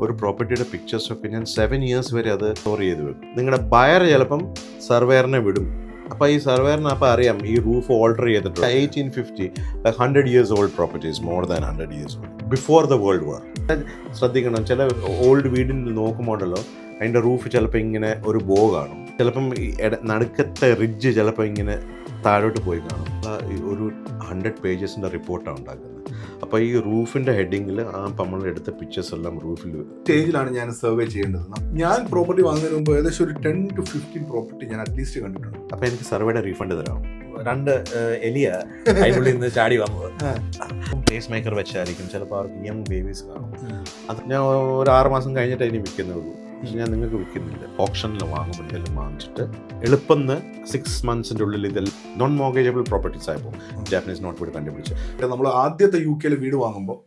ഒരു പ്രോപ്പർട്ടിയുടെ പിക്ചേഴ്സൊക്കെ ഞാൻ 7 ഇയേഴ്സ് വരെ അത് സ്റ്റോർ ചെയ്ത് വെക്കും. നിങ്ങളുടെ ബയർ ചിലപ്പം സർവേയറിനെ വിടും. അപ്പോൾ ഈ സർവേയറിന് അപ്പോൾ അറിയാം ഈ റൂഫ് ഓൾട്ടർ ചെയ്തിട്ടുണ്ട്. 1850 100 years old properties, more than 100 years old, before the world war. ശ്രദ്ധിക്കണം, ചില ഓൾഡ് വീടിൽ നോക്കുമ്പോണ്ടല്ലോ അതിൻ്റെ റൂഫ് ചിലപ്പോൾ ഇങ്ങനെ ഒരു ബോ കാണും, ചിലപ്പം നടുക്കത്തെ റിഡ്ജ് ചിലപ്പോൾ ഇങ്ങനെ താഴോട്ട് പോയി കാണും. ഒരു 100 പേജസിൻ്റെ റിപ്പോർട്ടാണ് ഉണ്ടാക്കുന്നത്. അപ്പോൾ ഈ റൂഫിൻ്റെ ഹെഡിങ്ങിൽ നമ്മൾ എടുത്ത പിക്ചേഴ്സ് എല്ലാം റൂഫിൽ സ്റ്റേജിലാണ് ഞാൻ സർവേ ചെയ്യേണ്ടത്. ഞാൻ പ്രോപ്പർട്ടി വാങ്ങുന്നതിന് മുമ്പ് ഏകദേശം ഒരു 10 to 15 പ്രോപ്പർട്ടി ഞാൻ അറ്റ്ലീസ്റ്റ് കണ്ടിട്ടുണ്ട്. അപ്പോൾ എനിക്ക് സർവേയുടെ റീഫണ്ട് തരാം. 2 എലിയ അതിനുള്ളിൽ നിന്ന് ചാടി വന്നത്. പേസ് മേക്കർ വെച്ചായിരിക്കും, ചിലപ്പോൾ അവർക്ക് യങ് ബേബീസ് കാണും. അത് ഞാൻ ഒരു 6 മാസം കഴിഞ്ഞിട്ട് അതിന് വിൽക്കുന്നുള്ളൂ. പക്ഷെ ഞാൻ നിങ്ങൾക്ക് വിൽക്കുന്നില്ല. ഓപ്ഷനിൽ വാങ്ങുമ്പോൾ എന്തെങ്കിലും വാങ്ങിച്ചിട്ട് എളുപ്പം 6 months ഉള്ളിൽ ഇതെല്ലാം നോൺ മോർഗേജബിൾ പ്രോപ്പർട്ടീസ് ആയപ്പോൾ ജാപ്പനീസ് നോട്ട് വീട് കണ്ടുപിടിച്ച് നമ്മൾ ആദ്യത്തെ UK വീട് വാങ്ങുമ്പോൾ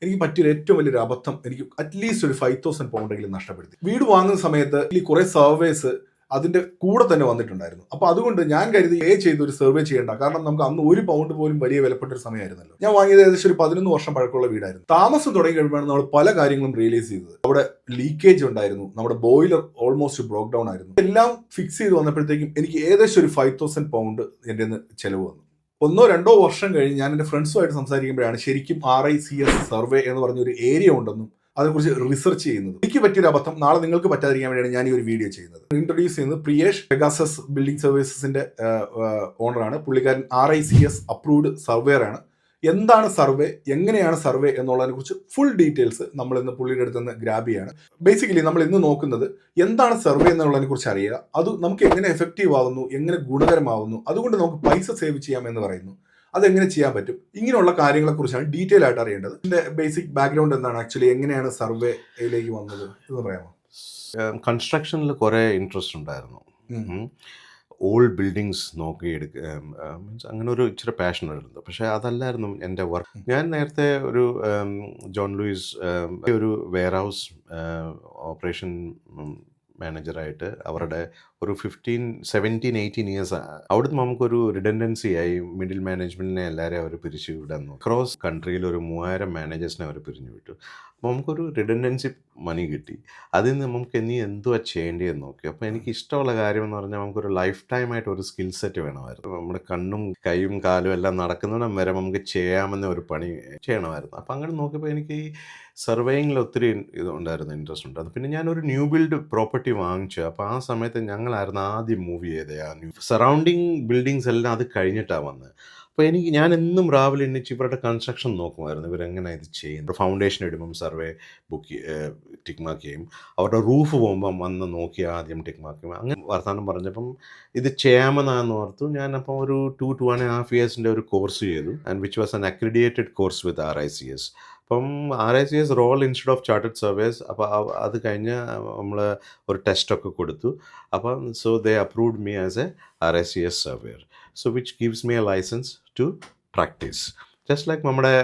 എനിക്ക് പറ്റിയ ഏറ്റവും വലിയൊരു അബദ്ധം, എനിക്ക് അറ്റ്ലീസ്റ്റ് ഒരു 5,000 പൗണ്ടെങ്കിലും നഷ്ടപ്പെടുത്തി. വീട് വാങ്ങുന്ന സമയത്ത് ഈ കുറേ സർവേസ് അതിൻ്റെ കൂടെ തന്നെ വന്നിട്ടുണ്ടായിരുന്നു. അപ്പോൾ അതുകൊണ്ട് ഞാൻ കരുതി ചെയ്തൊരു സർവേ ചെയ്യേണ്ട, കാരണം നമുക്ക് അന്ന് £1 പോലും വലിയ വിലപ്പെട്ട ഒരു സമയമായിരുന്നല്ലോ. ഞാൻ വാങ്ങിയത് ഏകദേശം ഒരു 11 വർഷം പഴക്കമുള്ള വീടായിരുന്നു. താമസം തുടങ്ങി കഴിയുമ്പോഴാണ് നമ്മൾ പല കാര്യങ്ങളും റിയലൈസ് ചെയ്തത്. അവിടെ ലീക്കേജ് ഉണ്ടായിരുന്നു, നമ്മുടെ ബോയിലർ ഓൾമോസ്റ്റ് ബ്രോക്ക് ഡൗൺ ആയിരുന്നു. എല്ലാം ഫിക്സ് ചെയ്ത് വന്നപ്പോഴത്തേക്കും എനിക്ക് ഏകദേശം ഒരു £5,000 എൻ്റെ ചെലവ് വന്നു. 1-2 വർഷം കഴിഞ്ഞ് ഞാൻ എൻ്റെ ഫ്രണ്ട്സുമായിട്ട് സംസാരിക്കുമ്പോഴാണ് ശരിക്കും RICS സർവേ എന്ന് പറഞ്ഞൊരു ഏരിയ ഉണ്ടെന്നും അതിനെക്കുറിച്ച് റിസർച്ച് ചെയ്യുന്നത്. എനിക്ക് പറ്റിയൊരു അബദ്ധം നാളെ നിങ്ങൾക്ക് പറ്റാതിരിക്കാൻ വേണ്ടിയാണ് ഞാൻ ഈ ഒരു വീഡിയോ ചെയ്യുന്നത്. ഇൻട്രൊഡ്യൂസ് ചെയ്യുന്നത് പ്രിയേഷ്, പെഗാസസ് ബിൽഡിംഗ് സർവീസസിന്റെ ഓണറാണ്. പുള്ളിക്കാരൻ RICS അപ്രൂവ്ഡ് സർവേയർ ആണ്. എന്താണ് സർവേ, എങ്ങനെയാണ് സർവേ എന്നുള്ളതിനെ കുറിച്ച് ഫുൾ ഡീറ്റെയിൽസ് നമ്മൾ ഇന്ന് പുള്ളിയുടെ അടുത്ത് നിന്ന് ഗ്രാബ് ചെയ്യാണ്. ബേസിക്കലി നമ്മൾ ഇന്ന് നോക്കുന്നത് എന്താണ് സർവേ എന്നുള്ളതിനെ കുറിച്ച് അറിയുക, അത് നമുക്ക് എങ്ങനെ എഫക്റ്റീവ് ആവുന്നു, എങ്ങനെ ഗുണകരമാവുന്നു, അതുകൊണ്ട് നമുക്ക് പൈസ സേവ് ചെയ്യാം എന്ന് പറയുന്നു. അതെങ്ങനെ ചെയ്യാൻ പറ്റും, ഇങ്ങനെയുള്ള കാര്യങ്ങളെക്കുറിച്ചാണ് ഡീറ്റെയിൽ ആയിട്ട് അറിയേണ്ടത്. ഇതിന്റെ ബേസിക് ബാക്ക്ഗ്രൗണ്ട് എന്താണ്, ആക്ച്വലി എങ്ങനെയാണ് സർവേയിലേക്ക് വന്നത് എന്ന് പറയാമോ? കൺസ്ട്രക്ഷനിൽ കുറേ ഇൻട്രസ്റ്റ് ഉണ്ടായിരുന്നു. ഓൾഡ് ബിൽഡിങ്സ് നോക്കിയെടുക്കുക, മീൻസ് അങ്ങനെ ഒരു ഇച്ചിരി പാഷൻ ആയിരുന്നു. പക്ഷേ അതല്ലായിരുന്നു എൻ്റെ വർക്ക്. ഞാൻ നേരത്തെ ഒരു ജോൺ ലൂയിസ് ഒരു വെയർ ഹൗസ് ഓപ്പറേഷൻ മാനേജറായിട്ട് അവരുടെ ഒരു 17-18 ഇയേഴ്സ് അവിടുന്ന് നമുക്കൊരു റിഡൻഡൻസി ആയി. മിഡിൽ മാനേജ്മെൻറ്റിനെ എല്ലാവരെയും അവർ പിരിച്ചു വിടാൻ നോക്കി. ക്രോസ് കൺട്രിയിൽ ഒരു 3000 മാനേജേഴ്സിനെ അവർ പിരിഞ്ഞു വിട്ടു. അപ്പോൾ നമുക്കൊരു റിഡൻഡൻസി മണി കിട്ടി. അതിൽ നിന്ന് നമുക്ക് ഇനി എന്തുവാ ചെയ്യേണ്ടതെന്ന് നോക്കി. അപ്പോൾ എനിക്ക് ഇഷ്ടമുള്ള കാര്യം എന്ന് പറഞ്ഞാൽ നമുക്കൊരു ലൈഫ് ടൈമായിട്ട് ഒരു സ്കിൽ സെറ്റ് വേണമായിരുന്നു. നമ്മുടെ കണ്ണും കൈയും കാലും എല്ലാം നടക്കുന്നിടം വരെ നമുക്ക് ചെയ്യാമെന്ന ഒരു പണി ചെയ്യണമായിരുന്നു. അപ്പോൾ അങ്ങനെ നോക്കിയപ്പോൾ എനിക്ക് ഈ സർവേയിങ്ങിൽ ഒത്തിരി ഇതുണ്ടായിരുന്നു, ഇൻട്രസ്റ്റ് ഉണ്ടായിരുന്നു. പിന്നെ ഞാനൊരു ന്യൂ ബിൽഡ് പ്രോപ്പർട്ടി വാങ്ങിച്ചു. അപ്പോൾ ആ സമയത്ത് ഞങ്ങളായിരുന്നു ആദ്യം മൂവ് ചെയ്തത്. ആ സറൗണ്ടിങ് ബിൽഡിങ്സ് എല്ലാം അത് കഴിഞ്ഞിട്ടാണ് വന്നത്. അപ്പോൾ ഞാൻ എന്നും രാവിലെ എണ്ണിച്ച് ഇവരുടെ കൺസ്ട്രക്ഷൻ നോക്കുമായിരുന്നു, ഇവരെങ്ങനെ ഇത് ചെയ്യുന്നത്. ഫൗണ്ടേഷൻ ഇടുമ്പം സർവേ ടിക്ക് മാർക്ക് ചെയ്യും, അവരുടെ റൂഫ് പോകുമ്പം വന്ന് നോക്കി ആദ്യം ടിക്ക് മാർക്ക് ചെയ്യും. അങ്ങനെ വർത്തമാനം പറഞ്ഞപ്പം ഇത് ചെയ്യാമെന്നാന്ന് ഓർത്തു. ഞാനപ്പോൾ ഒരു 2.5 years ഒരു കോഴ്സ് ചെയ്തു, and which was an accredited course with RICS. അപ്പം RICS role instead of chartered surveys. അപ്പോൾ അത് കഴിഞ്ഞ് നമ്മൾ ഒരു ടെസ്റ്റൊക്കെ കൊടുത്തു. അപ്പം so they approved me as a RICS surveyor, so which gives me a license to practice. Just like നമ്മുടെ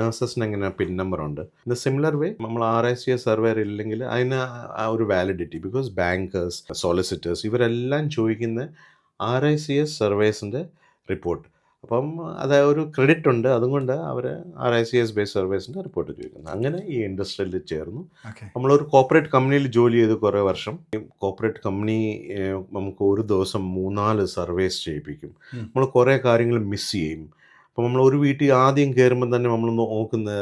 നഴ്സസിന് എങ്ങനെ പിൻ നമ്പർ ഉണ്ട്, ഇൻ ദ സിമിലർ വേ നമ്മൾ RICS സർവേയർ ഇല്ലെങ്കിൽ അതിന് ആ ഒരു വാലിഡിറ്റി, ബിക്കോസ് ബാങ്കേഴ്സ്, സോളിസിറ്റേഴ്സ് ഇവരെല്ലാം ചോദിക്കുന്ന RICS സർവേസിൻ്റെ റിപ്പോർട്ട്. അപ്പം അത് ഒരു ക്രെഡിറ്റ് ഉണ്ട്, അതുകൊണ്ട് അവർ RICS ബേസ്ഡ് സർവീസിൻ്റെ റിപ്പോർട്ട് ചോദിക്കുന്നത്. അങ്ങനെ ഈ ഇൻഡസ്ട്രിയിൽ ചേർന്നു. നമ്മളൊരു കോർപ്പറേറ്റ് കമ്പനിയിൽ ജോലി ചെയ്ത് കുറേ വർഷം. കോർപ്പറേറ്റ് കമ്പനി നമുക്ക് ഒരു ദിവസം 3-4 സർവേസ് ചെയ്യിപ്പിക്കും. നമ്മൾ കുറേ കാര്യങ്ങൾ മിസ് ചെയ്യും. അപ്പോൾ നമ്മൾ ഒരു വീട്ടിൽ ആദ്യം കയറുമ്പം തന്നെ നമ്മൾ നോക്കുന്നത്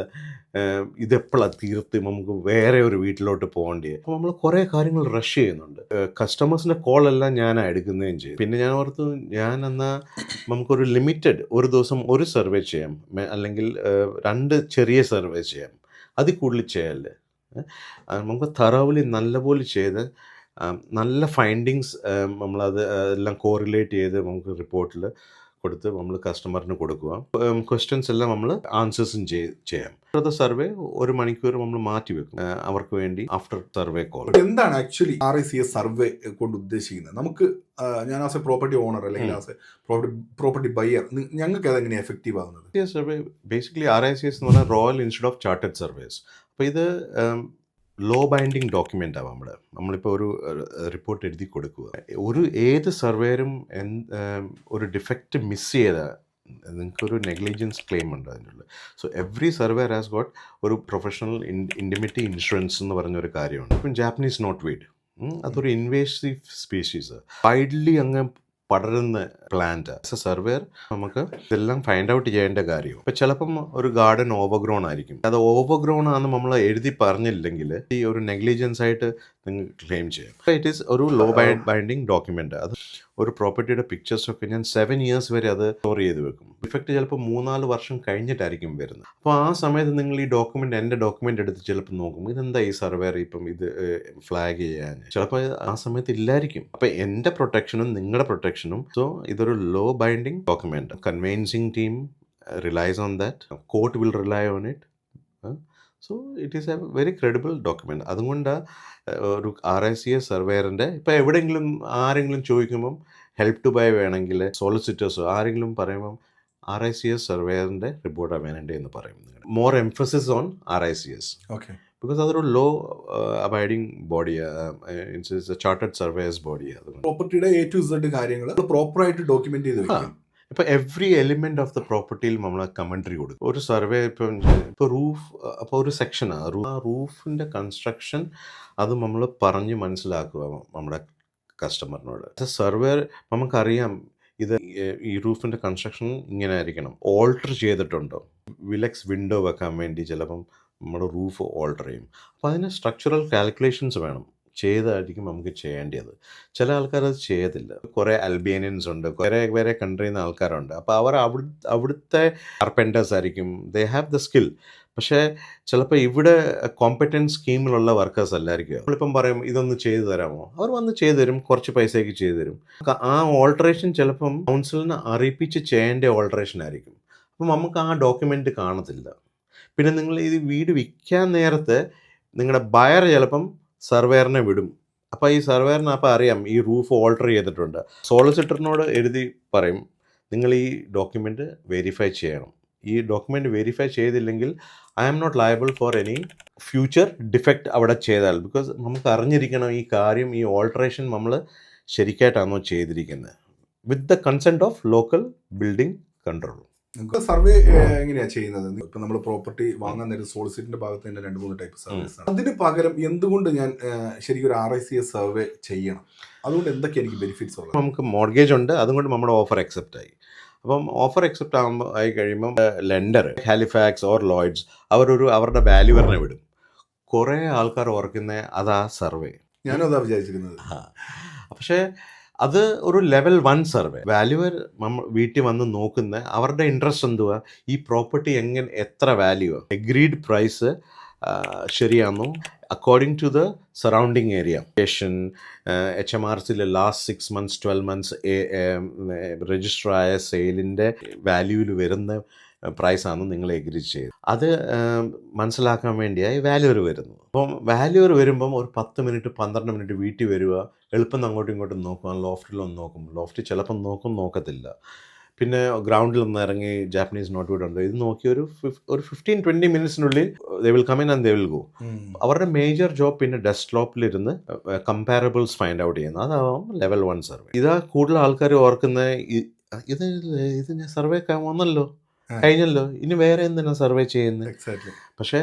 ഇതെപ്പോഴാണ് തീർത്ത് നമുക്ക് വേറെ ഒരു വീട്ടിലോട്ട് പോകേണ്ടത്. അപ്പോൾ നമ്മൾ കുറേ കാര്യങ്ങൾ റഷ് ചെയ്യുന്നുണ്ട്. കസ്റ്റമേഴ്സിൻ്റെ കോളെല്ലാം ഞാനാണ് എടുക്കുന്നതും ചെയ്യും. പിന്നെ ഞാൻ ഓർത്തു എന്നാൽ നമുക്കൊരു ലിമിറ്റഡ് ഒരു ദിവസം ഒരു സർവേ ചെയ്യാം, അല്ലെങ്കിൽ 2 ചെറിയ സർവേ ചെയ്യാം, അതിൽ കൂടുതൽ ചെയ്യല്ലേ. നമുക്ക് തറവിലി നല്ലപോലെ ചെയ്ത് നല്ല ഫൈൻഡിങ്സ് നമ്മളത് എല്ലാം കോറിലേറ്റ് ചെയ്ത് നമുക്ക് റിപ്പോർട്ടിൽ കൊടുത്ത് നമ്മൾ കസ്റ്റമറിന് കൊടുക്കുക. ക്വസ്റ്റ്യൻസ് എല്ലാം നമ്മൾ ആൻസേഴ്സും ചെയ്യാം. അടുത്ത സർവേ 1 മണിക്കൂർ നമ്മൾ മാറ്റി വെക്കും അവർക്ക് വേണ്ടി ആഫ്റ്റർ സർവേ കോൾ. എന്താണ് ആക്ച്വലി RICS സർവേ കൊണ്ട് ഉദ്ദേശിക്കുന്നത്? നമുക്ക് ഞാൻ ആസ് എ പ്രോപ്പർട്ടി ഓണർ അല്ലെങ്കിൽ ആസ് എ പ്രോപ്പർട്ടി ബയർ, ഞങ്ങൾക്ക് അതെങ്ങനെ എഫക്റ്റീവ് ആകുന്നത്? സർവേ ബേസിക്കലി RICS എന്ന് പറഞ്ഞാൽ royal institute of chartered surveys. അപ്പോൾ ഇത് ലോ ബൈൻഡിങ് ഡോക്യുമെൻ്റ് ആവും. നമ്മളിപ്പോൾ ഒരു റിപ്പോർട്ട് എഴുതി കൊടുക്കുക. ഏത് സർവേയറും ഒരു ഡിഫക്റ്റ് മിസ് ചെയ്താൽ നിങ്ങൾക്കൊരു നെഗ്ലിജൻസ് ക്ലെയിം ഉണ്ട് അതിനുള്ള. So every surveyor has got ഒരു പ്രൊഫഷണൽ ഇൻഡിമിറ്റി ഇൻഷുറൻസ് എന്ന് പറഞ്ഞൊരു കാര്യമുണ്ട്. ഇപ്പം ജാപ്പനീസ് നോട്ട് വീഡ്, അതൊരു ഇൻവേസീവ് സ്പീഷീസ്, വൈഡ്ലി അങ്ങ് പടരുന്ന പ്ലാന്റ്. ആസ് എ സർവേർ നമുക്ക് ഇതെല്ലാം ഫൈൻഡ് ഔട്ട് ചെയ്യേണ്ട കാര്യം. ഇപ്പം ചിലപ്പം ഒരു ഗാർഡൻ ഓവർഗ്രോൺ ആയിരിക്കും. അത് ഓവർഗ്രോൺ ആണെന്ന് നമ്മൾ എഴുതി പറഞ്ഞില്ലെങ്കിൽ ഈ ഒരു നെഗ്ലിജൻസ് ആയിട്ട് നിങ്ങൾക്ക് ക്ലെയിം ചെയ്യാം. ഇറ്റ് ഈസ് ഒരു ലോ ബൈൻഡിങ് ഡോക്യുമെന്റ്. അത് ഒരു പ്രോപ്പർട്ടിയുടെ പിക്ചേഴ്സൊക്കെ ഞാൻ 7 years വരെ അത് സ്റ്റോർ ചെയ്ത് വെക്കും. ഇഫക്റ്റ് ചിലപ്പോൾ 3-4 വർഷം കഴിഞ്ഞിട്ടായിരിക്കും വരുന്നത്. അപ്പോൾ ആ സമയത്ത് നിങ്ങൾ ഈ ഡോക്യുമെന്റ്, എൻ്റെ ഡോക്യുമെന്റ് എടുത്ത് ചിലപ്പോൾ നോക്കും, ഇതെന്താ ഈ സർവേർ ഇപ്പം ഇത് ഫ്ലാഗ് ചെയ്യാൻ. ചിലപ്പോൾ ആ സമയത്ത് ഇല്ലായിരിക്കും. അപ്പോൾ എൻ്റെ പ്രൊട്ടക്ഷനും നിങ്ങളുടെ പ്രൊട്ടക്ഷനും. സോ ഇതൊരു law binding document. Conveyancing team relies on that, court will rely on it. So it is a very credible document. അതുകൊണ്ട് ഒരു RICS സർവേയറിൻ്റെ ഇപ്പോൾ എവിടെയെങ്കിലും ആരെങ്കിലും ചോദിക്കുമ്പം ഹെൽപ്പ് ടു ബൈ വേണമെങ്കിൽ സോളിസിറ്റേഴ്സോ ആരെങ്കിലും പറയുമ്പം RICS സർവേയറിൻ്റെ റിപ്പോർട്ടാണ് വേണ്ടതെന്ന് പറയും. More emphasis on RICS. Okay. Because അതൊരു ലോ അബൈഡിങ് ബോഡിയാണ്, ഇറ്റ്സ് എ ചാർട്ടേഡ് സർവേയേഴ്സ് ബോഡിയാണ്. പ്രോപ്പർട്ടിയുടെ A to Z കാര്യങ്ങൾ പ്രോപ്പറായിട്ട് ഡോക്യുമെന്റ് ചെയ്ത് വെക്കും. ഇപ്പോൾ എവറി എലിമെന്റ് ഓഫ് ദ പ്രോപ്പർട്ടിയിൽ നമ്മൾ കമൻട്രി കൊടുക്കും. ഒരു സർവേ ഇപ്പോൾ റൂഫ്, അപ്പോൾ ഒരു സെക്ഷനാണ് ആ റൂഫിൻ്റെ കൺസ്ട്രക്ഷൻ, അത് നമ്മൾ പറഞ്ഞ് മനസ്സിലാക്കുക നമ്മുടെ കസ്റ്റമറിനോട്. സർവേ നമുക്കറിയാം ഇത് ഈ റൂഫിൻ്റെ കൺസ്ട്രക്ഷൻ ഇങ്ങനെ ആയിരിക്കണം. ഓൾട്ടർ ചെയ്തിട്ടുണ്ടോ, വിലക്സ് വിൻഡോ വെക്കാൻ വേണ്ടി ചിലപ്പം നമ്മുടെ റൂഫ് ഓൾട്ടർ ചെയ്യും. അപ്പോൾ അതിന് സ്ട്രക്ചറൽ കാൽക്കുലേഷൻസ് വേണം, ചെയ്തായിരിക്കും നമുക്ക് ചെയ്യേണ്ടത്. ചില ആൾക്കാർ അത് ചെയ്യത്തില്ല. കുറേ അൽബേനിയൻസ് ഉണ്ട്, വേറെ കൺട്രിയിൽ നിന്ന് ആൾക്കാരുണ്ട്. അപ്പോൾ അവർ അവിടുത്തെ കാർപ്പൻറ്റേഴ്സ് ആയിരിക്കും, ദേ ഹാവ് ദ സ്കിൽ. പക്ഷേ ചിലപ്പോൾ ഇവിടെ കോമ്പറ്റൻസ് സ്കീമിലുള്ള വർക്കേഴ്സ് അല്ലായിരിക്കും. നമ്മളിപ്പം പറയും ഇതൊന്ന് ചെയ്തു തരാമോ, അവർ വന്ന് ചെയ്തു തരും, കുറച്ച് പൈസയ്ക്ക് ചെയ്തു തരും. ആ ഓൾട്ടറേഷൻ ചിലപ്പം കൗൺസിലിനെ അറിയിപ്പിച്ച് ചെയ്യേണ്ട ഓൾട്ടറേഷൻ ആയിരിക്കും. അപ്പം നമുക്ക് ആ ഡോക്യുമെൻ്റ് കാണത്തില്ല. പിന്നെ നിങ്ങൾ ഈ വീട് വിൽക്കാൻ നേരത്തെ നിങ്ങളുടെ ബയർ ചിലപ്പം സർവേയറിനെ വിടും. അപ്പോൾ ഈ സർവേയറിന് അപ്പോൾ അറിയാം ഈ റൂഫ് ഓൾട്ടർ ചെയ്തിട്ടുണ്ട്. സോളിസിറ്ററിനോട് എഴുതി പറയും, നിങ്ങൾ ഈ ഡോക്യുമെൻ്റ് വെരിഫൈ ചെയ്യണം. ഈ ഡോക്യുമെൻ്റ് വെരിഫൈ ചെയ്തില്ലെങ്കിൽ I am not liable for any future defect അവിടെ ചെയ്താൽ. ബിക്കോസ് നമുക്ക് അറിഞ്ഞിരിക്കണം ഈ കാര്യം, ഈ ഓൾട്ടറേഷൻ നമ്മൾ ശരിക്കായിട്ടാണോ ചെയ്തിരിക്കുന്നത്, with the consent of local building control. Survey എങ്ങനെയാ ചെയ്യുന്നത്? ഇപ്പൊ നമ്മൾ പ്രോപ്പർട്ടി വാങ്ങാൻ നേരം സോളിസിറ്റിന്റെ ഭാഗത്ത് തന്നെ 2-3 ടൈപ്പ് സർവീസ് ആണ്. അതിന് പകരം എന്തുകൊണ്ട് ഞാൻ ശരിക്കും ഒരു RICS സർവേ ചെയ്യണം? അതുകൊണ്ട് എന്തൊക്കെ എനിക്ക് ബെനിഫിറ്റ്സ് ഉള്ളത്? നമുക്ക് മോർഗേജ് ഉണ്ട്, അതുകൊണ്ട് നമ്മുടെ ഓഫർ അക്സെപ്റ്റ് ആയി. അപ്പം ഓഫർ അക്സെപ്റ്റ് ആയി കഴിയുമ്പം ലെൻഡർ ഹാലിഫാക്സ് ഓർ ലോയിഡ്സ് അവരുടെ വാല്യൂവറിനെ വിടും. കുറേ ആൾക്കാർ ഓർക്കുന്ന അതാ സർവേ. ഞാനും അതാ വിചാരിച്ചിരുന്നത്. പക്ഷേ അത് ഒരു ലെവൽ 1 സർവേ. വാല്യൂവർ നമ്മൾ വീട്ടിൽ വന്ന് നോക്കുന്ന അവരുടെ ഇൻട്രസ്റ്റ് എന്തുവാ, ഈ പ്രോപ്പർട്ടി എത്ര വാല്യൂ, എഗ്രീഡ് പ്രൈസ് ശരിയാണോ according to the surrounding area, location, HMRCയിലെ ലാസ്റ്റ് 6 months 12 months രജിസ്റ്റർ ആയ സെയിലിൻ്റെ വാല്യൂവിൽ വരുന്ന പ്രൈസാണ് നിങ്ങൾ എഗ്രി ചെയ്ത്. അത് മനസ്സിലാക്കാൻ വേണ്ടിയായി വാല്യൂവർ വരുന്നു. അപ്പം വാല്യൂവർ വരുമ്പം ഒരു 10 മിനിറ്റ് 12 മിനിറ്റ് വീട്ടിൽ വരിക, എളുപ്പം അങ്ങോട്ടും ഇങ്ങോട്ടും നോക്കുക. ലോഫ്റ്റിലൊന്ന് നോക്കും, ലോഫ്റ്റ് ചിലപ്പം നോക്കത്തില്ല. പിന്നെ ഗ്രൗണ്ടിൽ ഒന്ന് ഇറങ്ങി ജാപ്പനീസ് നോട്ട് വീട് ഉണ്ട്, ഇത് നോക്കി ഒരു 15-20 മിനിറ്റ്സിനുള്ളിൽ they will come in and they will go. അവരുടെ മേജർ ജോബ് പിന്നെ ഡെസ്ക്ടോപ്പിലിരുന്ന് കമ്പാരബിൾസ് ഫൈൻഡ് ഔട്ട് ചെയ്യുന്നത്. അതാവും ലെവൽ 1 സർവേ. ഇതാ കൂടുതൽ ആൾക്കാർ ഓർക്കുന്ന, ഇത് ഞാൻ സർവേ വന്നല്ലോ, കഴിഞ്ഞല്ലോ, ഇനി വേറെ എന്തിനാ സർവേ ചെയ്യുന്നത്. പക്ഷേ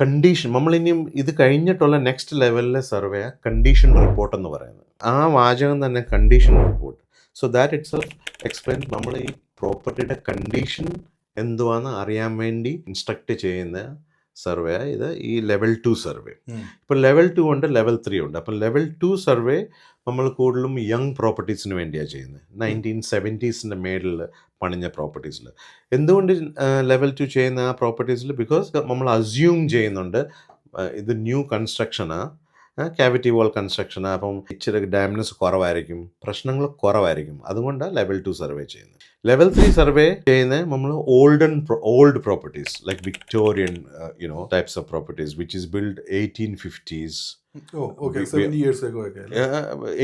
കണ്ടീഷൻ, നമ്മളിനിയും ഇത് കഴിഞ്ഞിട്ടുള്ള നെക്സ്റ്റ് ലെവലിലെ സർവേ കണ്ടീഷൻ റിപ്പോർട്ട് എന്ന് പറയുന്നത്. ആ വാചകം തന്നെ condition report. So that it self explain നമ്മൾ ഈ പ്രോപ്പർട്ടിയുടെ കണ്ടീഷൻ എന്തുവാന്ന് അറിയാൻ വേണ്ടി ഇൻസ്ട്രക്ട് ചെയ്യുന്ന സർവേ. ഇത് ഈ ലെവൽ 2 സർവേ. ഇപ്പോൾ ലെവൽ 2 ഉണ്ട്, ലെവൽ 3 ഉണ്ട്. അപ്പം ലെവൽ 2 സർവേ നമ്മൾ കൂടുതലും യങ് പ്രോപ്പർട്ടീസിന് വേണ്ടിയാണ് ചെയ്യുന്നത്. 1970s മേളിൽ പണിഞ്ഞ പ്രോപ്പർട്ടീസിൽ. എന്തുകൊണ്ട് ലെവൽ 2 ചെയ്യുന്ന ആ പ്രോപ്പർട്ടീസിൽ? ബിക്കോസ് നമ്മൾ അസ്യൂം ചെയ്യുന്നുണ്ട് ഇത് ന്യൂ കൺസ്ട്രക്ഷനാണ്, ക്യാവിറ്റി വാൾ കൺസ്ട്രക്ഷനാണ്. അപ്പം ഇച്ചിരി ഡാമിനസ് കുറവായിരിക്കും, പ്രശ്നങ്ങൾ കുറവായിരിക്കും. അതുകൊണ്ടാണ് ലെവൽ 2 സർവേ ചെയ്യുന്നത്. ലെവൽ 3 സർവേ ചെയ്യുന്നത് നമ്മൾ old properties like Victorian types of properties which is build 1850s. Oh, okay, 70 years ago. Okay.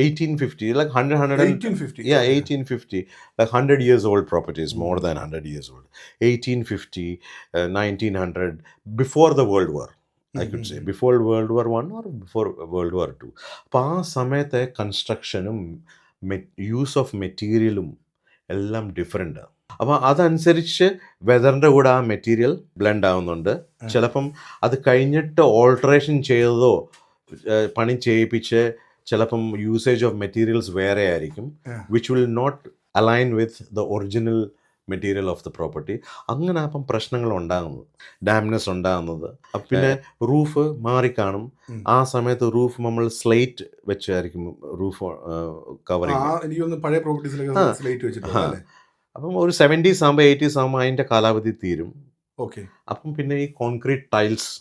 1850, like 1850. Yeah, 1850, like 100 years old properties, more than 100 years old. 1850, 1900, before the World War. I could say before World War I or before World War II. അപ്പോൾ ആ സമയത്തെ കൺസ്ട്രക്ഷനും use of മെറ്റീരിയലും എല്ലാം ഡിഫറെൻ്റാണ്. അപ്പോൾ അതനുസരിച്ച് വെതറിൻ്റെ കൂടെ ആ material blend ആവുന്നുണ്ട്. ചിലപ്പം അത് കഴിഞ്ഞിട്ട് ഓൾട്ടറേഷൻ ചെയ്തതോ പണി ചെയ്യിപ്പിച്ച് ചിലപ്പം യൂസേജ് ഓഫ് മെറ്റീരിയൽസ് വേറെ ആയിരിക്കും, which will not align with the original material of the property. അങ്ങനെ അപ്പം പ്രശ്നങ്ങൾ ഉണ്ടാകുന്നത്, ഡാമേജസ് ഉണ്ടാകുന്നത്. പിന്നെ റൂഫ് മാറിക്കാണും. ആ സമയത്ത് റൂഫ് നമ്മൾ സ്ലേറ്റ് വെച്ചായിരിക്കും റൂഫ് കവറിങ്. എനിക്കൊന്ന് പഴയ പ്രോപ്പർട്ടീസിലൊക്കെ സ്ലേറ്റ് വെച്ചിട്ടുണ്ട്. അപ്പം ഒരു 70s ആകുമ്പോൾ 80s ആകുമ്പോൾ അതിൻ്റെ കാലാവധി തീരും. ഓക്കെ. അപ്പം പിന്നെ ഈ കോൺക്രീറ്റ് ടൈൽസ്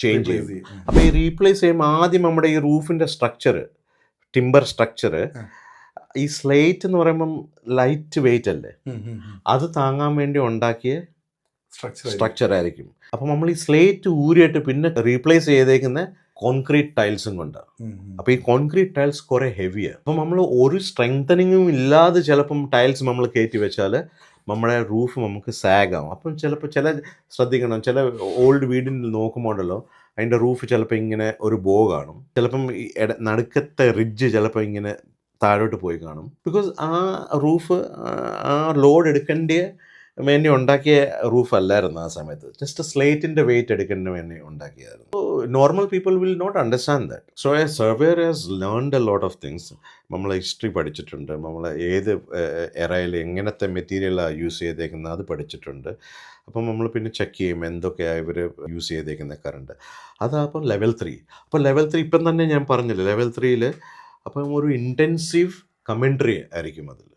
ചേഞ്ച് Replace ചെയ്യും. അപ്പോൾ ഈ റീപ്ലേസ് ചെയ്യുമ്പോൾ ആദ്യം നമ്മുടെ ഈ റൂഫിൻ്റെ സ്ട്രക്ചർ, ടിമ്പർ സ്ട്രക്ചർ, ഈ സ്ലേറ്റ് എന്ന് പറയുമ്പം ലൈറ്റ് വെയിറ്റ് അല്ലേ, അത് താങ്ങാൻ വേണ്ടി ഉണ്ടാക്കിയ സ്ട്രക്ചർ ആയിരിക്കും. അപ്പം നമ്മൾ ഈ സ്ലേറ്റ് ഊരിയിട്ട് പിന്നെ റീപ്ലേസ് ചെയ്തേക്കുന്ന കോൺക്രീറ്റ് ടൈൽസും കൊണ്ട്. അപ്പോൾ ഈ കോൺക്രീറ്റ് ടൈൽസ് കുറേ ഹെവിയാണ്. അപ്പം നമ്മൾ ഒരു സ്ട്രെങ്തനിങ്ങും ഇല്ലാതെ ചിലപ്പം ടൈൽസ് നമ്മൾ കയറ്റി വെച്ചാൽ നമ്മുടെ റൂഫ് നമുക്ക് സാഗാവും. അപ്പം ചിലപ്പോൾ ശ്രദ്ധിക്കണം, ചില ഓൾഡ് വീടിൽ നോക്കുമ്പോഴല്ലോ അതിൻ്റെ റൂഫ് ചിലപ്പോൾ ഇങ്ങനെ ഒരു ബോ കാണും, ചിലപ്പം ഈ നടുക്കത്തെ റിഡ്ജ് ചിലപ്പോൾ ഇങ്ങനെ താഴോട്ട് പോയി കാണും. ബിക്കോസ് ആ റൂഫ് ആ ലോഡ് എടുക്കേണ്ട വേണ്ടി ഉണ്ടാക്കിയ റൂഫ് അല്ലായിരുന്നു ആ സമയത്ത്, ജസ്റ്റ് സ്ലേറ്റിൻ്റെ വെയിറ്റ് എടുക്കേണ്ട വേണ്ടി ഉണ്ടാക്കിയായിരുന്നു. Normal people will not understand that. So a surveyor has learned a lot of things. നമ്മൾ ഹിസ്റ്ററി പഠിച്ചിട്ടുണ്ട്, നമ്മൾ ഏത് എറയിൽ എങ്ങനത്തെ മെറ്റീരിയലാണ് യൂസ് ചെയ്തേക്കുന്നത് അത് പഠിച്ചിട്ടുണ്ട്. അപ്പം നമ്മൾ പിന്നെ ചെക്ക് ചെയ്യും എന്തൊക്കെയാണ് ഇവർ യൂസ് ചെയ്തേക്കുന്ന കറണ്ട്. അതപ്പം ലെവൽ 3. അപ്പോൾ ലെവൽ 3 ഇപ്പം തന്നെ ഞാൻ പറഞ്ഞില്ല, ലെവൽ 3ൽ അപ്പം ഒരു ഇൻറ്റൻസീവ് കമൻട്രി ആയിരിക്കും അതിൽ.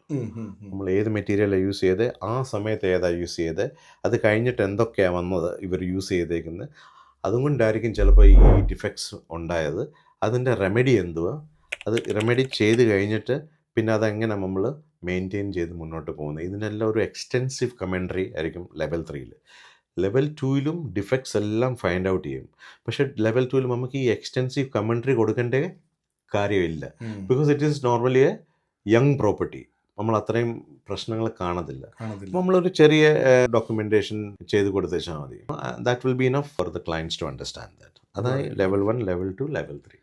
നമ്മൾ ഏത് മെറ്റീരിയലാണ് യൂസ് ചെയ്ത്, ആ സമയത്ത് ഏതാണ് യൂസ് ചെയ്ത്, അത് കഴിഞ്ഞിട്ട് എന്തൊക്കെയാണ് വന്നത് ഇവർ യൂസ് ചെയ്തേക്കുന്നത്, അതുകൊണ്ടായിരിക്കും ചിലപ്പോൾ ഈ ഡിഫക്ട്സ് ഉണ്ടായത്. അതിൻ്റെ റെമഡി എന്തുവാ, അത് റെമഡി ചെയ്ത് കഴിഞ്ഞിട്ട് പിന്നെ അതെങ്ങനെ നമ്മൾ മെയിൻറ്റെയിൻ ചെയ്ത് മുന്നോട്ട് പോകുന്നത്, ഇതിനെല്ലാം ഒരു എക്സ്റ്റെൻസീവ് കമൻട്രി ആയിരിക്കും ലെവൽ 3ൽ. ലെവൽ 2ലും ഡിഫക്ട്സ് എല്ലാം ഫൈൻഡ് ഔട്ട് ചെയ്യും. പക്ഷേ ലെവൽ 2ൽ നമുക്ക് ഈ എക്സ്റ്റെൻസീവ് കമൻട്രി കൊടുക്കേണ്ട കാര്യമില്ല. Because it is normally A young property. നമ്മൾ അത്രയും പ്രശ്നങ്ങൾ കാണത്തില്ല. നമ്മളൊരു ചെറിയ ഡോക്യുമെൻറ്റേഷൻ ചെയ്ത് കൊടുത്തേച്ചാൽ മതി. That will be enough for the clients to understand that. അതായത് ലെവൽ 1, ലെവൽ 2, ലെവൽ 3.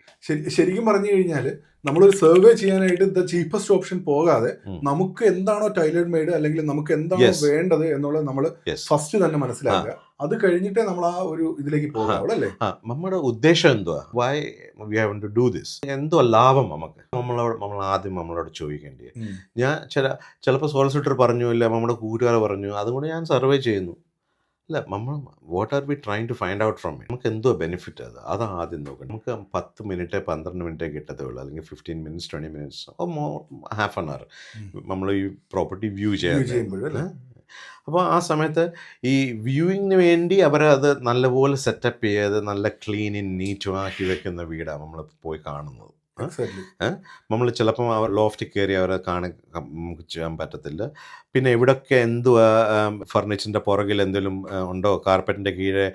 ശരിക്കും പറഞ്ഞു കഴിഞ്ഞാൽ നമ്മളൊരു സർവേ ചെയ്യാനായിട്ട് ദ ചീപ്പസ്റ്റ് ഓപ്ഷൻ പോകാതെ നമുക്ക് എന്താണോ ടൈലർഡ് മെയ്ഡ് അല്ലെങ്കിൽ നമുക്ക് എന്താണോ വേണ്ടത് എന്നുള്ളത് നമ്മൾ ഫസ്റ്റ് തന്നെ മനസ്സിലാക്കുക. അത് കഴിഞ്ഞിട്ടേ നമ്മൾ ആ ഒരു ഇതിലേക്ക് പോകാവുള്ളൂ അല്ലേ. നമ്മുടെ ഉദ്ദേശം എന്തുവാ, why we have to do this, എന്തുവാ ലാഭം നമുക്ക്, നമ്മൾ ആദ്യം നമ്മളോട് ചോദിക്കേണ്ടത്. ഞാൻ ചിലപ്പോൾ സോളിസിറ്റർ പറഞ്ഞു, ഇല്ല നമ്മുടെ കൂട്ടുകാർ പറഞ്ഞു, അതുകൊണ്ട് ഞാൻ സർവേ ചെയ്യുന്നു. അല്ല, നമ്മൾ what are we trying to find out from it, നമുക്ക് എന്തോ ബെനിഫിറ്റ് അതാണ് ആദ്യം നോക്കണം. നമുക്ക് 10 മിനിറ്റ് 12 മിനിറ്റേ കിട്ടത്തേ ഉള്ളൂ, അല്ലെങ്കിൽ 15 minutes 20 minutes half an hour നമ്മൾ ഈ പ്രോപ്പർട്ടി വ്യൂ ചെയ്യാൻ. അപ്പോൾ ആ സമയത്ത് ഈ വ്യൂയിങ്ങിന് വേണ്ടി അവരത് നല്ലപോലെ സെറ്റപ്പ് ചെയ്ത് നല്ല ക്ലീനും നീറ്റും ആക്കി വെക്കുന്ന വീടാണ് നമ്മൾ പോയി കാണുന്നത്. നമ്മൾ ചിലപ്പം ലോഫ്റ്റിൽ കയറി അവരെ നമുക്ക് ചെയ്യാൻ പറ്റത്തില്ല. പിന്നെ ഇവിടൊക്കെ എന്തുവാ ഫർണിച്ചറിൻ്റെ പുറകിൽ എന്തെങ്കിലും ഉണ്ടോ, കാർപ്പറ്റിൻ്റെ കീഴെ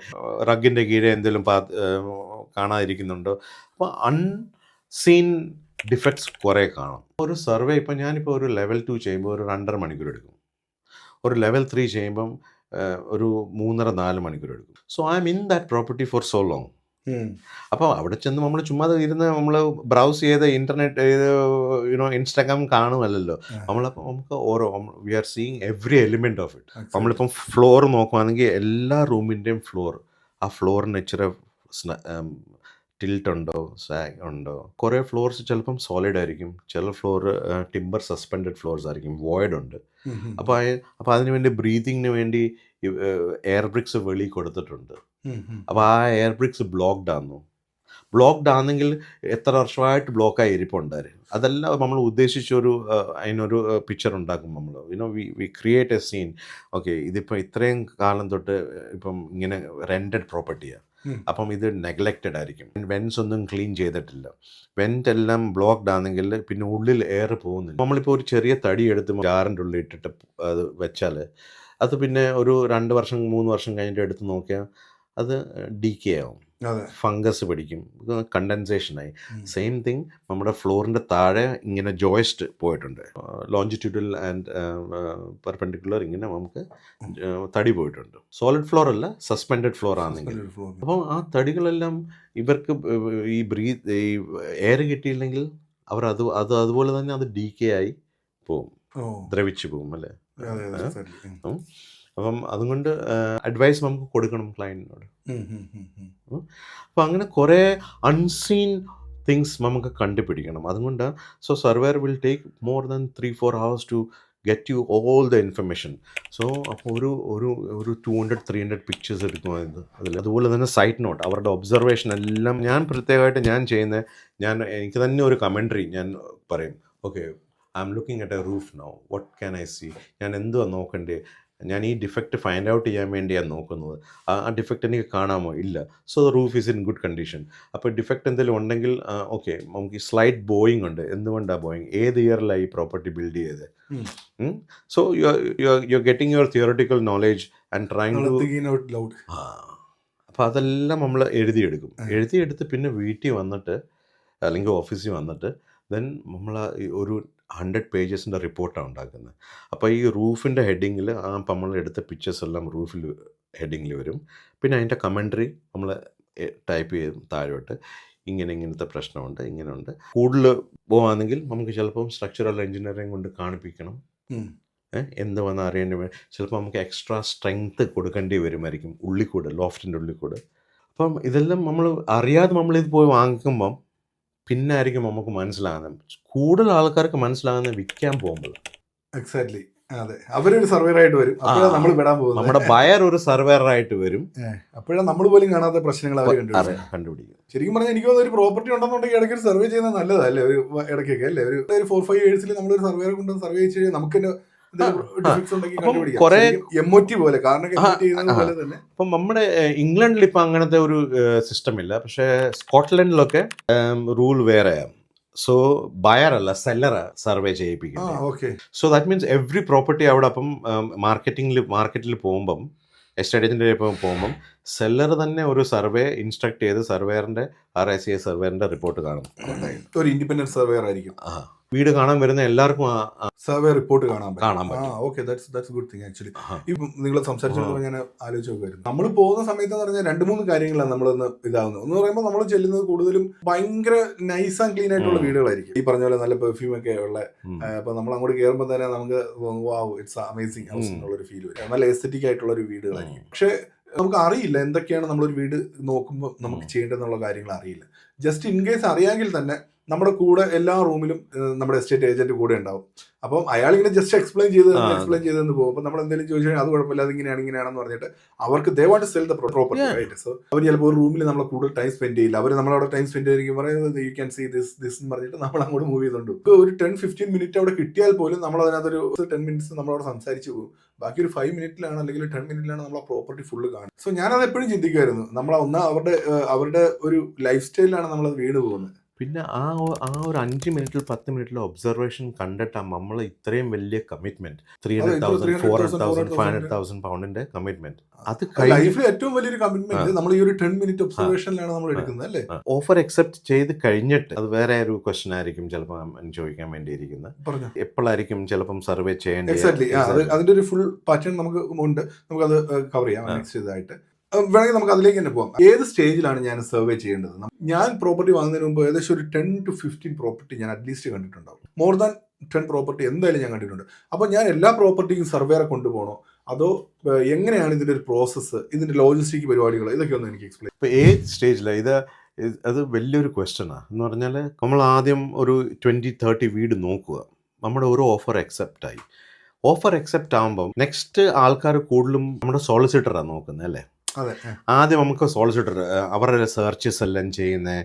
റഗിൻ്റെ കീഴെ എന്തെങ്കിലും കാണാതിരിക്കുന്നുണ്ടോ. അപ്പോൾ അൺസീൻ ഡിഫക്ട്സ് കുറേ കാണും. ഒരു സർവേ ഇപ്പം ഞാനിപ്പോൾ ഒരു ലെവൽ 2 ചെയ്യുമ്പോൾ ഒരു 2.5 മണിക്കൂർ എടുക്കും, ഒരു ലെവൽ 3 ചെയ്യുമ്പം ഒരു 3.5-4 മണിക്കൂർ എടുക്കും. So I M in that property four so long. അപ്പോൾ അവിടെ ചെന്ന് നമ്മൾ ചുമ്മാ ഇരുന്ന് നമ്മൾ ബ്രൗസ് ചെയ്ത് ഇൻ്റർനെറ്റ് ഇൻസ്റ്റാഗ്രാം കാണുമല്ലോ. നമ്മളപ്പോൾ നമുക്ക് we are seeing every element of it. നമ്മളിപ്പം ഫ്ലോർ നോക്കുകയാണെങ്കിൽ എല്ലാ റൂമിൻ്റെയും ആ ഫ്ലോറിന് ഇച്ചിരി ടിൽറ്റ് ഉണ്ടോ, സാഗ് ഉണ്ടോ. കുറേ ഫ്ലോർസ് ചിലപ്പം സോളിഡ് ആയിരിക്കും, ചില ഫ്ലോർ ടിമ്പർ സസ്പെൻഡഡ് ഫ്ലോർസ് ആയിരിക്കും, വോയിഡ് ഉണ്ട്. അപ്പോൾ അതിന് വേണ്ടി ബ്രീതിങ്ങിന് വേണ്ടി എയർ ബ്രിക്സ് വെളി കൊടുത്തിട്ടുണ്ട്. അപ്പോൾ ആ എയർ ബ്രിക്സ് ബ്ലോക്ക്ഡ് ആണെങ്കിൽ എത്ര വർഷമായിട്ട് ബ്ലോക്കായി ഇരിപ്പുണ്ടായിരുന്നു. അതെല്ലാം നമ്മൾ ഉദ്ദേശിച്ചൊരു അതിനൊരു പിക്ചർ ഉണ്ടാക്കും നമ്മൾ. We create a scene. Okay, ഇതിപ്പോൾ ഇത്രയും കാലം തൊട്ട് ഇപ്പം ഇങ്ങനെ റെൻറ്റഡ് പ്രോപ്പർട്ടിയാണ്, അപ്പം ഇത് നെഗ്ലക്റ്റഡ് ആയിരിക്കും, വെൻസ് ഒന്നും ക്ലീൻ ചെയ്തിട്ടില്ല, വെൻറ്റ് എല്ലാം ബ്ലോക്ക്ഡ് ആണെങ്കിൽ പിന്നെ ഉള്ളിൽ എയർ പോകുന്നില്ല. നമ്മളിപ്പോൾ ഒരു ചെറിയ തടി എടുത്ത് ജാറിൻ്റെ ഉള്ളിൽ ഇട്ടിട്ട് അത് വെച്ചാൽ അത് പിന്നെ ഒരു 2 വർഷം 3 വർഷം കഴിഞ്ഞിട്ട് എടുത്ത് നോക്കിയാൽ അത് ഡീക്കേ ആവും, ഫംഗസ് പിടിക്കും, കണ്ടൻസേഷനായി. സെയിം തിങ് നമ്മുടെ ഫ്ലോറിൻ്റെ താഴെ ഇങ്ങനെ ജോയിസ്റ്റ് പോയിട്ടുണ്ട്, ലോഞ്ചിറ്റ്യൂഡൽ ആൻഡ് പെർപെൻഡിക്കുലർ ഇങ്ങനെ നമുക്ക് തടി പോയിട്ടുണ്ട്. സോളിഡ് ഫ്ലോർ അല്ല, സസ്പെൻഡഡ് ഫ്ലോർ ആണെങ്കിൽ. അപ്പോൾ ആ തടികളെല്ലാം ഇവർക്ക് ഈ എയർ കിട്ടിയില്ലെങ്കിൽ അവർ അതുപോലെ തന്നെ അത് ഡീക്കേ ആയി പോവും, ദ്രവിച്ചു പോവും അല്ലേ. അതെ, അതെ, exactly. അപ്പം അതുകൊണ്ട് അഡ്വൈസ് നമുക്ക് കൊടുക്കണം ക്ലയൻറ്റിനോട്. അപ്പം അങ്ങനെ കുറേ അൺസീൻ തിങ്സ് നമുക്ക് കണ്ടുപിടിക്കണം. അതുകൊണ്ട് so surveyor will take more than 3-4 hours to get you all the information. So അപ്പോൾ ഒരു 200-300 പിക്ചേഴ്സ് എടുക്കുമായിരുന്നു അതിൽ. അതുപോലെ തന്നെ സൈറ്റ് നോട്ട്, അവരുടെ ഒബ്സർവേഷൻ എല്ലാം ഞാൻ പ്രത്യേകമായിട്ട് എനിക്ക് തന്നെ ഒരു കമൻട്രി ഞാൻ പറയും. Okay, I'm looking at a roof now, what can I see, ഞാൻ എന്തുവാ നോക്കണ്ടേ, ഞാൻ ഈ ഡിഫക്റ്റ് ഫൈൻഡ് ഔട്ട് ചെയ്യാൻ വേണ്ടിയാണ് നോക്കുന്നത്. ആ ഡിഫക്റ്റ് എനിക്ക് കാണാമോ? ഇല്ല. So the roof is in good condition. അപ്പോൾ ഡിഫക്റ്റ് എന്തെങ്കിലും ഉണ്ടെങ്കിൽ ഓക്കെ, നമുക്ക് ഈ സ്ലൈറ്റ് ബോയിങ് ഉണ്ട്. എന്തുകൊണ്ടാണ് ബോയിങ്, ഏത് ഇയറിലാണ് ഈ പ്രോപ്പർട്ടി ബിൽഡ് ചെയ്തത്? So you are getting your theoretical knowledge and trying to. അപ്പോൾ അതെല്ലാം നമ്മൾ എഴുതിയെടുത്ത് പിന്നെ വീട്ടിൽ വന്നിട്ട് അല്ലെങ്കിൽ ഓഫീസിൽ വന്നിട്ട് ദെൻ നമ്മൾ ഒരു 100 പേജസിൻ്റെ റിപ്പോർട്ടാണ് ഉണ്ടാക്കുന്നത്. അപ്പോൾ ഈ റൂഫിൻ്റെ ഹെഡിങ്ങിൽ നമ്മൾ എടുത്ത പിക്ചേഴ്സ് എല്ലാം റൂഫിൽ ഹെഡിങ്ങിൽ വരും. പിന്നെ അതിൻ്റെ കമൻട്രി നമ്മൾ ടൈപ്പ് ചെയ്യും താഴോട്ട്. ഇങ്ങനത്തെ പ്രശ്നമുണ്ട്, ഇങ്ങനെയുണ്ട്. കൂടുതൽ പോവാണെങ്കിൽ നമുക്ക് ചിലപ്പം സ്ട്രക്ചറൽ എഞ്ചിനീയറിംഗ് കൊണ്ട് കാണിപ്പിക്കണം. എന്ത് വന്നാൽ അറിയേണ്ടി വരും. ചിലപ്പോൾ നമുക്ക് എക്സ്ട്രാ സ്ട്രെങ്ത്ത് കൊടുക്കേണ്ടി വരുമായിരിക്കും ഉള്ളിക്കൂടെ, ലോഫ്റ്റിൻ്റെ ഉള്ളിക്കൂടെ. അപ്പം ഇതെല്ലാം അറിയാതെ നമ്മളിത് പോയി വാങ്ങിക്കുമ്പം പിന്നെ ആയിരിക്കും നമുക്ക് മനസ്സിലാകുന്നത്. കൂടുതൽ ആൾക്കാർക്ക് മനസ്സിലാകുന്നത് വിൽക്കാൻ പോകുമ്പോൾ. എക്സാക്ട്ലി, അതെ. അവരൊരു സർവേറായിട്ട് വരും, അപ്പോഴാണ് നമ്മൾ വിടാൻ പോകുന്നത്. നമ്മുടെ ബയർ ഒരു സർവേറായിട്ട് വരും, അപ്പോഴാണ് നമ്മൾ പോലും കാണാത്ത പ്രശ്നങ്ങൾ അവർ കണ്ടുപിടിക്കും. ശരിക്കും പറഞ്ഞാൽ എനിക്ക് തോന്നുന്നു ഒരു പ്രോപ്പർട്ടി ഉണ്ടെന്നുണ്ടെങ്കിൽ ഇടയ്ക്ക് ഒരു സർവേ ചെയ്യുന്നത് നല്ലതല്ലേ? ഒരു ഇടയ്ക്കൊക്കെ അല്ലേ, ഒരു 4-5 yearsൽ നമ്മളൊരു സർവേറെ കൊണ്ട് സർവേ ചെയ്ത് കഴിഞ്ഞാൽ നമുക്ക് പോലെ. കാരണം ഇപ്പം നമ്മുടെ ഇംഗ്ലണ്ടിൽ ഇപ്പം അങ്ങനത്തെ ഒരു സിസ്റ്റം ഇല്ല. പക്ഷേ സ്കോട്ട്ലൻഡിലൊക്കെ റൂൾ വേറെയാണ്. സോ ബയർ അല്ല, സെല്ലറാ സർവേ ചെയ്യിപ്പിക്കുന്നത്. So that means every property അവിടെ അപ്പം മാർക്കറ്റിൽ പോകുമ്പം, എസ്റ്റേറ്റ് ഏജൻറ്റിൽ പോകുമ്പം സെല്ലർ തന്നെ ഒരു സർവേ ഇൻസ്ട്രക്ട് ചെയ്ത് സർവേറിൻ്റെ RICS സർവേറിൻ്റെ റിപ്പോർട്ട് കാണും. ഒരു ഇൻഡിപെൻഡന്റ് സർവേർ ആയിരിക്കും. വീട് കാണാൻ വരുന്ന എല്ലാവർക്കും സർവേ റിപ്പോർട്ട് കാണാൻ പറ്റും. Okay, that's good thing actually. ഇപ്പം നിങ്ങൾ സംസാരിച്ചപ്പോൾ ഞാൻ ആലോചിച്ച് നോക്കുമായിരുന്നു, നമ്മൾ പോകുന്ന സമയത്ത് എന്ന് പറഞ്ഞാൽ 2-3 കാര്യങ്ങളാണ് നമ്മളൊന്ന് ഇതാവുന്നത്. എന്ന് പറയുമ്പോൾ നമ്മൾ ചെല്ലുന്നത് കൂടുതലും ഭയങ്കര നൈസ് ആൻഡ് ക്ലീൻ ആയിട്ടുള്ള വീടുകളായിരിക്കും. ഈ പറഞ്ഞ പോലെ നല്ല പെർഫ്യൂം ഒക്കെ ഉള്ള. അപ്പൊ നമ്മൾ അങ്ങോട്ട് കയറുമ്പോൾ തന്നെ നമുക്ക് വാവ്, ഇറ്റ്സ് അമേസിംഗ് ഹൗസ് എന്നുള്ളൊരു ഫീൽ വരും. നല്ല എസ്തെറ്റിക് ആയിട്ടുള്ള ഒരു വീടുകളായിരിക്കും. പക്ഷെ നമുക്ക് അറിയില്ല എന്തൊക്കെയാണ് നമ്മളൊരു വീട് നോക്കുമ്പോൾ നമുക്ക് ചെയ്യേണ്ടതെന്നുള്ള കാര്യങ്ങൾ അറിയില്ല. ജസ്റ്റ് ഇൻ കേസ് അറിയാമെങ്കിൽ തന്നെ നമ്മുടെ കൂടെ എല്ലാ റൂമിലും നമ്മുടെ എസ്റ്റേറ്റ് ഏജന്റ് കൂടെ ഉണ്ടാവും. അപ്പം അയാൾ ഇങ്ങനെ ജസ്റ്റ് എക്സ്പ്ലെയിൻ ചെയ്തെന്ന് പോകും. അപ്പം നമ്മൾ എന്തെങ്കിലും ചോദിച്ചു കഴിഞ്ഞാൽ അത് കുഴപ്പമില്ല, അത് ഇങ്ങനെയാണെന്ന് പറഞ്ഞിട്ട് അവർക്ക് they want to sell the property, right? So അവർ ചിലപ്പോൾ ഒരു റൂമിൽ നമ്മൾ കൂടുതൽ ടൈം സ്പെൻഡ് ചെയ്യില്ല. അവർ നമ്മളവിടെ ടൈം സ്പെൻഡ് ചെയ്തിരിക്കും, പറയുന്നത് യു ക്യാൻ സീ ദിസ് എന്ന് പറഞ്ഞിട്ട് നമ്മൾ അങ്ങോട്ട് മൂവ് ചെയ്തുകൊണ്ട് ഒരു 10-15 മിനിറ്റ് അവിടെ കിട്ടിയാൽ പോലും നമ്മൾ അതിനകത്തൊരു 10 minutes നമ്മളവിടെ സംസാരിച്ച് പോകും. ബാക്കി ഒരു 5 minute-ലാണ് അല്ലെങ്കിൽ 10 minute-ലാണ് നമ്മൾ ആ പ്രോപ്പർട്ടി ഫുള്ള് കാണും. സോ ഞാനത് എപ്പോഴും ചിന്തിക്കുമായിരുന്നു, നമ്മൾ അവരുടെ ഒരു ലൈഫ് സ്റ്റൈലിലാണ് നമ്മളത് വീട് പോകുന്നത്. പിന്നെ ആ ഒരു 5 മിനിറ്റിൽ 10 മിനിറ്റിലെ ഒബ്സർവേഷൻ കണ്ടിട്ടാണ് നമ്മൾ ഇത്രയും വലിയ കമ്മിറ്റ്മെന്റ്, 300,000, 400,000, 500,000 പൗണ്ടിന്റെ കമ്മിറ്റ്മെന്റ്. അത് ലൈഫിൽ ഏറ്റവും വലിയൊരു കമ്മിറ്റ്മെന്റ് നമ്മൾ ഈ ഒരു 10 minute ഒബ്സർവേഷനിലാണ് നമ്മൾ എടുക്കുന്നത് അല്ലേ? ഓഫർ അക്സെപ്റ്റ് ചെയ്ത് കഴിഞ്ഞിട്ട് അത് വേറെ ഒരു ക്വസ്റ്റൻ ആയിരിക്കും ചിലപ്പോൾ ചോദിക്കാൻ വേണ്ടിയിരിക്കുന്നത്. എപ്പോഴായിരിക്കും ചിലപ്പം സർവേ ചെയ്യേണ്ടത്? അതിന്റെ ഒരു ഫുൾ പാറ്റേൺ നമുക്ക് ഉണ്ട്, നമുക്കത് കവർ ചെയ്യാം നെക്സ്റ്റ് ഇതായിട്ട്. വേണമെങ്കിൽ നമുക്ക് അതിലേക്ക് തന്നെ പോകാം. ഏത് സ്റ്റേജിലാണ് ഞാൻ സർവേ ചെയ്യേണ്ടത്? ഞാൻ പ്രോപ്പർട്ടി വാങ്ങുന്നതിന് മുമ്പ് ഏകദേശം ഒരു 10 to 15 പ്രോപ്പർട്ടി ഞാൻ അറ്റ്ലീസ്റ്റ് കണ്ടിട്ടുണ്ടാവും. മോർ ദാൻ 10 പ്രോപ്പർട്ടി എന്തായാലും ഞാൻ കണ്ടിട്ടുണ്ട്. അപ്പോൾ ഞാൻ എല്ലാ പ്രോപ്പർട്ടിക്കും സർവേറെ കൊണ്ടുപോകണോ, അതോ എങ്ങനെയാണ് ഇതിൻ്റെ ഒരു പ്രോസസ്സ്, ഇതിൻ്റെ ലോജിസ്റ്റിക് പരിപാടികൾ, ഇതൊക്കെ ഒന്ന് എനിക്ക് എക്സ്പ്ലെയിൻ. ഇപ്പോൾ ഏത് സ്റ്റേജിലാണ് അത് വലിയൊരു ക്വസ്റ്റനാണ്. എന്ന് പറഞ്ഞാൽ നമ്മൾ ആദ്യം ഒരു 20-30 വീട് നോക്കുക. നമ്മുടെ ഒരു ഓഫർ അക്സെപ്റ്റായി. ഓഫർ അക്സെപ്റ്റ് ആകുമ്പം നെക്സ്റ്റ് ആൾക്കാർ കൂടുതലും നമ്മുടെ സോളിസിറ്ററാണ് നോക്കുന്നത് അല്ലേ? ആദ്യം നമുക്ക് സോളിസിറ്റർ അവരുടെ സെർച്ചസ് എല്ലാം ചെയ്യുന്നത്.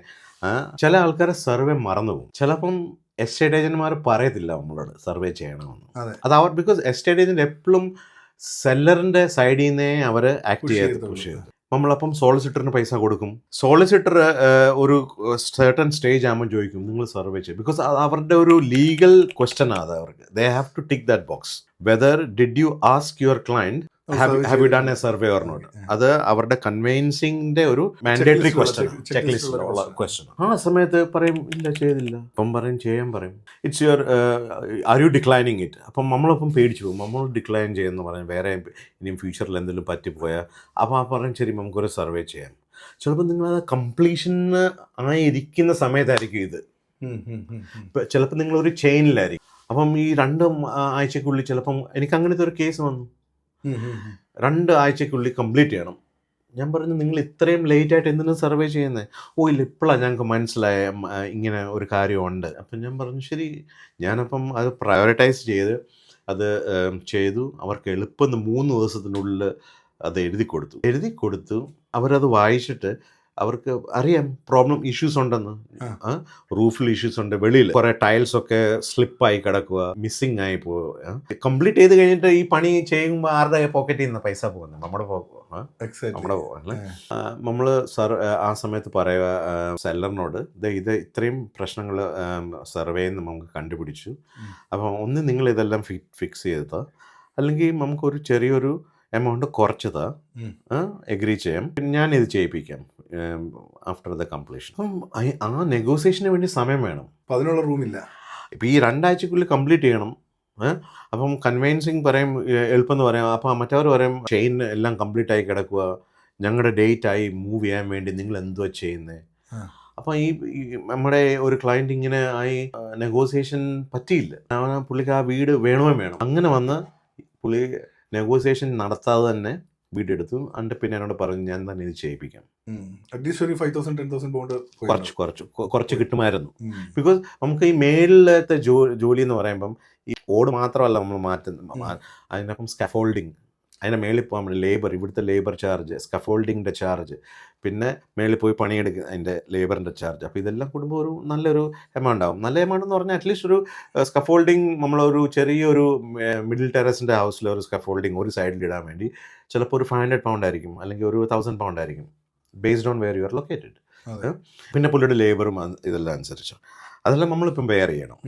ചില ആൾക്കാരെ സർവേ മറന്നുപോകും. ചിലപ്പം എസ്റ്റേറ്റ് ഏജന്റുമാർ പറയത്തില്ല നമ്മളോട് സർവേ ചെയ്യണമെന്ന്. അത് അവർ ബിക്കോസ് എസ്റ്റേറ്റ് ഏജന്റ് എപ്പോഴും സെല്ലറിന്റെ സൈഡിൽ നിന്നേ അവർ ആക്ട് ചെയ്ത് പുഷ് ചെയ്തു. നമ്മളപ്പം സോളിസിറ്ററിന് പൈസ കൊടുക്കും. സോളിസിറ്റർ ഒരു സർട്ടൺ സ്റ്റേജ് ആകുമ്പോൾ ചോദിക്കും നിങ്ങൾ സർവേ ചെയ്യും. ബിക്കോസ് അവരുടെ ഒരു ലീഗൽ ക്വസ്റ്റൻ ആണ് അവർക്ക്. They have to tick that box whether did you ask your client have you done a survey or not? അത് അവരുടെ കൺവെൻസിങ്ങിന്റെ ഒരു മാൻഡേറ്ററി ക്വസ്റ്റൻ, ചെക്ക് ലിസ്റ്റിലുള്ള ക്വസ്റ്റൻ. ആ സമയത്ത് പറയും ഇല്ല ചെയ്തില്ല, അപ്പം പറയും ചെയ്യാൻ പറയും. It's your are you declining it? അപ്പം നമ്മളപ്പം പേടിച്ചു പോകും. നമ്മൾ ഡിക്ലൈൻ ചെയ്യുമെന്ന് പറയും, വേറെ ഇനിയും ഫ്യൂച്ചറിൽ എന്തെങ്കിലും പറ്റിപ്പോയാൽ. അപ്പോൾ ആ പറയും ശരി നമുക്കൊരു സർവേ ചെയ്യാം. ചിലപ്പോൾ നിങ്ങളത് കംപ്ലീഷന് ആയിരിക്കുന്ന സമയത്തായിരിക്കും ഇത്. ചിലപ്പോൾ നിങ്ങളൊരു ചെയിനിലായിരിക്കും. അപ്പം ഈ 2 ആഴ്ചക്കുള്ളിൽ ചിലപ്പം എനിക്ക് അങ്ങനത്തെ ഒരു കേസ് വന്നു. 2 ആഴ്ചക്കുള്ളിൽ കംപ്ലീറ്റ് ചെയ്യണം. ഞാൻ പറഞ്ഞു നിങ്ങൾ ഇത്രയും ലേറ്റായിട്ട് എന്തിനാണ് സർവേ ചെയ്യുന്നത്? ഓ ഇല്ല ഇപ്പോഴാണ് ഞങ്ങൾക്ക് മനസ്സിലായ ഇങ്ങനെ ഒരു കാര്യമുണ്ട്. അപ്പം ഞാൻ പറഞ്ഞു ശരി. ഞാനപ്പം അത് പ്രയോറിറ്റൈസ് ചെയ്ത് അത് ചെയ്തു. അവർക്ക് എളുപ്പം 3 ദിവസത്തിനുള്ളിൽ അത് എഴുതി കൊടുത്തു. അവരത് വായിച്ചിട്ട് അവർക്ക് അറിയാം പ്രോബ്ലം ഇഷ്യൂസ് ഉണ്ടെന്ന്. റൂഫിൽ ഇഷ്യൂസ് ഉണ്ട്, വെളിയിൽ കുറെ ടൈൽസ് ഒക്കെ സ്ലിപ്പായി കിടക്കുക, മിസ്സിങ് ആയി പോവുക. കംപ്ലീറ്റ് ചെയ്ത് കഴിഞ്ഞിട്ട് ഈ പണി ചെയ്യുമ്പോൾ ആരുടെ പോക്കറ്റിൽ നിന്ന് പൈസ പോകുന്നത്? നമ്മുടെ പോകല്ലേ. നമ്മൾ ആ സമയത്ത് പറയുക സെല്ലറിനോട് ഇത് ഇത്രയും പ്രശ്നങ്ങൾ സർവേയിൽ നിന്ന് നമുക്ക് കണ്ടുപിടിച്ചു. അപ്പം ഒന്ന് നിങ്ങൾ ഇതെല്ലാം ഫിക്സ് ചെയ്താൽ, അല്ലെങ്കിൽ നമുക്കൊരു ചെറിയൊരു എമൗണ്ട് കുറച്ചതാ എഗ്രി ചെയ്യാം, ഞാനിത് ചെയ്യിപ്പിക്കാം ആഫ്റ്റർ ദ കംപ്ലീഷൻ. അപ്പം ആ നെഗോസിയേഷന് വേണ്ടി സമയം വേണം. അപ്പം അതിനുള്ള റൂമില്ല. ഇപ്പം ഈ 2 ആഴ്ചക്കുള്ളിൽ കംപ്ലീറ്റ് ചെയ്യണം. അപ്പം കൺവെൻസിങ് പറയും, എളുപ്പം എന്ന് പറയാം. അപ്പം മറ്റവർ പറയും ചെയിൻ എല്ലാം കംപ്ലീറ്റ് ആയി കിടക്കുക, ഞങ്ങളുടെ ഡേറ്റ് ആയി മൂവ് ചെയ്യാൻ വേണ്ടി നിങ്ങൾ എന്തുവാ ചെയ്യുന്നത്? അപ്പം ഈ നമ്മുടെ ഒരു ക്ലയൻറ്റ് ഇങ്ങനെ ആയി നെഗോസിയേഷൻ പറ്റിയില്ല. പുള്ളിക്ക് ആ വീട് വേണമേ വേണം. അങ്ങനെ വന്ന് പുള്ളി നെഗോസിയേഷൻ നടത്താതെ തന്നെ വീടെടുത്തു. എന്നിട്ട് പിന്നെ എന്നോട് പറഞ്ഞു ഞാൻ തന്നെ ഇത് ചെയ്യിപ്പിക്കാം. അറ്റ്ലീസ്റ്റ് ഒരു 5,000-10,000 പൗണ്ട് കുറച്ച് കിട്ടുമായിരുന്നു. ബിക്കോസ് നമുക്ക് ഈ മേളിലത്തെ ജോലി എന്ന് പറയുമ്പം ഈ ഓട് മാത്രമല്ല നമ്മൾ മാറ്റുന്നത്, അതിനൊപ്പം സ്കഫോൾഡിങ്, അതിൻ്റെ മേളിൽ പോകാൻ വേണ്ടി ലേബർ, ഇവിടുത്തെ ലേബർ ചാർജ്, സ്കഫോൾഡിങ്ങിൻ്റെ ചാർജ്, പിന്നെ മേളിൽ പോയി പണിയെടുക്കുക അതിൻ്റെ ലേബറിൻ്റെ ചാർജ്. അപ്പോൾ ഇതെല്ലാം കൂടുമ്പോൾ ഒരു നല്ലൊരു എമൗണ്ട് ആവും. നല്ല എമൗണ്ട് എന്ന് പറഞ്ഞാൽ അറ്റ്ലീസ്റ്റ് ഒരു സ്കഫോൾഡിങ്, നമ്മളൊരു ചെറിയൊരു മിഡിൽ ടെറസിൻ്റെ ഹൗസിൽ ഒരു സ്കഫോൾഡിങ് ഒരു സൈഡിൽ ഇടാൻ വേണ്ടി ചിലപ്പോൾ ഒരു 500 പൗണ്ട് ആയിരിക്കും, അല്ലെങ്കിൽ ഒരു 1000 പൗണ്ട് ആയിരിക്കും, based on where you are located. പിന്നെ പുള്ളിയുടെ ലേബറും ഇതെല്ലാം അനുസരിച്ച് അതെല്ലാം നമ്മളിപ്പം ബെയർ ചെയ്യണം,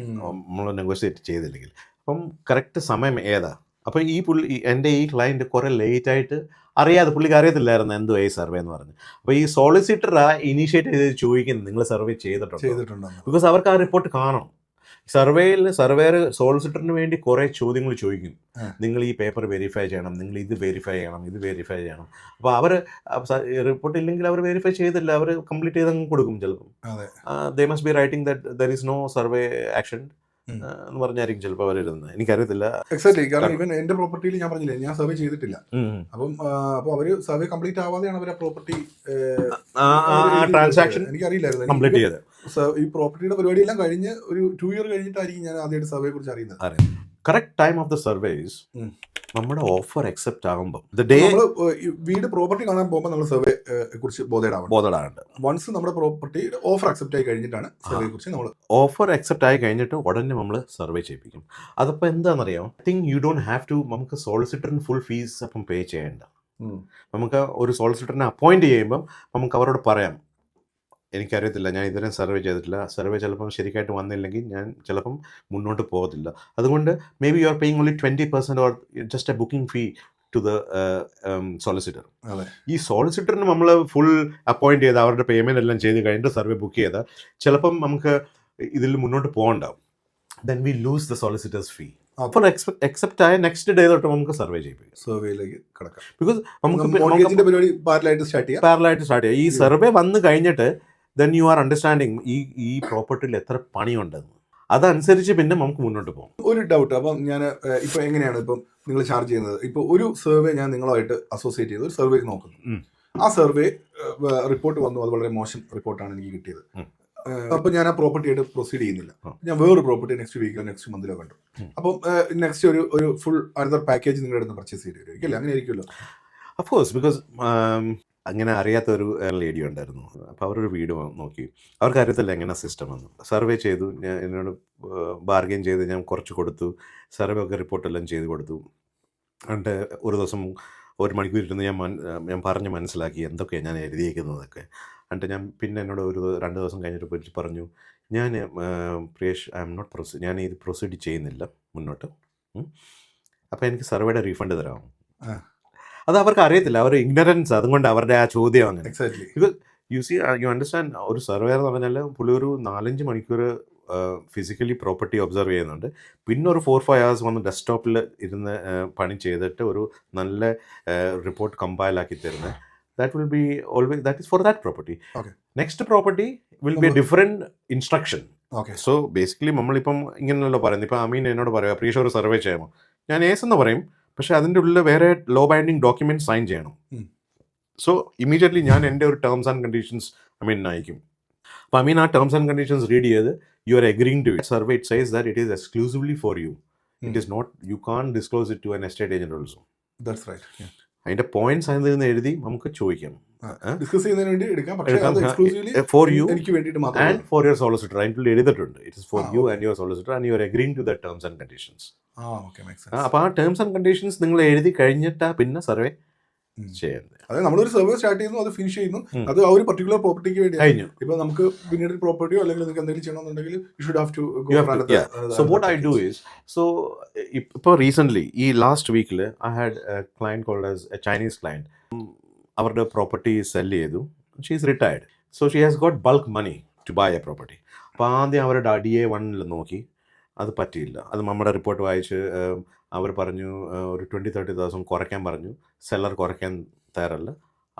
നമ്മൾ നെഗോഷിയേറ്റ് ചെയ്തില്ലെങ്കിൽ. അപ്പം കറക്റ്റ് സമയം ഏതാ? അപ്പോൾ എൻ്റെ ഈ ക്ലയൻറ്റ് കുറേ ലേറ്റായിട്ട് അറിയാതെ, പുള്ളിക്ക് അറിയത്തില്ലായിരുന്നു എന്തുവാ ഈ സർവേ എന്ന് പറഞ്ഞ്. അപ്പോൾ ഈ സോളിസിറ്ററാ ഇനീഷ്യേറ്റ് ചെയ്ത് ചോദിക്കുന്നത് നിങ്ങൾ സർവേ ചെയ്തിട്ടുണ്ടോ? ബിക്കോസ് അവർക്ക് ആ റിപ്പോർട്ട് കാണണം. സർവേയർ സോളിസിറ്ററിന് വേണ്ടി കുറേ ചോദ്യങ്ങൾ ചോദിക്കും. നിങ്ങൾ ഈ പേപ്പർ വെരിഫൈ ചെയ്യണം, നിങ്ങൾ ഇത് വെരിഫൈ ചെയ്യണം. അപ്പോൾ അവർ റിപ്പോർട്ട് ഇല്ലെങ്കിൽ അവർ വെരിഫൈ ചെയ്തില്ല, അവർ കംപ്ലീറ്റ് ചെയ്തങ്ങ് കൊടുക്കും. ചിലപ്പം they must be writing that there is no survey action എന്ന് പറഞ്ഞായിരിക്കും ചിലപ്പോൾ അവർ ഇരുന്നത്. എനിക്കറിയത്തില്ല എക്സാക്ട്ലി. കാരണം ഇവൻ എന്റെ പ്രോപ്പർട്ടിയിൽ ഞാൻ പറഞ്ഞില്ലേ ഞാൻ സർവേ ചെയ്തിട്ടില്ല. അപ്പോൾ അവര് സർവേ കംപ്ലീറ്റ് ആവാതെയാണ് അവർ ആ പ്രോപ്പർട്ടി ട്രാൻസാക്ഷൻ എനിക്കറിയില്ലായിരുന്നു. കംപ്ലീറ്റ് ചെയ്ത് ഈ പ്രോപ്പർട്ടിയുടെ പരിപാടിയെല്ലാം കഴിഞ്ഞ് ഒരു 2 year കഴിഞ്ഞിട്ടായിരിക്കും ഞാൻ ആദ്യമായിട്ട് സർവേയെ കുറിച്ച് അറിയുന്നത്. Correct time of the surveys നമ്മുടെ ഓഫർ അക്സെപ്റ്റ് ആകുമ്പോൾ വീട് പ്രോപ്പർട്ടി കാണാൻ പോകുമ്പോൾ നമ്മൾ സർവേ കുറിച്ച് ബോധേഡാവുണ്ട്. വൺസ് നമ്മുടെ പ്രോപ്പർട്ടി ഓഫർ അക്സെപ്റ്റ് ആയി കഴിഞ്ഞിട്ടാണ് സർവേ കുറിച്ച് നമ്മൾ ഓഫർ അക്സെപ്റ്റ് ആയി കഴിഞ്ഞിട്ട് ഉടനെ നമ്മൾ സർവേ ചെയ്യിപ്പിക്കും. അതപ്പോൾ എന്താണെന്നറിയാം, I think you don't have to, നമുക്ക് സോളിസിറ്ററിന് ഫുൾ ഫീസ് അപ്പം പേ ചെയ്യേണ്ട. നമുക്ക് ഒരു സോളിസിറ്ററിനെ അപ്പോയിൻറ്റ് ചെയ്യുമ്പം നമുക്ക് അവരോട് പറയാം എനിക്കറിയത്തില്ല, ഞാൻ ഇതുവരെ സർവേ ചെയ്തിട്ടില്ല, സർവേ ചിലപ്പം ശരിയായിട്ട് വന്നില്ലെങ്കിൽ ഞാൻ ചിലപ്പം മുന്നോട്ട് പോകത്തില്ല, അതുകൊണ്ട് maybe you are paying only 20% or just a booking fee to the solicitor. ഈ സോളിസിറ്ററിന് നമ്മൾ ഫുൾ അപ്പോയിൻറ്റ് ചെയ്ത് അവരുടെ പേയ്മെൻറ്റ് എല്ലാം ചെയ്ത് കഴിഞ്ഞിട്ട് സർവേ ബുക്ക് ചെയ്താൽ ചിലപ്പം നമുക്ക് ഇതിൽ മുന്നോട്ട് പോകണ്ടാവും. Then we lose the solicitors fee. അപ്പോൾ എക്സെപ്റ്റ് ആയ നെക്സ്റ്റ് ഡേ തൊട്ട് നമുക്ക് സർവേ ചെയ്യിപ്പിക്കാം, സർവേയിലേക്ക് കിടക്കാം. ബിക്കോസ് നമുക്ക് പരിപാടി പാരലായിട്ട് സ്റ്റാർട്ട് ചെയ്യാം. ഈ സർവേ വന്നു കഴിഞ്ഞിട്ട് ദെൻ യു ആർ അണ്ടർസ്റ്റാൻഡിങ് ഈ പ്രോപ്പർട്ടിയിൽ എത്ര പണിയുണ്ടെന്ന്, അതനുസരിച്ച് പിന്നെ നമുക്ക് മുന്നോട്ട് പോകും. ഒരു ഡൗട്ട്, അപ്പം ഞാൻ ഇപ്പം എങ്ങനെയാണ് ഇപ്പം നിങ്ങൾ ചാർജ് ചെയ്യുന്നത്? ഇപ്പോൾ ഒരു സർവേ ഞാൻ നിങ്ങളുമായിട്ട് അസോസിയേറ്റ് ചെയ്ത് ഒരു സർവേ നോക്കുന്നു, ആ സർവേ റിപ്പോർട്ട് വന്നു, അത് വളരെ മോശം റിപ്പോർട്ടാണ് എനിക്ക് കിട്ടിയത്. അപ്പം ഞാൻ ആ പ്രോപ്പർട്ടിയായിട്ട് പ്രൊസീഡ് ചെയ്യുന്നില്ല, ഞാൻ വേറൊരു പ്രോപ്പർട്ടി നെക്സ്റ്റ് വീക്കിലോ നെക്സ്റ്റ് മന്തിലോ കണ്ടു. അപ്പം നെക്സ്റ്റ് ഒരു ഫുൾ അനദർ പാക്കേജ് നിങ്ങളുടെ അടുത്ത് പർച്ചേസ് ചെയ്തിരിക്കും അല്ലേ? അങ്ങനെ ആയിരിക്കുമല്ലോ. അഫ്കോഴ്സ്, ബിക്കോസ് അങ്ങനെ അറിയാത്തൊരു ലേഡി ഉണ്ടായിരുന്നു. അപ്പോൾ അവരൊരു വീട് നോക്കി, അവർക്ക് അറിയത്തില്ല എങ്ങനെ സിസ്റ്റം വന്നു. സർവേ ചെയ്തു, ഞാൻ എന്നോട് ബാർഗെയിൻ ചെയ്ത് ഞാൻ കുറച്ച് കൊടുത്തു, സർവേ ഒക്കെ റിപ്പോർട്ടെല്ലാം ചെയ്ത് കൊടുത്തു. എന്നിട്ട് ഒരു ദിവസം 1 മണിക്കൂർ ഇരുന്ന് ഞാൻ പറഞ്ഞ് മനസ്സിലാക്കി എന്തൊക്കെയാണ് ഞാൻ എഴുതിയേക്കുന്നതൊക്കെ. എന്നിട്ട് ഞാൻ പിന്നെ എന്നോട് 2 ദിവസം കഴിഞ്ഞിട്ട് പോയിട്ട് പറഞ്ഞു, ഞാൻ പ്രിയേഷ് ഐ എം നോട്ട് ഞാൻ ഇത് പ്രൊസീഡ് ചെയ്യുന്നില്ല മുന്നോട്ട്, അപ്പോൾ എനിക്ക് സർവേയുടെ റീഫണ്ട് തരാമോ? അത് അവർക്ക് അറിയത്തില്ല, അവർ ഇഗ്നറൻസ്, അതുകൊണ്ട് അവരുടെ ആ ചോദ്യം അങ്ങനെ. ബിക്കോസ് യു അണ്ടർസ്റ്റാൻഡ്, ഒരു സർവേയർ എന്ന് പറഞ്ഞാൽ പുള്ളി ഒരു 4-5 മണിക്കൂർ ഫിസിക്കലി പ്രോപ്പർട്ടി ഒബ്സർവ് ചെയ്യുന്നുണ്ട്, പിന്നെ ഒരു 4-5 hours വന്ന് ഡെസ്ക്ടോപ്പിൽ ഇരുന്ന് പണി ചെയ്തിട്ട് ഒരു നല്ല റിപ്പോർട്ട് കമ്പൈലാക്കി തരുന്നത്. That will be always, that is for that property. Next property will be a different instruction. Okay. So basically നമ്മളിപ്പം ഇങ്ങനെയല്ലോ പറയുന്നത്. ഇപ്പം അമീൻ എന്നോട് പറയുക പ്രീഷ ഒരു സർവേ ചെയ്യാമോ, ഞാൻ ഏസ് എന്ന് പറയും. പക്ഷേ അതിൻ്റെ ഉള്ളിൽ വേറെ ലോ ബൈൻഡിങ് ഡോക്യുമെൻറ്റ് സൈൻ ചെയ്യണം. സോ ഇമീഡിയറ്റ്ലി ഞാൻ എൻ്റെ ഒരു ടേംസ് ആൻഡ് കണ്ടീഷൻസ് അമീൻ അയക്കും. അപ്പോൾ അമീൻ ആ ടേംസ് ആൻഡ് കണ്ടീഷൻസ് റീഡ് ചെയ്ത് you are agreeing to it. Survey it says that it is exclusively for you. It is not, you can't disclose it to an estate agent also. That's right. അതിൻ്റെ points അതിൽ എഴുതി നമുക്ക് ചോദിക്കാം, discuss ചെയ്യുന്നതിന് വേണ്ടി എടുക്കാം. പക്ഷേ അത് എക്സ്ക്ലൂസീവ്ലി ഫോർ യു എനിക്ക് വേണ്ടിയിട്ട് മാത്രം ആൻഡ് ഫോർ യുവർ സോളിസിറ്റർ. അതിൻ്റെ എഴുതിയിട്ടുണ്ട് it is for you and your solicitor and you are agreeing to the terms and conditions. Okay, make sense. അപ്പോൾ ആ ടേംസ് ആൻഡ് കണ്ടീഷൻസ് നിങ്ങൾ എഴുതി കഴിഞ്ഞിട്ടാ പിന്നെ സർവേ ചെയ്യുന്നത്. അതായത് നമ്മളൊരു സർവേ സ്റ്റാർട്ട് ചെയ്യുന്നു, അത് ഫിനിഷ് ചെയ്യുന്നു, അത് ആ ഒരു പർട്ടിക്കുലർ പ്രോപ്പർട്ടിക്ക് വേണ്ടി കഴിഞ്ഞു. ഇപ്പൊ നമുക്ക് പിന്നീട് പ്രോപ്പർട്ടിയോ അല്ലെങ്കിൽ നിങ്ങൾക്ക് എന്തെങ്കിലും ചെയ്യണമെന്നുണ്ടെങ്കിൽ you should have to You have to, yeah. So what I do is, so recently, last week, I had a client called as a Chinese client. Our property is sell ചെയ്തു. She is retired. So she has got bulk money to buy a property. അപ്പോൾ ആദ്യം അവരുടെ DA1 നോക്കി, അത് പറ്റിയില്ല. അത് നമ്മുടെ report വായിച്ച് അവർ പറഞ്ഞു ഒരു 20,000-30,000 കുറയ്ക്കാൻ പറഞ്ഞു. സെല്ലർ കുറയ്ക്കാൻ തയ്യാറല്ല,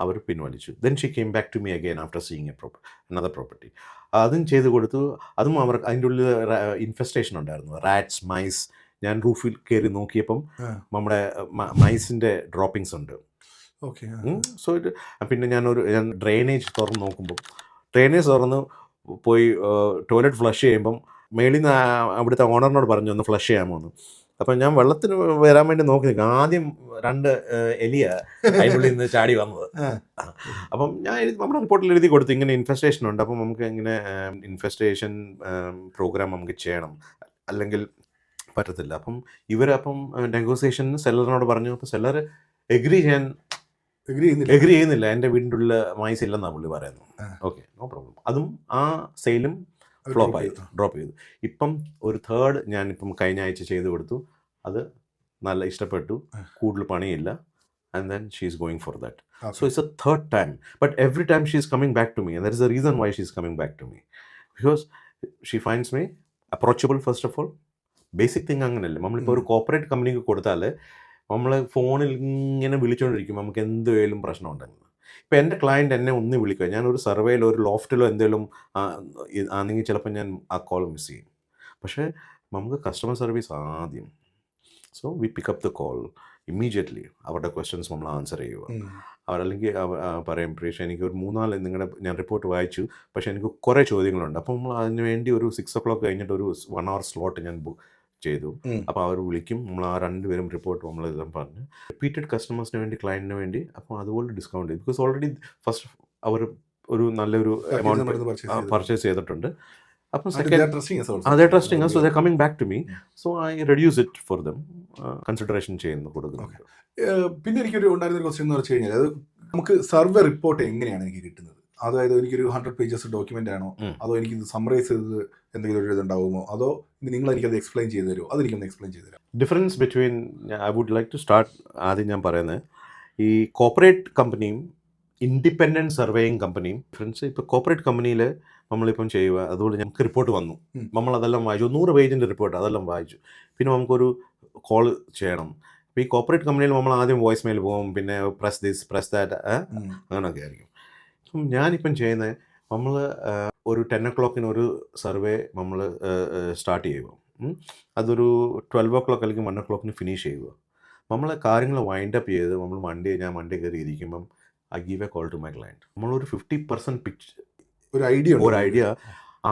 അവർ പിൻവലിച്ചു. Then she came back to me again after seeing another property. അതും ചെയ്ത് കൊടുത്തു. അതും അവർ അതിൻ്റെ ഉള്ളിൽ ഇൻഫെസ്റ്റേഷൻ ഉണ്ടായിരുന്നു, റാറ്റ്സ്, മൈസ്. ഞാൻ റൂഫിൽ കയറി നോക്കിയപ്പം നമ്മുടെ മൈസിൻ്റെ ഡ്രോപ്പിങ്സ് ഉണ്ട്. ഓക്കെ. സോ പിന്നെ ഞാൻ ഡ്രെയിനേജ് തുറന്ന് നോക്കുമ്പോൾ, ഡ്രെയിനേജ് തുറന്ന് പോയി ടോയ്ലറ്റ് ഫ്ലഷ് ചെയ്യുമ്പം മേളിൽ നിന്ന് അവിടുത്തെ ഓണറിനോട് പറഞ്ഞു ഒന്ന് ഫ്ലഷ് ചെയ്യാമോ എന്ന്. അപ്പം ഞാൻ വെള്ളത്തിന് വരാൻ വേണ്ടി നോക്കി നിൽക്കും. ആദ്യം 2 എലിയ അതിനുള്ളിൽ നിന്ന് ചാടി വന്നത്. അപ്പം ഞാൻ നമ്മുടെ റിപ്പോർട്ടിൽ എഴുതി കൊടുത്തു ഇങ്ങനെ ഇൻഫെസ്റ്റേഷൻ ഉണ്ട്, അപ്പം നമുക്ക് ഇങ്ങനെ ഇൻഫെസ്റ്റേഷൻ പ്രോഗ്രാം നമുക്ക് ചെയ്യണം, അല്ലെങ്കിൽ പറ്റത്തില്ല. അപ്പം ഇവരപ്പം നെഗോസിയേഷന് സെല്ലറിനോട് പറഞ്ഞു. അപ്പോൾ സെല്ലർ എഗ്രി ചെയ്യുന്നില്ല. എൻ്റെ വീടിൻ്റെ ഉള്ളിൽ മൈസ് ഇല്ലെന്നാണ് പുള്ളി പറയുന്നു. Okay, no problem. അതും ആ സെയിലും ഡ്രോപ്പ് ചെയ്തു. ഇപ്പം ഒരു തേർഡ് ഞാനിപ്പം കഴിഞ്ഞ ആഴ്ച ചെയ്ത് കൊടുത്തു. അത് നല്ല ഇഷ്ടപ്പെട്ടു, കൂടുതൽ പണിയില്ല. And then she is going for that. So it's a third time. But every time she is coming back to me. There is a reason why she is coming back to me. Because she finds me approachable first of all. Basic thing അങ്ങനെയല്ലേ. നമ്മളിപ്പോൾ ഒരു corporate കമ്പനിക്ക് കൊടുത്താൽ നമ്മൾ ഫോണിൽ ഇങ്ങനെ വിളിച്ചുകൊണ്ടിരിക്കും, നമുക്ക് എന്തുവേലും പ്രശ്നം ഉണ്ടെങ്കിൽ. ഇപ്പോൾ എൻ്റെ ക്ലയൻറ്റ് എന്നെ ഒന്ന് വിളിക്കുക, ഞാനൊരു സർവേയിലോ ഒരു ലോഫ്റ്റിലോ എന്തെങ്കിലും ആണെങ്കിൽ ചിലപ്പോൾ ഞാൻ ആ കോൾ മിസ് ചെയ്യും. പക്ഷേ നമുക്ക് കസ്റ്റമർ സർവീസ് ആദ്യം. So we pickup the call immediately. അവരുടെ ക്വസ്റ്റ്യൻസ് നമ്മൾ ആൻസർ ചെയ്യുക. അവരല്ലെങ്കിൽ പറയും പ്രീഷ എനിക്ക് ഒരു 3-4 ഞാൻ റിപ്പോർട്ട് വായിച്ചു, പക്ഷേ എനിക്ക് കുറേ ചോദ്യങ്ങളുണ്ട്. അപ്പോൾ നമ്മൾ അതിന് വേണ്ടി ഒരു 6 o'clock കഴിഞ്ഞിട്ട് ഒരു 1 hour സ്ലോട്ട് ഞാൻ ബുക്ക് ചെയ്തു. അപ്പോൾ അവർ വിളിക്കും, നമ്മൾ ആ 2 പേരും റിപ്പോർട്ട് നമ്മളെല്ലാം പറഞ്ഞ് റിപ്പീറ്റഡ് കസ്റ്റമേഴ്സിന് വേണ്ടി, ക്ലയൻറ്റിന് വേണ്ടി. അപ്പോൾ അതുപോലെ ഡിസ്കൗണ്ട് ചെയ്തു. ബിക്കോസ് ഓൾറെഡി ഫസ്റ്റ് അവർ ഒരു നല്ലൊരു എമൗണ്ട് പർച്ചേസ് ചെയ്തിട്ടുണ്ട്. അപ്പം അതേ trusting, so they coming back to me. So I reduce it for them, consideration ചെയ്യുന്നു കൊടുക്കുന്നു. പിന്നെ എനിക്കൊരു ഉണ്ടായിരുന്നൊരു ക്വസ്റ്റ്യൻ എന്ന് വെച്ച് കഴിഞ്ഞാൽ, അത് നമുക്ക് സർവേ റിപ്പോർട്ട് എങ്ങനെയാണ് എനിക്ക് കിട്ടുന്നത്? അതായത് എനിക്കൊരു 100 pages ഡോക്യുമെന്റ് ആണോ, അതോ എനിക്ക് ഇത് സമ്മറൈസ് ചെയ്ത് എന്തെങ്കിലും ഒരു ഇതുണ്ടാവുമോ, അതോ നിങ്ങൾ എനിക്കത് എക്സ്പ്ലെയിൻ ചെയ്ത് തരുമോ? അതെനിക്കൊന്ന് എക്സ്പ്ലെയിൻ ചെയ്ത് തരാം. Difference between, I would like to start ആദ്യം ഞാൻ പറയുന്നത് ഈ കോർപ്പറേറ്റ് കമ്പനിയും ഇൻഡിപെൻഡൻറ്റ് സർവേയിങ് കമ്പനിയും ഡിഫറൻസ്. ഇപ്പോൾ കോർപ്പറേറ്റ് കമ്പനിയിൽ നമ്മളിപ്പം ചെയ്യുക, അതുകൊണ്ട് ഞങ്ങൾക്ക് റിപ്പോർട്ട് വന്നു, നമ്മളതെല്ലാം വായിച്ചു, 100 pageൻ്റെ റിപ്പോർട്ട് അതെല്ലാം വായിച്ചു. പിന്നെ നമുക്കൊരു കോൾ ചെയ്യണം. അപ്പോൾ ഈ കോർപ്പറേറ്റ് കമ്പനിയിൽ നമ്മൾ ആദ്യം വോയിസ് മെയിൽ പോകും, പിന്നെ പ്രസ് ദിസ് പ്രസ് ദാറ്റ് അങ്ങനെയൊക്കെ ആയിരിക്കും. അപ്പം ഞാനിപ്പം ചെയ്യുന്നത്, നമ്മൾ ഒരു 10 o'clock ഒരു സർവേ നമ്മൾ സ്റ്റാർട്ട് ചെയ്യുക. അതൊരു 12 o'clock അല്ലെങ്കിൽ 1 o'clock ഫിനിഷ് ചെയ്യുക. നമ്മൾ കാര്യങ്ങൾ വൈൻഡപ്പ് ചെയ്ത് നമ്മൾ ഞാൻ മൺഡേ കയറി ഇരിക്കുമ്പം I give a call to my client. നമ്മളൊരു 50% പിക്ചർ, ഒരു ഐഡിയ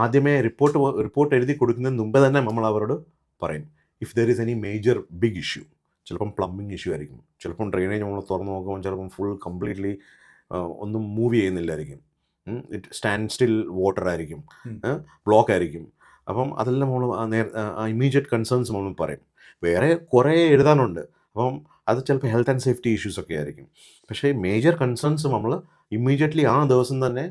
ആദ്യമേ റിപ്പോർട്ട് എഴുതി കൊടുക്കുന്നതിന് മുമ്പേ തന്നെ നമ്മൾ അവരോട് പറയും. If there is any major big issue, ചിലപ്പം പ്ലംബിങ് ഇഷ്യൂ ആയിരിക്കും, ചിലപ്പം ഡ്രെയിനേജ് നമ്മൾ തുറന്ന് നോക്കുമ്പോൾ ചിലപ്പം ഫുൾ കംപ്ലീറ്റ്ലി ഒന്നും മൂവ് ചെയ്യുന്നില്ലായിരിക്കും, സ്റ്റാൻഡ് സ്റ്റിൽ വാട്ടർ ആയിരിക്കും, ബ്ലോക്ക് ആയിരിക്കും. അപ്പം അതെല്ലാം നമ്മൾ ഇമ്മീഡിയറ്റ് കൺസേൺസ് നമ്മൾ പറയും. വേറെ കുറേ എഴുതാനുണ്ട്, അപ്പം അത് ചിലപ്പോൾ ഹെൽത്ത് ആൻഡ് സേഫ്റ്റി ഇഷ്യൂസ് ഒക്കെ ആയിരിക്കും. പക്ഷേ മേജർ കൺസേൺസ് നമ്മൾ ഇമ്മീഡിയറ്റ്ലി ആ ദിവസം തന്നെ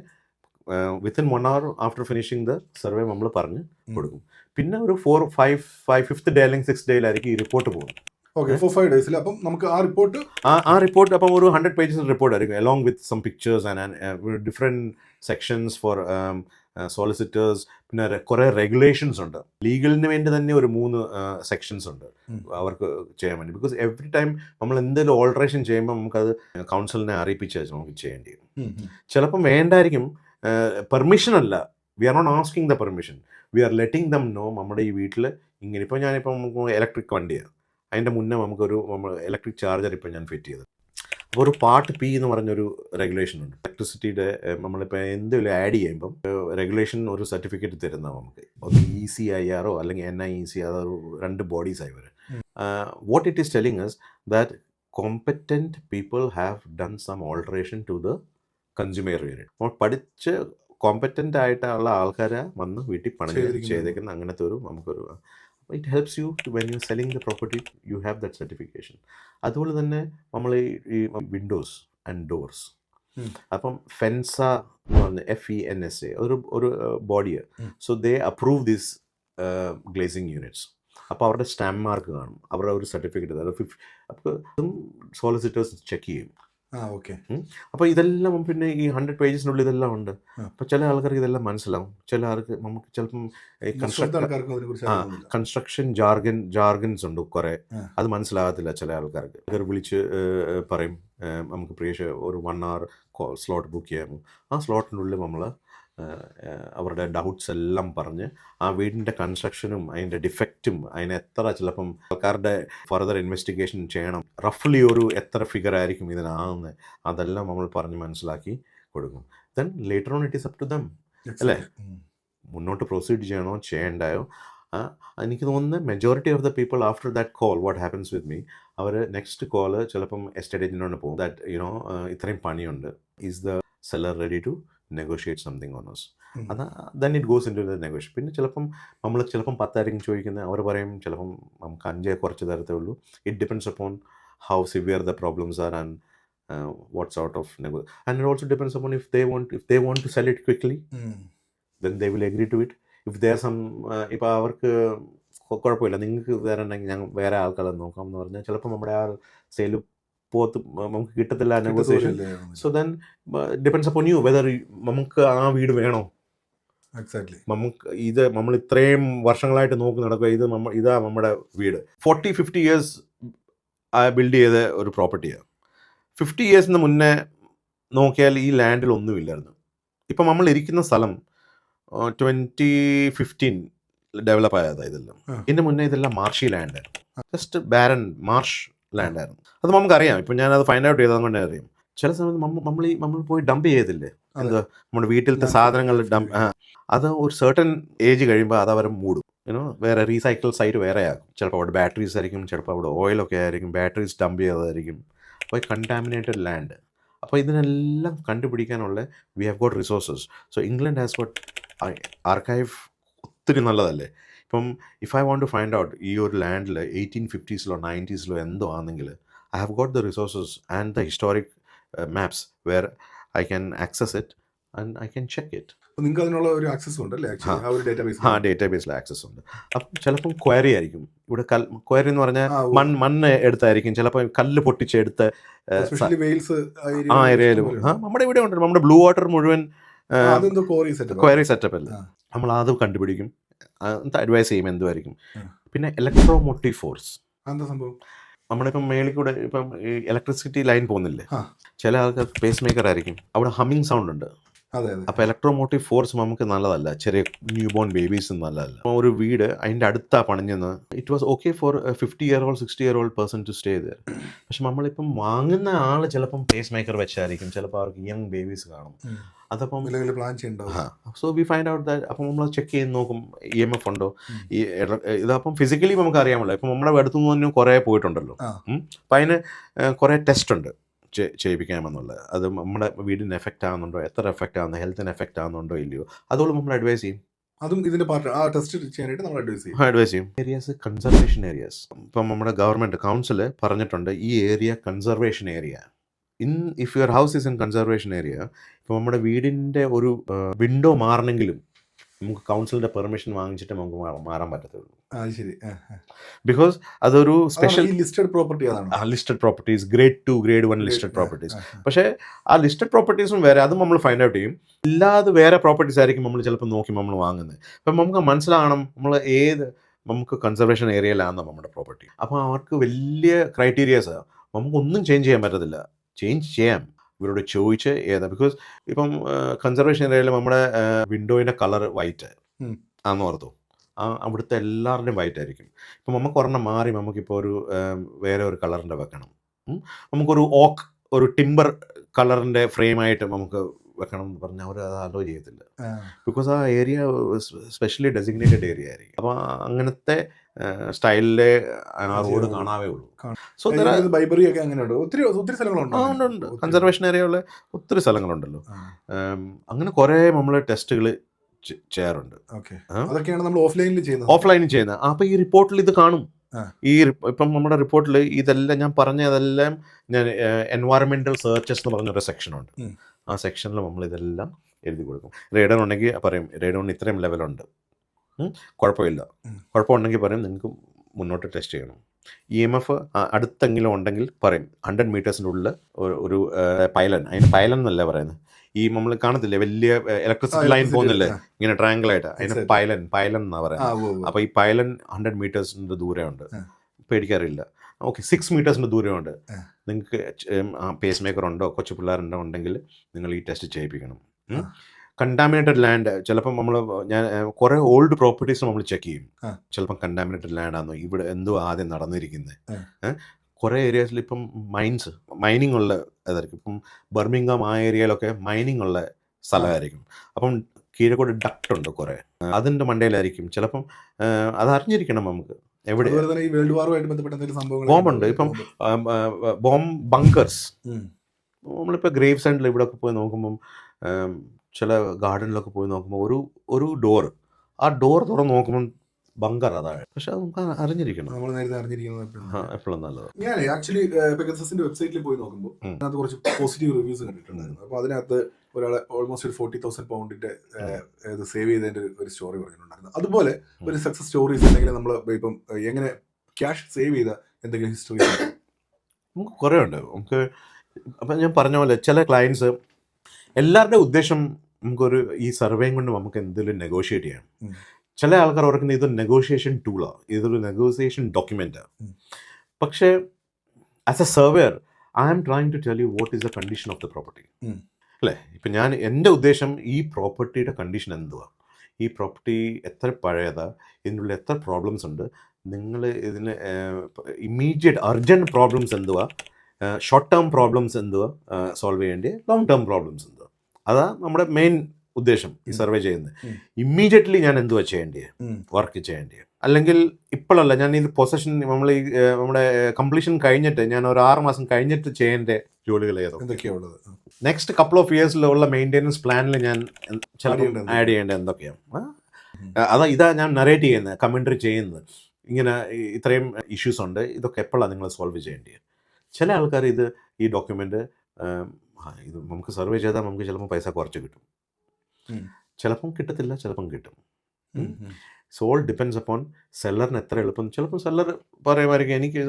within 1 hour after finishing the survey നമ്മൾ പറഞ്ഞ് കൊടുക്കും. പിന്നെ ഒരു 5th day അല്ലെങ്കിൽ 6th ഡേയിലായിരിക്കും ഈ റിപ്പോർട്ട് പോകുന്നത്. Okay, 4-5 days. അപ്പം നമുക്ക് ആ റിപ്പോർട്ട് അപ്പം ഒരു 100 pages റിപ്പോർട്ട് ആയിരിക്കും, along with some pictures and different sections for solicitors. പിന്നെ കുറേ റെഗുലേഷൻസ് ഉണ്ട്. ലീഗലിന് വേണ്ടി തന്നെ ഒരു 3 സെക്ഷൻസ് ഉണ്ട് അവർക്ക് ചെയ്യാൻ വേണ്ടി. ബിക്കോസ് എവറി ടൈം നമ്മൾ എന്തെങ്കിലും ഓൾട്ടറേഷൻ ചെയ്യുമ്പോൾ നമുക്കത് കൗൺസിലിനെ അറിയിപ്പിച്ച് നമുക്ക് ചെയ്യേണ്ടി വരും. ചിലപ്പം വേണ്ടായിരിക്കും, പെർമിഷൻ അല്ല, we are not asking the permission, we are letting them know നമ്മുടെ ഈ വീട്ടിൽ ഇങ്ങനെ. ഇപ്പോൾ ഞാനിപ്പോൾ നമുക്ക് ഇലക്ട്രിക് വണ്ടിയാണ്, അതിൻ്റെ മുന്നേ നമ്മൾ ഇലക്ട്രിക് ചാർജർ ഇപ്പോൾ ഞാൻ ഫിറ്റ് ചെയ്തത്. അപ്പോൾ ഒരു പാർട്ട് പി എന്ന് പറഞ്ഞൊരു റെഗുലേഷൻ ഉണ്ട് ഇലക്ട്രിസിറ്റിയുടെ. നമ്മളിപ്പോൾ എന്തെങ്കിലും ആഡ് ചെയ്യുമ്പം റെഗുലേഷൻ ഒരു സർട്ടിഫിക്കറ്റ് തരുന്ന നമുക്ക്, ഒന്ന് ECIR അല്ലെങ്കിൽ NIEC, അതൊരു 2 ബോഡീസായി വരും. What it is telling us that competent people have done some alteration to the consumer unit. അപ്പോൾ പഠിച്ച് കോമ്പറ്റൻ്റ് ആയിട്ടുള്ള ആൾക്കാരെ വന്ന് വീട്ടിൽ പണി ചെയ്തേക്കുന്ന അങ്ങനത്തെ ഒരു നമുക്കൊരു it helps you when you selling the property, you have that certification. അതുപോലെ തന്നെ നമ്മൾ ഈ വിൻഡോസ് ആൻഡ് ഡോർസ്, അപ്പം ഫെൻസ എന്ന് പറഞ്ഞ FENSA ഒരു ബോഡിയാണ്. So they approve this glazing units. അപ്പോൾ അവരുടെ സ്റ്റാമ്പ് മാർക്ക് കാണും, അവരുടെ ഒരു സർട്ടിഫിക്കറ്റ്. അപ്പോൾ സോളിസിറ്റേഴ്സ് ചെക്ക് ചെയ്യും. ഓക്കെ. അപ്പോൾ ഇതെല്ലാം പിന്നെ ഈ 100 പേജസിനുള്ളിൽ ഇതെല്ലാം ഉണ്ട്. അപ്പോൾ ചില ആൾക്കാർക്ക് ഇതെല്ലാം മനസ്സിലാവും, ചില ആൾക്ക് നമുക്ക് ചിലപ്പം കൺസ്ട്രക്ഷൻ ജാർഗൻസ് ഉണ്ട് കുറേ, അത് മനസ്സിലാകത്തില്ല ചില ആൾക്കാർക്ക്. വിളിച്ച് പറയും നമുക്ക് ഒരു 1 hour സ്ലോട്ട് ബുക്ക് ചെയ്യാമോ. ആ സ്ലോട്ടിനുള്ളിൽ നമ്മൾ അവരുടെ ഡൗട്ട്സ് എല്ലാം പറഞ്ഞ് ആ വീടിൻ്റെ കൺസ്ട്രക്ഷനും അതിൻ്റെ ഡിഫക്റ്റും അതിന് എത്ര ചിലപ്പം ആൾക്കാരുടെ ഫർദർ ഇൻവെസ്റ്റിഗേഷൻ ചെയ്യണം, റഫ്ലി ഒരു എത്ര ഫിഗർ ആയിരിക്കും ഇതിനാകുന്നത്, അതെല്ലാം നമ്മൾ പറഞ്ഞ് മനസ്സിലാക്കി കൊടുക്കും. Then later on it is up to them, അല്ലേ, മുന്നോട്ട് പ്രൊസീഡ് ചെയ്യണോ ചെയ്യണ്ടായോ. എനിക്ക് തോന്നുന്നത് majority of the people after that call what happens with me, അവർ നെക്സ്റ്റ് കോള് ചിലപ്പം എസ്റ്റേറ്റ് ഏജൻറ്റിനോട് പോകും. ദാറ്റ് ഇത്രയും പണിയുണ്ട്, is the seller ready to negotiate something on us. Then it goes into the negotiation. പിന്നെ ചിലപ്പം 10 ചോദിക്കുന്നത്, അവർ പറയും ചിലപ്പം നമുക്ക് 5 കുറച്ച് തരത്തേ ഉള്ളൂ. It depends upon how severe the problems R and what sort of and it also depends upon if they want to sell it quickly, then they will agree to it. If there are some ഇപ്പോൾ അവർക്ക് കുഴപ്പമില്ല, നിങ്ങൾക്ക് വേറെ ഉണ്ടെങ്കിൽ ഞങ്ങൾ വേറെ ആൾക്കാരെ നോക്കാം എന്ന് പറഞ്ഞാൽ ചിലപ്പോൾ നമ്മുടെ ആ സെയിൽ നമുക്ക് കിട്ടത്തില്ല negotiation. So then depends upon you whether നമുക്ക് ആ വീട് വേണോ. എക്സാക്ട്ലി. നമ്മൾ ഇത്രയും വർഷങ്ങളായിട്ട് നോക്കി നടക്കുക, ഇതാ നമ്മുടെ വീട്. 40-50 years ബിൽഡ് ചെയ്ത ഒരു പ്രോപ്പർട്ടിയാണ്. 50 yearsന് മുന്നേ നോക്കിയാൽ ഈ ലാൻഡിൽ ഒന്നുമില്ലായിരുന്നു. ഇപ്പം നമ്മൾ ഇരിക്കുന്ന സ്ഥലം 2015 ഡെവലപ്പ് ആയതാണ് ഇതെല്ലാം. ഇതിൻ്റെ മുന്നേ ഇതെല്ലാം മാർഷി ലാൻഡായിരുന്നു, ജസ്റ്റ് ബാരൻ മാർഷ് ലാൻഡായിരുന്നു. അത് നമുക്കറിയാം. ഇപ്പം ഞാനത് ഫൈൻഡ് ഔട്ട് ചെയ്തത് കൊണ്ട് അറിയാം. ചില സമയത്ത് നമ്മൾ പോയി ഡംപ് ചെയ്തില്ലേ, എന്താ നമ്മുടെ വീട്ടിലത്തെ സാധനങ്ങൾ അത് ഒരു സർട്ടൻ ഏജ് കഴിയുമ്പോൾ അത് അവർ മൂടും. വേറെ റീസൈക്കിൾ സൈറ്റ് വേറെ ആകും. ചിലപ്പോൾ അവിടെ ബാറ്ററീസ് ആയിരിക്കും, ചിലപ്പോൾ അവിടെ ഓയിലൊക്കെ ആയിരിക്കും, ബാറ്ററീസ് ഡംപ് ചെയ്തതായിരിക്കും. അപ്പോൾ കണ്ടാമിനേറ്റഡ് ലാൻഡ്. അപ്പോൾ ഇതിനെല്ലാം കണ്ടുപിടിക്കാനുള്ള we have got resources. So England has got archive ഒത്തിരി നല്ലതല്ലേ. ഇപ്പം if I want to find out ഈ ഒരു ലാൻഡിൽ 1850s 90s എന്തോ ആണെങ്കിൽ, I have got the resources and the historic maps where I can access it and I can check it. നിങ്ങൾക്ക് അതിനുള്ള ഒരു ആക്സസ് ഉണ്ടല്ലേ? ഡേറ്റാബേസിൽ ആക്സസ് ഉണ്ട്. അപ്പം ചിലപ്പം ക്വയറി ആയിരിക്കും. ഇവിടെ ക്വയറി എന്ന് പറഞ്ഞാൽ മണ്ണ് എടുത്തായിരിക്കും, ചിലപ്പോൾ കല്ല് പൊട്ടിച്ചെടുത്ത് ആ ഏരിയയിൽ. നമ്മുടെ ഇവിടെ ഉണ്ട്, നമ്മുടെ ബ്ലൂ വാട്ടർ മുഴുവൻ ക്വയറി സെറ്റപ്പ് അല്ലേ. നമ്മൾ അത് കണ്ടുപിടിക്കും, അഡ്വൈസ് ചെയ്യും എന്തുമായിരിക്കും. പിന്നെ ഇലക്ട്രോമോട്ടീവ് ഫോഴ്സ്. നമ്മളിപ്പം മേളിൽ കൂടെ ഇപ്പം ഇലക്ട്രിസിറ്റി ലൈൻ പോകുന്നില്ലേ, ചില ആൾക്കാർക്ക് പേസ് മേക്കർ ആയിരിക്കും, അവിടെ ഹമ്മിങ് സൗണ്ട് ഉണ്ട്. അപ്പോൾ ഇലക്ട്രോമോട്ടീവ് ഫോഴ്സ് നമുക്ക് നല്ലതല്ല, ചെറിയ ന്യൂ ബോൺ ബേബീസ് നല്ലതല്ല. ഒരു വീട് അതിൻ്റെ അടുത്താ പണിഞ്ഞെന്ന്, it was okay for 50-year-old 60-year-old person to stay there. പക്ഷെ നമ്മളിപ്പം വാങ്ങുന്ന ആൾ ചിലപ്പം പേസ് മേക്കർ വെച്ചായിരിക്കും, ചിലപ്പോൾ അവർക്ക് യങ് ബേബീസ് കാണും. അതപ്പം പ്ലാൻ ചെയ്യണ്ടാവും. So we find out that. അപ്പം നമ്മൾ ചെക്ക് ചെയ്ത് നോക്കും EMF ഉണ്ടോ. ഇതപ്പം ഫിസിക്കലി നമുക്ക് അറിയാമല്ലോ. ഇപ്പം നമ്മുടെ അടുത്തുനിന്ന് തന്നെ കുറേ പോയിട്ടുണ്ടല്ലോ. അപ്പം അതിന് കുറേ ടെസ്റ്റ് ഉണ്ട് ചെയ്യിപ്പിക്കാമെന്നുള്ളത്. അത് നമ്മുടെ വീടിന് എഫക്റ്റ് ആകുന്നുണ്ടോ, എത്ര എഫക്റ്റ് ആകുന്നു, ഹെൽത്തിന് എഫക്റ്റ് ആകുന്നുണ്ടോ ഇല്ലയോ, അതുകൊണ്ട് നമ്മൾ അഡ്വൈസ് ചെയ്യും. അതും ഇതിന്റെ പാർട്ട് ആ ടെസ്റ്റ് ചെയ്യാനായിട്ട് നമ്മൾ അഡ്വൈസ് ചെയ്യും. Areas conservation areas. ഇപ്പം നമ്മുടെ ഗവൺമെൻറ് കൗൺസിൽ പറഞ്ഞിട്ടുണ്ട് ഈ area conservation area. If your house is in conservation area, ഇപ്പോൾ നമ്മുടെ വീടിൻ്റെ ഒരു വിൻഡോ മാറണമെങ്കിലും നമുക്ക് കൗൺസിലിൻ്റെ പെർമിഷൻ വാങ്ങിച്ചിട്ട് നമുക്ക് മാറാൻ പറ്റത്തുള്ളൂ. ബിക്കോസ് അതൊരു സ്പെഷ്യൽ ലിസ്റ്റഡ് പ്രോപ്പർട്ടി ആണ്. Listed properties, grade 2 grade 1 listed properties. പക്ഷേ ആ ലിസ്റ്റഡ് പ്രോപ്പർട്ടീസും വേറെ, അതും നമ്മൾ ഫൈൻഡ് ഔട്ട് ചെയ്യും. ഇല്ലാതെ വേറെ പ്രോപ്പർട്ടീസ് ആയിരിക്കും നമ്മൾ ചിലപ്പോൾ നോക്കി നമ്മൾ വാങ്ങുന്നത്. അപ്പം നമുക്ക് മനസ്സിലാകണം നമ്മൾ നമുക്ക് കൺസർവേഷൻ ഏരിയയിലാണ് നമ്മുടെ പ്രോപ്പർട്ടി. അപ്പോൾ അവർക്ക് വലിയ ക്രൈറ്റീരിയാസ്, നമുക്കൊന്നും ചേഞ്ച് ചെയ്യാൻ പറ്റത്തില്ല. ചേഞ്ച് ചെയ്യാം, ഇവരോട് ചോദിച്ച് ഏതാ, ബിക്കോസ് ഇപ്പം കൺസർവേഷൻ ഏരിയയിൽ നമ്മുടെ വിൻഡോയിൻ്റെ കളർ വൈറ്റ് ഉം. ആണെന്ന് ഓർത്തു. അവിടുത്തെ എല്ലാവരുടെയും വൈറ്റ് ആയിരിക്കും. ഇപ്പം നമുക്ക് ഒരെണ്ണം മാറി നമുക്കിപ്പോൾ ഒരു വേറെ ഒരു കളറിൻ്റെ വെക്കണം. നമുക്കൊരു ഓക്ക്, ഒരു ടിമ്പർ കളറിൻ്റെ ഫ്രെയിമായിട്ട് നമുക്ക് വെക്കണം എന്ന് പറഞ്ഞാൽ അവർ അത് അലോ ചെയ്യത്തില്ല. ബിക്കോസ് ആ ഏരിയ സ്പെഷ്യലി ഡെസിഗ്നേറ്റഡ് ഏരിയ ആയിരിക്കും. അപ്പോൾ അങ്ങനത്തെ സ്റ്റൈലിലെ ആ റോഡ് കാണാവേ ഉള്ളൂ. സോ ബൈബറി ഒക്കെ അങ്ങനെയുണ്ട്, ഒത്തിരി ഒത്തിരി സ്ഥലങ്ങളുണ്ട്. ഉണ്ട് കൺസർവേഷൻ ഏരിയയുള്ള ഒത്തിരി സ്ഥലങ്ങളുണ്ടല്ലോ. അങ്ങനെ കുറേ നമ്മൾ ടെസ്റ്റുകൾ ചെയ്യാറുണ്ട്. അതൊക്കെയാണ് നമ്മൾ ഓഫ്ലൈനിൽ ചെയ്യുന്നത്. അപ്പോൾ ഈ റിപ്പോർട്ടിൽ ഇത് കാണും. ഇപ്പം നമ്മുടെ റിപ്പോർട്ടിൽ ഇതെല്ലാം ഞാൻ പറഞ്ഞതെല്ലാം ഞാൻ എൻവയറമെൻ്റൽ സെർച്ചസ് എന്ന് പറഞ്ഞൊരു സെക്ഷനുണ്ട്. ആ സെക്ഷനിൽ നമ്മൾ ഇതെല്ലാം എഴുതി കൊടുക്കും. റേഡൺ ഉണ്ടെങ്കിൽ പറയും റേഡോണിന് ഇത്രയും ലെവലുണ്ട്, കുഴപ്പമുണ്ടെങ്കിൽ പറയും നിങ്ങൾക്ക് മുന്നോട്ട് ടെസ്റ്റ് ചെയ്യണം. EMF അടുത്തെങ്കിലും ഉണ്ടെങ്കിൽ പറയും 100 മീറ്റേഴ്സിൻ്റെ ഉള്ളിൽ ഒരു പൈലൻ, അതിന് പൈലൻ എന്നല്ല പറയുന്നത്, ഈ നമ്മൾ കാണത്തില്ലേ വലിയ ഇലക്ട്രിസിറ്റി ലൈൻ പോകുന്നില്ലേ ഇങ്ങനെ ട്രയാങ്കിളായിട്ട്, അതിന് പൈലൻ എന്നാണ് പറയുന്നത്. അപ്പോൾ ഈ പൈലൻ 100 മീറ്റേഴ്സിൻ്റെ ദൂരമുണ്ട്, പേടിക്കാറില്ല. ഓക്കെ 6 മീറ്റേഴ്സിൻ്റെ ദൂരമുണ്ട്, നിങ്ങൾക്ക് പേസ് മേക്കർ ഉണ്ടോ, കൊച്ചു പിള്ളേരുണ്ടോ ഉണ്ടെങ്കിൽ നിങ്ങൾ ഈ ടെസ്റ്റ് ചെയ്യിപ്പിക്കണം. കണ്ടാമിനേറ്റഡ് ലാൻഡ് ചിലപ്പം ഞാൻ കുറേ ഓൾഡ് പ്രോപ്പർട്ടീസ് നമ്മൾ ചെക്ക് ചെയ്യും. ചിലപ്പം കണ്ടാമിനേറ്റഡ് ലാൻഡ് ആണെന്നോ, ഇവിടെ എന്തോ ആദ്യം നടന്നിരിക്കുന്നത്. കുറേ ഏരിയാസിൽ ഇപ്പം മൈനിങ് ഉള്ള ഇതായിരിക്കും. ഇപ്പം ബർമിംഗം ആ ഏരിയയിലൊക്കെ മൈനിങ് ഉള്ള സ്ഥലമായിരിക്കും. അപ്പം കീഴക്കോട് ഡക്റ്റ് ഉണ്ട് കുറേ, അതിൻ്റെ മണ്ടയിലായിരിക്കും. ചിലപ്പം അത് അറിഞ്ഞിരിക്കണം നമുക്ക് എവിടെ ബോംബുണ്ട്. ഇപ്പം ബോംബ് ബങ്കേഴ്സ്, നമ്മളിപ്പോൾ ഗ്രേവ് സൈഡിൽ ഇവിടെയൊക്കെ പോയി നോക്കുമ്പം, ചില ഗാർഡനിലൊക്കെ പോയി നോക്കുമ്പോൾ ഒരു ഡോറ്, ആ ഡോർ തുറന്ന് നോക്കുമ്പോൾ ബങ്കർ അതാണ്. പക്ഷെ അത് നമുക്ക് അറിഞ്ഞിരിക്കണം, നമ്മൾ നേരത്തെ അറിഞ്ഞിരിക്കുന്നത് എപ്പോഴും നല്ലത്. ഞാൻ ആക്ച്വലി പെഗസസിന്റെ വെബ്സൈറ്റിൽ പോയി നോക്കുമ്പോൾ അതിനകത്ത് കുറച്ച് പോസിറ്റീവ് റിവ്യൂസ് കണ്ടിട്ടുണ്ടായിരുന്നു. അപ്പോൾ അതിനകത്ത് ഒരാളെ ഓൾമോസ്റ്റ് ഒരു 40,000 പൗണ്ടിന്റെ സേവ് ചെയ്തതിന്റെ ഒരു സ്റ്റോറി പറഞ്ഞിട്ടുണ്ടായിരുന്നു. അതുപോലെ ഒരു സക്സസ് സ്റ്റോറീസ് അല്ലെങ്കിൽ നമ്മൾ ഇപ്പം എങ്ങനെ ക്യാഷ് സേവ് ചെയ്ത എന്തെങ്കിലും ഹിസ്റ്ററി നമുക്ക് കുറേ ഉണ്ട്. നമുക്ക് അപ്പം ഞാൻ പറഞ്ഞ പോലെ ചില ക്ലയൻസ്, എല്ലാവരുടെ ഉദ്ദേശം നമുക്കൊരു ഈ സർവേയും കൊണ്ട് നമുക്ക് എന്തെങ്കിലും നെഗോഷിയേറ്റ് ചെയ്യാം. ചില ആൾക്കാർ ഓർക്കുന്നത് ഇതൊരു നെഗോഷിയേഷൻ ടൂളാണ്, ഇതൊരു നെഗോസിയേഷൻ ഡോക്യുമെൻറ്റാണ്. പക്ഷേ as a surveyor I am trying to tell you what is the condition of the property, അല്ലേ? ഇപ്പം എൻ്റെ ഉദ്ദേശം ഈ പ്രോപ്പർട്ടിയുടെ കണ്ടീഷൻ എന്തുവാ, ഈ പ്രോപ്പർട്ടി എത്ര പഴയതാ, ഇതിനുള്ള എത്ര പ്രോബ്ലംസ് ഉണ്ട്, നിങ്ങൾ ഇതിന് ഇമ്മീഡിയറ്റ് അർജൻറ്റ് പ്രോബ്ലംസ് എന്തുവാ, ഷോർട്ട് ടേം പ്രോബ്ലംസ് എന്തുവാ സോൾവ് ചെയ്യേണ്ടത്, ലോങ് ടേം പ്രോബ്ലംസ് എന്തുവാ. അതാ നമ്മുടെ മെയിൻ ഉദ്ദേശം ഈ സർവേ ചെയ്യുന്നത്. ഇമ്മീഡിയറ്റ്ലി ഞാൻ എന്തുവാ ചെയ്യേണ്ടത്, വർക്ക് ചെയ്യേണ്ടത്, അല്ലെങ്കിൽ ഇപ്പോഴല്ല ഞാൻ ഇത് പൊസഷൻ നമ്മൾ ഈ നമ്മുടെ കംപ്ലീഷൻ കഴിഞ്ഞിട്ട് ഞാൻ ഒരു 6 മാസം കഴിഞ്ഞിട്ട് ചെയ്യേണ്ട ജോലികൾ എന്തൊക്കെയാണുള്ളത്, നെക്സ്റ്റ് കപ്പിൾ ഓഫ് ഇയേഴ്സിലുള്ള മെയിൻ്റെനൻസ് പ്ലാനിൽ ഞാൻ ആഡ് ചെയ്യേണ്ടത് എന്തൊക്കെയാണ്. ഇതാ ഞാൻ നറേറ്റ് ചെയ്യുന്നത്, കമൻട്രി ചെയ്യുന്നത്, ഇങ്ങനെ ഇത്രയും ഇഷ്യൂസ് ഉണ്ട്, ഇതൊക്കെ എപ്പോഴാണ് നിങ്ങൾ സോൾവ് ചെയ്യേണ്ടത്. ചില ആൾക്കാർ ഈ ഡോക്യുമെൻ്റ് ഇത് നമുക്ക് സർവേ ചെയ്താൽ നമുക്ക് ചിലപ്പോൾ പൈസ കുറച്ച് കിട്ടും, ചിലപ്പം കിട്ടത്തില്ല, ചിലപ്പം കിട്ടും. സോ ഓൾ ഡിപ്പെൻഡ്സ് അപ്പോൺ സെല്ലറിന് എത്ര എളുപ്പം. ചിലപ്പോൾ സെല്ലർ പറയുമായിരിക്കും എനിക്ക്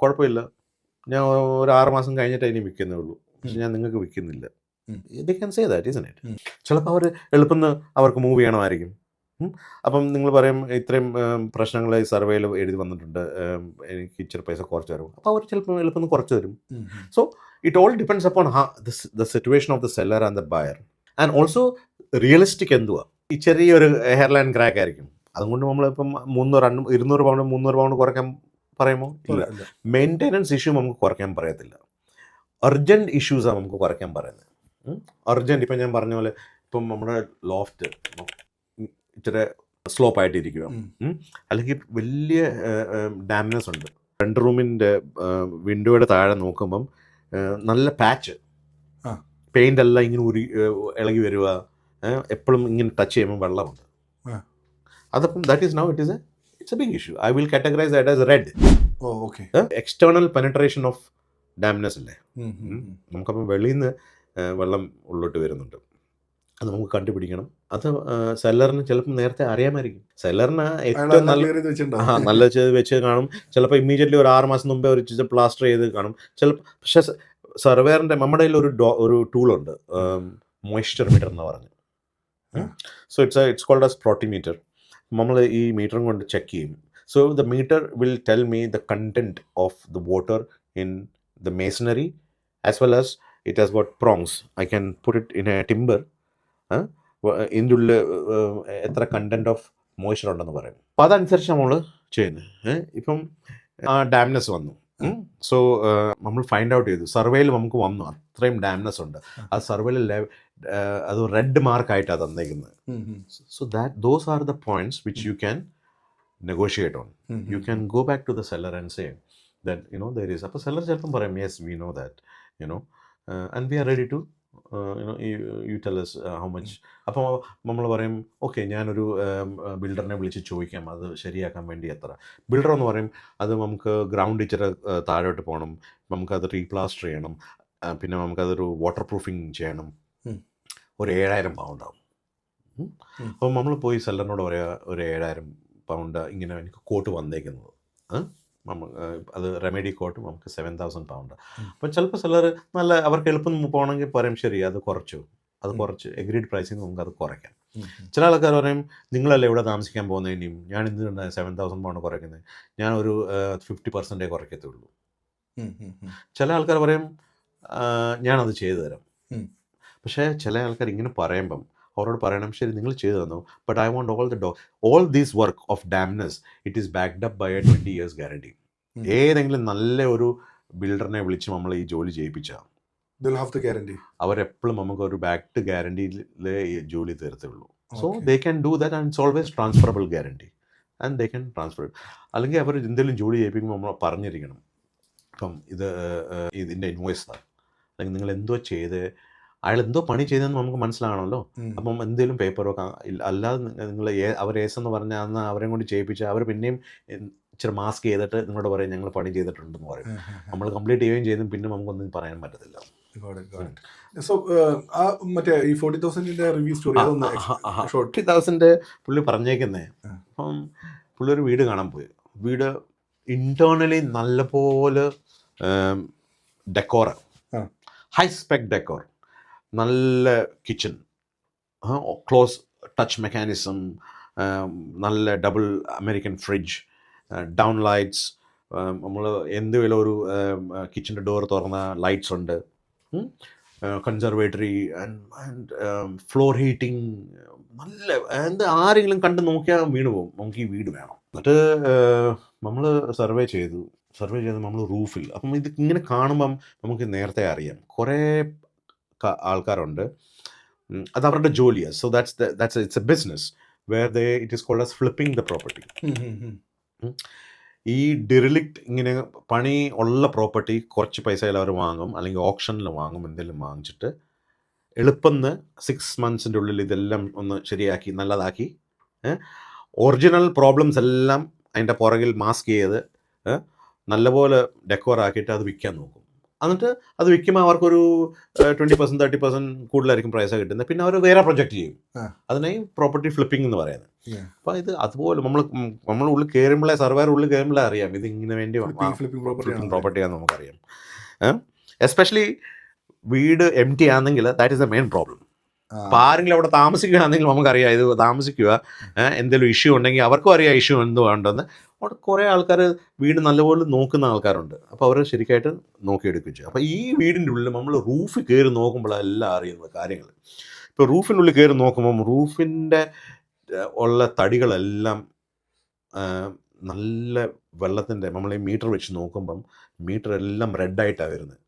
കുഴപ്പമില്ല, ഞാൻ ഒരു 6 മാസം കഴിഞ്ഞിട്ട് അതിന് വിൽക്കുന്നേ ഉള്ളൂ, പക്ഷെ ഞാൻ നിങ്ങൾക്ക് വിൽക്കുന്നില്ല. They can say that, isn't it? ചിലപ്പോൾ അവർ എളുപ്പം അവർക്ക് മൂവ് ചെയ്യണമായിരിക്കും. അപ്പം നിങ്ങൾ പറയും ഇത്രയും പ്രശ്നങ്ങൾ ഈ സർവേയിൽ എഴുതി വന്നിട്ടുണ്ട്, എനിക്ക് ഇച്ചിരി പൈസ കുറച്ച് തരും. അപ്പോൾ അവർ ചിലപ്പോൾ എളുപ്പം കുറച്ച് തരും. So it all depends upon the situation of the seller and the buyer. And also realistic എന്തുവാ. ഈ ചെറിയൊരു ഹെയർ ലൈൻ ക്രാക്ക് ആയിരിക്കും, അതുകൊണ്ട് നമ്മളിപ്പം 200 പൗണ്ട് 300 പൗണ്ട് കുറയ്ക്കാൻ പറയുമോ? ഇല്ല. മെയിൻ്റെനൻസ് ഇഷ്യൂ നമുക്ക് കുറയ്ക്കാൻ പറയത്തില്ല, അർജൻറ്റ് ഇഷ്യൂസാണ് നമുക്ക് കുറയ്ക്കാൻ പറയുന്നത്. അർജൻറ്റ് ഇപ്പം ഞാൻ പറഞ്ഞ പോലെ ഇപ്പം നമ്മുടെ ലോഫ്റ്റ് ഇച്ചിരി സ്ലോപ്പായിട്ടിരിക്കുക, അല്ലെങ്കിൽ വലിയ ഡാമേജ് ഉണ്ട്, 2 റൂമിൻ്റെ വിൻഡോയുടെ താഴെ നോക്കുമ്പം നല്ല പാച്ച്, പെയിൻ്റ് എല്ലാം ഇങ്ങനെ ഇളകി വരിക, എപ്പോഴും ഇങ്ങനെ ടച്ച് ചെയ്യുമ്പോൾ വെള്ളമുണ്ട്. അതപ്പം that is now it's a big issue. I will categorise that as red. External penetration of damage അല്ലേ, നമുക്കപ്പം വെളിയിൽ നിന്ന് വെള്ളം ഉള്ളോട്ട് വരുന്നുണ്ട്, അത് നമുക്ക് കണ്ടുപിടിക്കണം. അത് സെല്ലറിന് ചിലപ്പോൾ നേരത്തെ അറിയാമായിരിക്കും, സെല്ലറിന് ഏറ്റവും നല്ല ചെയ്ത് വെച്ച് കാണും. ചിലപ്പോൾ ഇമ്മീഡിയറ്റ്ലി ഒരു 6 മാസം മുമ്പേ ഒരു പ്ലാസ്റ്റർ ചെയ്ത് കാണും ചിലപ്പോൾ. പക്ഷേ സർവേറിൻ്റെ നമ്മുടെ കയ്യിൽ ഒരു ടൂളുണ്ട്, മോയ്സ്ചർ മീറ്റർ എന്ന് പറഞ്ഞ്. So it's called as protimeter. നമ്മൾ ഈ മീറ്ററും കൊണ്ട് ചെക്ക് ചെയ്യും. So the meter will tell me the content of the water in the masonry as well as it has got prongs, I can put it in a timber. ഇതിൻ്റെ ഉള്ളിൽ എത്ര content of moisture ഉണ്ടെന്ന് പറയും. അപ്പോൾ അതനുസരിച്ച് നമ്മൾ ചെയ്യുന്നത്. ഇപ്പം ആ ഡാംനെസ് വന്നു. സോ നമ്മൾ ഫൈൻഡ് ഔട്ട് ചെയ്തു, സർവേയിൽ നമുക്ക് വന്നു അത്രയും ഡാംനെസ് ഉണ്ട്. ആ സർവേയിൽ അത് റെഡ് മാർക്കായിട്ടാണ് തന്നേക്കുന്നത്. So those are the points which you can negotiate on. You can go back to the seller and say that, there is. അപ്പോൾ സെല്ലർ ചിലപ്പം പറയും, yes, we know that, and we are ready to, you tell us how much. അപ്പോൾ നമ്മൾ പറയും, okay, ഞാനൊരു ബിൽഡറിനെ വിളിച്ച് ചോദിക്കാം അത് ശരിയാക്കാൻ വേണ്ടി എത്ര. ബിൽഡർ എന്ന് പറയും, അത് നമുക്ക് ഗ്രൗണ്ട് ഇച്ചിരി താഴോട്ട് പോകണം, നമുക്കത് റീപ്ലാസ്റ്റർ ചെയ്യണം, പിന്നെ നമുക്കതൊരു വാട്ടർ പ്രൂഫിങ് ചെയ്യണം, ഒരു 7,000 pound ആവും. അപ്പോൾ നമ്മൾ പോയി സെല്ലറിനോട് പറയുക, ഒരു 7,000 pound ഇങ്ങനെ എനിക്ക് കോട്ട് വന്നേക്കുന്നത്, അത് റെമഡി കോട്ട് നമുക്ക് 7,000 pound. അപ്പോൾ ചിലപ്പോൾ സെല്ലർ നല്ല അവർക്ക് എളുപ്പം പോകണമെങ്കിൽ പറയും, ശരി അത് കുറച്ച് എഗ്രീഡ് പ്രൈസിങ് നമുക്ക് അത് കുറയ്ക്കാം. ചില ആൾക്കാർ പറയും, നിങ്ങളല്ലേ ഇവിടെ താമസിക്കാൻ പോകുന്നത്, ഇനിയും ഞാൻ എന്തിനാണ് 7,000 pound കുറയ്ക്കുന്നത്, ഞാനൊരു 50% കുറയ്ക്കത്തുള്ളൂ. ചില ആൾക്കാർ പറയും, ഞാനത് ചെയ്തു തരാം. പക്ഷേ ചില ആൾക്കാർ ഇങ്ങനെ പറയുമ്പം അവരോട് പറയണം, ശരി നിങ്ങൾ ചെയ്തു തന്നു, but I want all these work of dampness, it is backed up by a 20 years guarantee. ഏതെങ്കിലും നല്ല ഒരു ബിൽഡറിനെ വിളിച്ച് നമ്മൾ ഈ ജോലി ചെയ്യിപ്പിച്ചാൽ അവരെപ്പോഴും നമുക്ക് ഒരു ബാക്ക്ഡ് ഗ്യാരണ്ടിയിലെ ഈ ജോലി തീർത്തുള്ളൂ. So they can do that, and it's always transferable guarantee, and they can transfer. അല്ലെങ്കിൽ അവർ എന്തെങ്കിലും ജോലി ചെയ്യിപ്പിക്കുമ്പോൾ നമ്മൾ പറഞ്ഞിരിക്കണം, ഇപ്പം ഇതിൻ്റെ ഇൻവോയ്സാണ്, അല്ലെങ്കിൽ നിങ്ങൾ എന്തോ ചെയ്ത് അയാൾ എന്തോ പണി ചെയ്തതെന്ന് നമുക്ക് മനസ്സിലാകണമല്ലോ. അപ്പം എന്തെങ്കിലും പേപ്പർ വർക്ക്, അല്ലാതെ നിങ്ങൾ അവർ ഏസെന്ന് പറഞ്ഞാൽ അന്ന് അവരെയും കൊണ്ട് ചെയ്യിപ്പിച്ചാൽ അവർ പിന്നെയും ഇച്ചിരി മാസ്ക് ചെയ്തിട്ട് നിങ്ങളോട് പറയും ഞങ്ങൾ പണി ചെയ്തിട്ടുണ്ടെന്ന് പറയും. നമ്മൾ കംപ്ലീറ്റ് ചെയ്യുകയും ചെയ്തും പിന്നെ നമുക്കൊന്നും പറയാൻ പറ്റത്തില്ല. സോ മറ്റേ ഈ 40,000 റിവ്യൂ സ്റ്റോറി 40,000 പുള്ളി പറഞ്ഞേക്കുന്നേ. അപ്പം പുള്ളി ഒരു വീട് കാണാൻ പോയി. വീട് ഇന്റേർണലി നല്ലപോലെ ഡെക്കോർ, ഹൈ സ്പെക് ഡെക്കോർ, നല്ല കിച്ചൺ, ക്ലോസ് ടച്ച് മെക്കാനിസം, നല്ല double American fridge, down lights, നമ്മൾ എന്തുവേലും ഒരു കിച്ചൻ്റെ ഡോർ തുറന്ന ലൈറ്റ്സ് ഉണ്ട്, കൺസർവേറ്ററി ആൻഡ് ഫ്ലോർ ഹീറ്റിംഗ്, നല്ല ആരെങ്കിലും കണ്ട് നോക്കിയാൽ വീണ് പോകും, നമുക്ക് ഈ വീട് വേണം. എന്നിട്ട് നമ്മൾ സർവേ ചെയ്ത് നമ്മൾ റൂഫിൽ, അപ്പം ഇത് ഇങ്ങനെ കാണുമ്പം നമുക്ക് നേരത്തെ അറിയാം കുറേ ആൾക്കാരുണ്ട്, അത് അവരുടെ ജോലിയാണ്. So it's a business where it is called as flipping the property. ഈ ഡിറിലിക്റ്റ് ഇങ്ങനെ പണി ഉള്ള പ്രോപ്പർട്ടി കുറച്ച് പൈസയിൽ അവർ വാങ്ങും, അല്ലെങ്കിൽ ഓപ്ഷനിൽ വാങ്ങും, എന്തെങ്കിലും വാങ്ങിച്ചിട്ട് എളുപ്പം 6 months ഉള്ളിൽ ഇതെല്ലാം ഒന്ന് ശരിയാക്കി നല്ലതാക്കി ഒറിജിനൽ പ്രോബ്ലംസ് എല്ലാം അതിൻ്റെ പുറകിൽ മാസ്ക് ചെയ്ത് നല്ലപോലെ ഡെക്കോർ ആക്കിയിട്ട് അത് വിൽക്കാൻ നോക്കും. എന്നിട്ട് അത് വിൽക്കുമ്പോൾ അവർക്കൊരു 20% 30% കൂടുതലായിരിക്കും പ്രൈസ് കിട്ടുന്നത്. പിന്നെ അവർ വേറെ പ്രൊജക്റ്റ് ചെയ്യും, അതിനെ പ്രോപ്പർട്ടി ഫ്ലിപ്പിംഗ് എന്ന് പറയുന്നത്. അപ്പോൾ ഇത് അതുപോലെ നമ്മൾ ഉള്ളിൽ കയറുമ്പോഴേ, സർവേർ ഉള്ളിൽ കയറുമ്പോഴേ അറിയാം ഇത് ഇങ്ങനെ വേണ്ടി ഫ്ലിപ്പിംഗ് പ്രോപ്പർട്ടിയാണെന്ന് നമുക്കറിയാം. എസ്പെഷ്യലി വീട് എം ടി ആണെങ്കിൽ that is the main problem. അപ്പോൾ ആരെങ്കിലും അവിടെ താമസിക്കുകയാണെങ്കിൽ നമുക്കറിയാം ഇത് താമസിക്കുക, എന്തെങ്കിലും ഇഷ്യൂ ഉണ്ടെങ്കിൽ അവർക്കും അറിയാം ഇഷ്യൂ എന്തുകൊണ്ടെന്ന്. അവിടെ കുറേ ആൾക്കാർ വീട് നല്ലപോലെ നോക്കുന്ന ആൾക്കാരുണ്ട്, അപ്പോൾ അവർ ശരിക്കായിട്ട് നോക്കിയെടുക്കുകയും ചെയ്യും. അപ്പോൾ ഈ വീടിൻ്റെ ഉള്ളിൽ നമ്മൾ റൂഫിൽ കയറി നോക്കുമ്പോഴെല്ലാം അറിയുന്ന കാര്യങ്ങൾ. ഇപ്പോൾ റൂഫിനുള്ളിൽ കയറി നോക്കുമ്പം റൂഫിൻ്റെ ഉള്ള തടികളെല്ലാം നല്ല വെള്ളത്തിൻ്റെ, നമ്മൾ ഈ മീറ്റർ വെച്ച് നോക്കുമ്പം മീറ്റർ എല്ലാം റെഡായിട്ടാണ് വരുന്നത്.